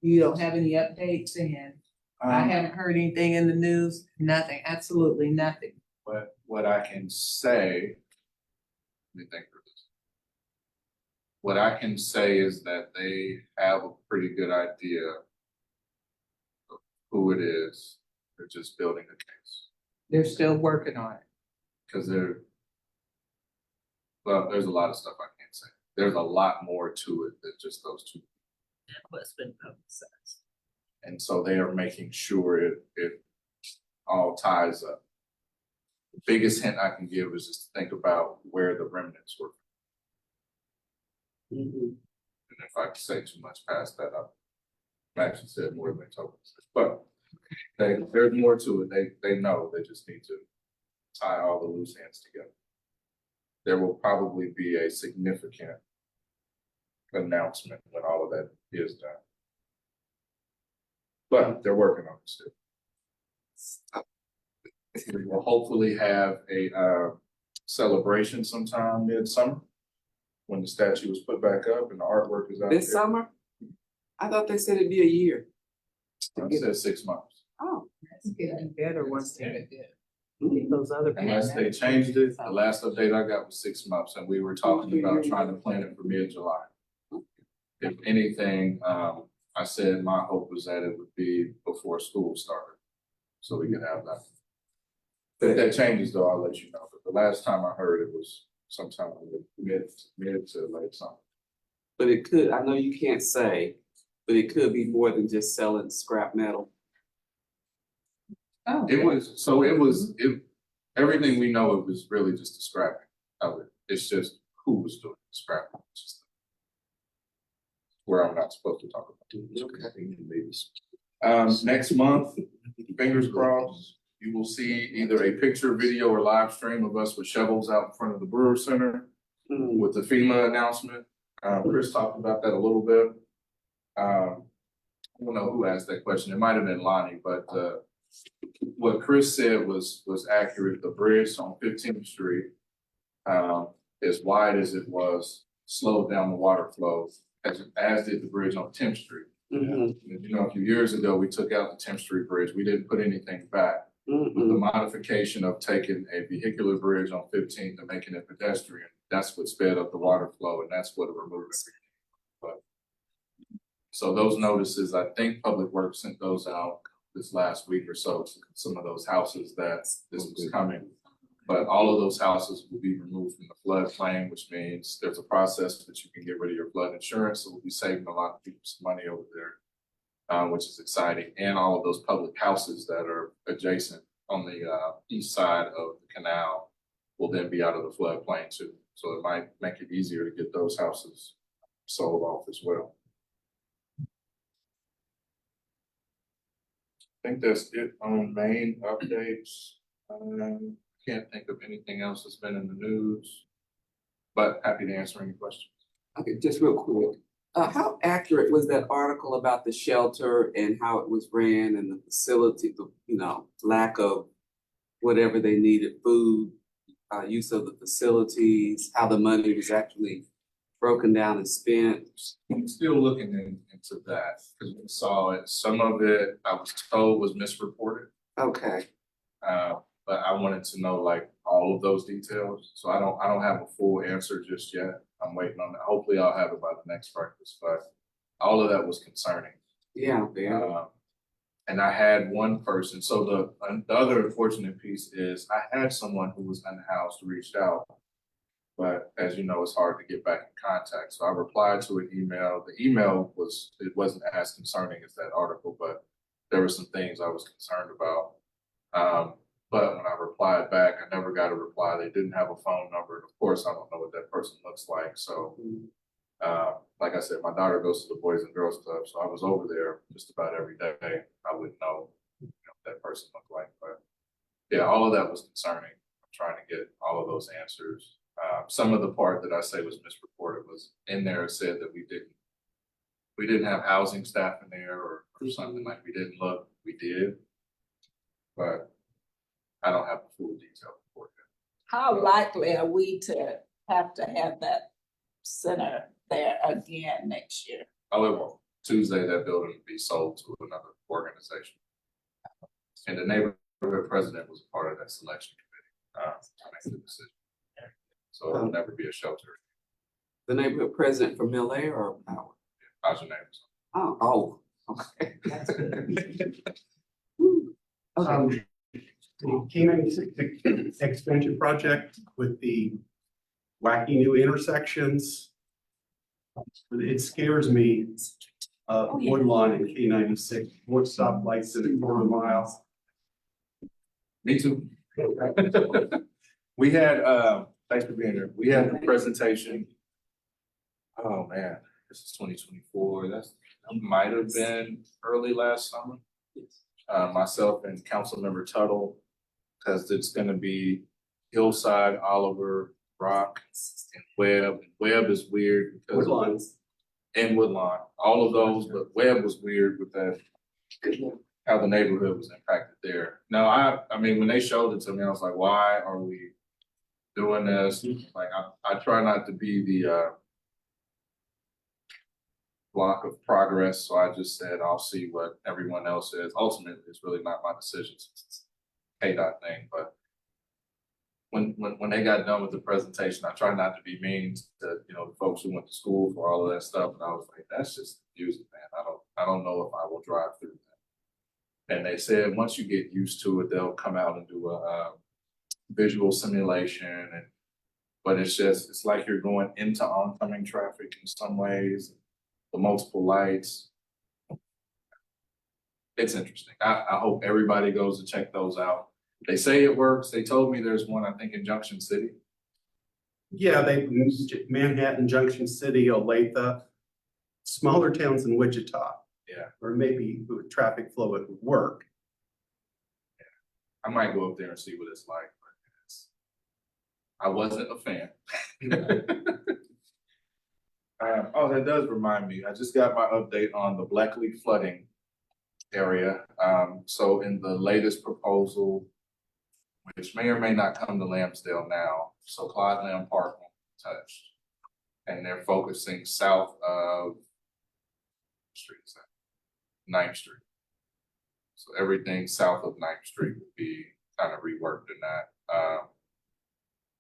you don't have any updates, and I haven't heard anything in the news, nothing, absolutely nothing.
But what I can say, let me think for this. What I can say is that they have a pretty good idea of who it is. They're just building a case.
They're still working on it.
Cause well, there's a lot of stuff I can't say. There's a lot more to it than just those two.
What's been publicized.
And so they are making sure it all ties up. The biggest hint I can give is just to think about where the remnants were.
Mhm.
And if I say too much past that, I've actually said more than they told us. But there's more to it. They know, they just need to tie all the loose ends together. There will probably be a significant announcement when all of that is done. But they're working on it still. We will hopefully have a celebration sometime midsummer when the statue was put back up and the artwork is out there.
This summer? I thought they said it'd be a year.
I said 6 months.
Oh.
It's getting better once they get those other.
Unless they changed it, the last update I got was 6 months and we were talking about trying to plan it for mid-July. If anything, I said my hope was that it would be before school started. So we could have that. If that changes though, I'll let you know. But the last time I heard it was sometime mid to late summer.
But it could, I know you can't say, but it could be more than just selling scrap metal.
Oh.
It was, everything we know, it was really just the scrapping of it. It's just who was doing the scrapping. It's just where I'm not supposed to talk about. Next month, fingers crossed, you will see either a picture, video, or live stream of us with shovels out in front of the Brewer Center with the FEMA announcement. Chris talked about that a little bit. I don't know who asked that question. It might have been Lonnie, but what Chris said was accurate. The bridge on 15th Street, as wide as it was, slowed down the water flow, as did the bridge on 10th Street.
Mhm.
You know, a few years ago, we took out the 10th Street Bridge. We didn't put anything back. With the modification of taking a vehicular bridge on 15th and making it pedestrian, that's what sped up the water flow and that's what removed it. But so those notices, I think Public Works sent those out this last week or so to some of those houses that this was coming. But all of those houses will be removed from the floodplain, which means there's a process that you can get rid of your flood insurance. So we'll be saving a lot of people's money over there, which is exciting. And all of those public houses that are adjacent on the east side of the canal will then be out of the floodplain too. So it might make it easier to get those houses sold off as well. I think that's it on main updates. Can't think of anything else that's been in the news, but happy to answer any questions.
Okay, just real quick. How accurate was that article about the shelter and how it was ran and the facility, the, lack of whatever they needed, food, use of the facilities, how the money was actually broken down and spent?
I'm still looking into that because we saw it. Some of it I was told was misreported.
Okay.
But I wanted to know like all of those details. So I don't have a full answer just yet. I'm waiting on that. Hopefully I'll have it by the next breakfast, but all of that was concerning.
Yeah.
And I had one person. So the other unfortunate piece is I had someone who was unhoused reached out, but as you know, it's hard to get back in contact. So I replied to an email. The email wasn't as concerning as that article, but there were some things I was concerned about. But when I replied back, I never got a reply. They didn't have a phone number. And of course, I don't know what that person looks like. So, like I said, my daughter goes to the Boys and Girls Club. So I was over there just about every day. I wouldn't know, what that person looked like. But yeah, all of that was concerning. I'm trying to get all of those answers. Some of the part that I say was misreported was in there. It said that we didn't have housing staff in there or something like we didn't look. We did. But I don't have the full detail for you.
How likely are we to have that center there again next year?
Oh, it won't. Tuesday, that building will be sold to another organization. And the neighborhood president was a part of that selection committee to make the decision. So it'll never be a shelter.
The neighborhood president from Mill Air or Howard?
How's your name?
Oh, okay. That's good. Okay.
K-96 expansion project with the wacky new intersections. It scares me, Woodlawn and K-96, more stoplights in a quarter mile.
Me too. We had, thanks for being here. We had the presentation. Oh, man, this is 2024. That might have been early last summer. Myself and Councilmember Tuttle, because it's gonna be Hillside, Oliver, Rock, and Webb. Webb is weird because.
Woodlawns.
And Woodlawn, all of those, but Webb was weird with that, how the neighborhood was impacted there. No, I mean, when they showed it to me, I was like, why are we doing this? Like, I try not to be the, block of progress, so I just said, I'll see what everyone else says. Ultimately, it's really not my decision, it's a KDOT thing, but when they got done with the presentation, I try not to be mean to, you know, the folks who went to school for all of that stuff, and I was like, that's just confusing, man. I don't know if I will drive through that. And they said, once you get used to it, they'll come out and do a visual simulation, and but it's like you're going into oncoming traffic in some ways. The multiple lights. It's interesting. I hope everybody goes to check those out. They say it works. They told me there's one, I think, in Junction City.
Yeah, Manhattan, Junction City, Olathe, smaller towns in Wichita.
Yeah.
Or maybe with traffic flow it would work.
I might go up there and see what it's like, but I wasn't a fan. Oh, that does remind me. I just got my update on the Bleckley flooding area. So in the latest proposal, which may or may not come to Lambsdale now, so Clyde Lamb Park won't be touched. And they're focusing south of street is that? 9th Street. So everything south of 9th Street would be kind of reworked in that.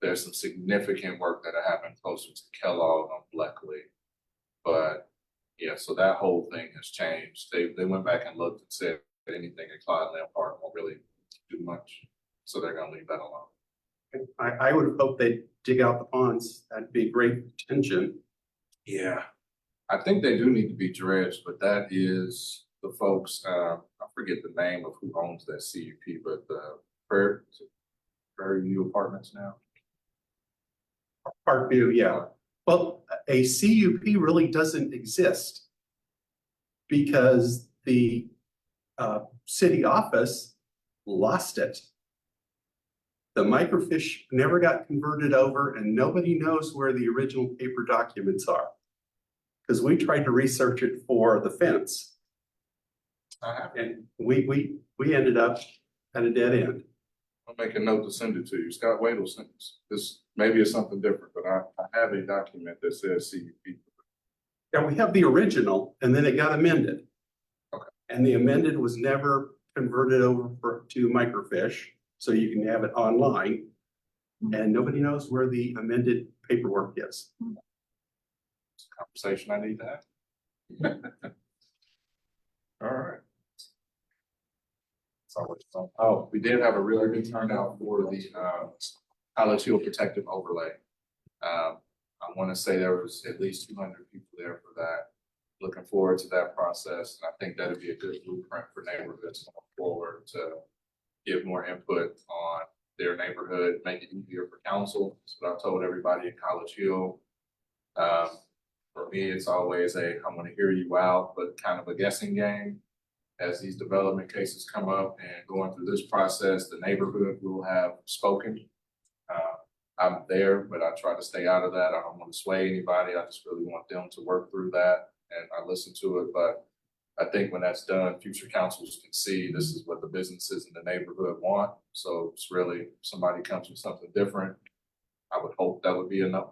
There's some significant work that happened closer to Kellogg on Bleckley. But yeah, so that whole thing has changed. They went back and looked and said that anything at Clyde Lamb Park won't really do much. So they're gonna leave that alone.
I would have hoped they'd dig out the ponds. That'd be great attention.
Yeah. I think they do need to be dredged, but that is the folks, I forget the name of who owns that CUP, but the Prairie View Apartments now.
Parkview, yeah. Well, a CUP really doesn't exist because the city office lost it. The microfiche never got converted over and nobody knows where the original paper documents are. Because we tried to research it for the fence. And we ended up at a dead end.
I'll make a note to send it to you. Scott Wade will send this. This maybe it's something different, but I have a document that says CUP.
Yeah, we have the original and then it got amended.
Okay.
And the amended was never converted over to microfiche, so you can have it online. And nobody knows where the amended paperwork is.
It's a conversation I need to have. All right. Oh, we did have a really good turnout for the College Hill Protective Overlay. I want to say there was at least 200 people there for that. Looking forward to that process, and I think that'd be a good blueprint for neighborhoods going forward to give more input on their neighborhood, make it easier for council. That's what I've told everybody at College Hill. For me, it's always I want to hear you out, but kind of a guessing game. As these development cases come up and going through this process, the neighborhood will have spoken. I'm there, but I try to stay out of that. I don't want to sway anybody. I just really want them to work through that, and I listen to it. But I think when that's done, future councils can see this is what the businesses in the neighborhood want. So it's really, if somebody comes with something different, I would hope that would be enough.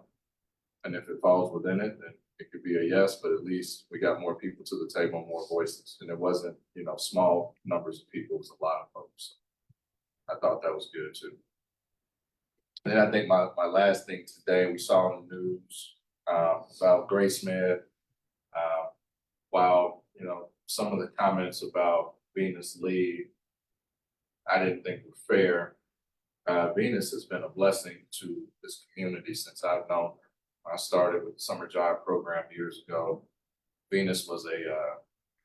And if it falls within it, then it could be a yes, but at least we got more people to the table, more voices. And it wasn't, you know, small numbers of people, it was a lot of folks. I thought that was good too. And I think my last thing today, we saw in the news about Graysmith. While, you know, some of the comments about Venus Lee, I didn't think were fair. Venus has been a blessing to this community since I've known her. I started with the summer job program years ago. Venus was a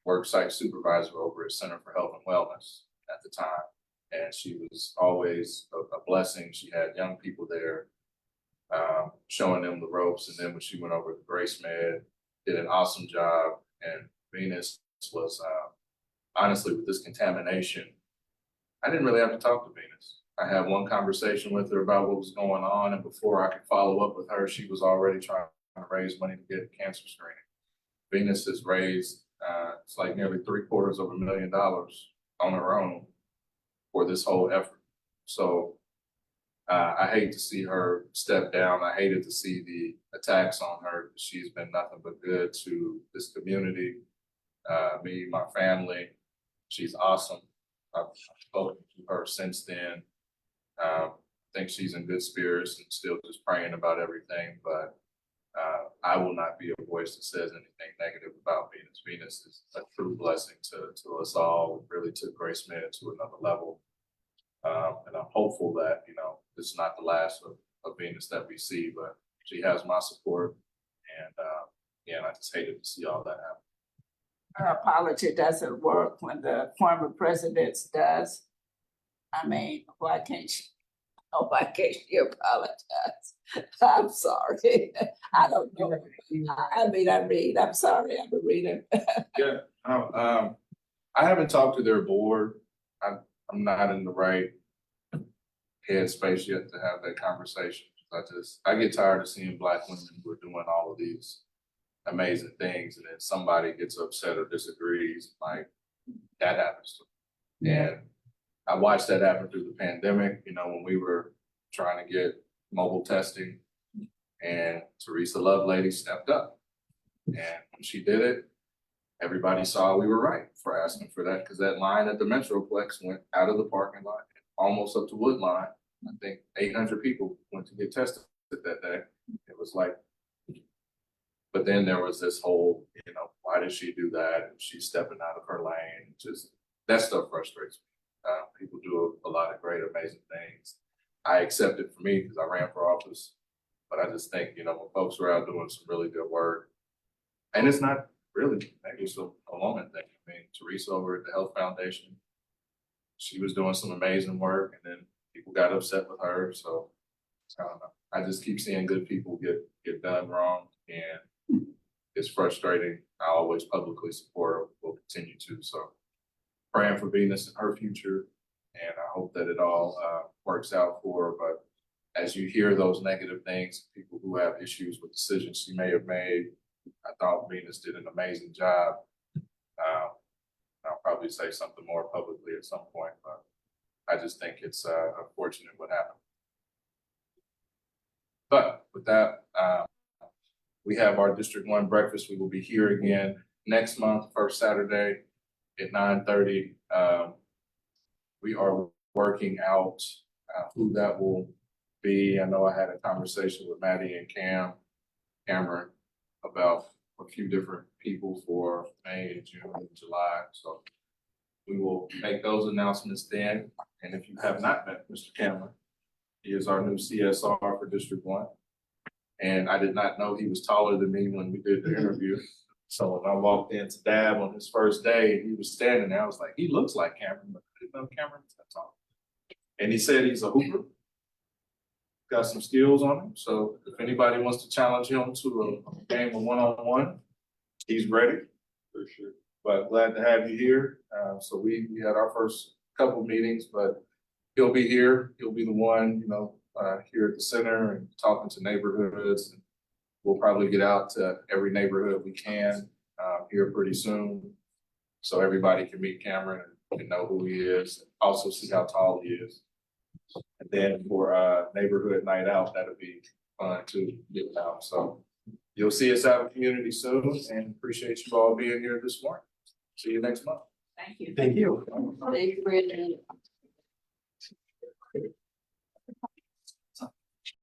work site supervisor over at Center for Health and Wellness at the time. And she was always a blessing. She had young people there, showing them the ropes. And then when she went over to Grace Med, did an awesome job. And Venus was, honestly, with this contamination, I didn't really have to talk to Venus. I had one conversation with her about what was going on. And before I could follow up with her, she was already trying to raise money to get cancer screening. Venus has raised, it's like nearly $750,000 on her own for this whole effort. So I hate to see her step down. I hated to see the attacks on her. She's been nothing but good to this community, me, my family. She's awesome. I've spoken to her since then. I think she's in good spirits and still just praying about everything, but I will not be a voice that says anything negative about Venus. Venus is a true blessing to us all. Really took Grace Med to another level. And I'm hopeful that, you know, this is not the last of Venus that we see, but she has my support. And yeah, I just hated to see all that happen.
Her apology doesn't work when the former president does. I mean, why can't she apologize? I'm sorry. I don't know. I'm sorry, I'm a reader.
Yeah, I haven't talked to their board. I'm not in the right headspace yet to have that conversation. I get tired of seeing Black women who are doing all of these amazing things, and then somebody gets upset or disagrees, like that happens to me. And I watched that happen through the pandemic, you know, when we were trying to get mobile testing, and Teresa Lovelady stepped up. And when she did it, everybody saw we were right for asking for that, because that line at the Metroplex went out of the parking lot, almost up to Woodline. I think 800 people went to get tested that day. It was like, but then there was this whole, you know, why did she do that? And she's stepping out of her lane. Just that stuff frustrates me. People do a lot of great, amazing things. I accept it for me because I ran for office, but I just think, you know, when folks are out doing some really good work, and it's not really, maybe it's a woman thing. I mean, Teresa over at the Health Foundation, she was doing some amazing work, and then people got upset with her. So I don't know. I just keep seeing good people get done wrong, and it's frustrating. I always publicly support her, will continue to. So praying for Venus and her future, and I hope that it all works out for her. But as you hear those negative things, people who have issues with decisions she may have made, I thought Venus did an amazing job. I'll probably say something more publicly at some point, but I just think it's unfortunate what happened. But with that, we have our District 1 breakfast. We will be here again next month, first Saturday at 9:30. We are working out who that will be. I know I had a conversation with Maddie and Cameron about a few different people for May and June and July. So we will make those announcements then. And if you have not met Mr. Cameron, he is our new CSR for District 1. And I did not know he was taller than me when we did the interview. So when I walked into DAB on his first day, he was standing there. I was like, he looks like Cameron, but I didn't know Cameron was that tall. And he said he's a hooper. Got some skills on him. So if anybody wants to challenge him to a game of one-on-one, he's ready. For sure. But glad to have you here. So we had our first couple meetings, but he'll be here. He'll be the one, you know, here at the center and talking to neighborhoods. And we'll probably get out to every neighborhood we can here pretty soon, so everybody can meet Cameron and know who he is, and also see how tall he is. And then for neighborhood night out, that'll be fun too, get out. So you'll see us out in the community soon, and appreciate you all being here this morning. See you next month.
Thank you.
Thank you.
Thank you, Brandon.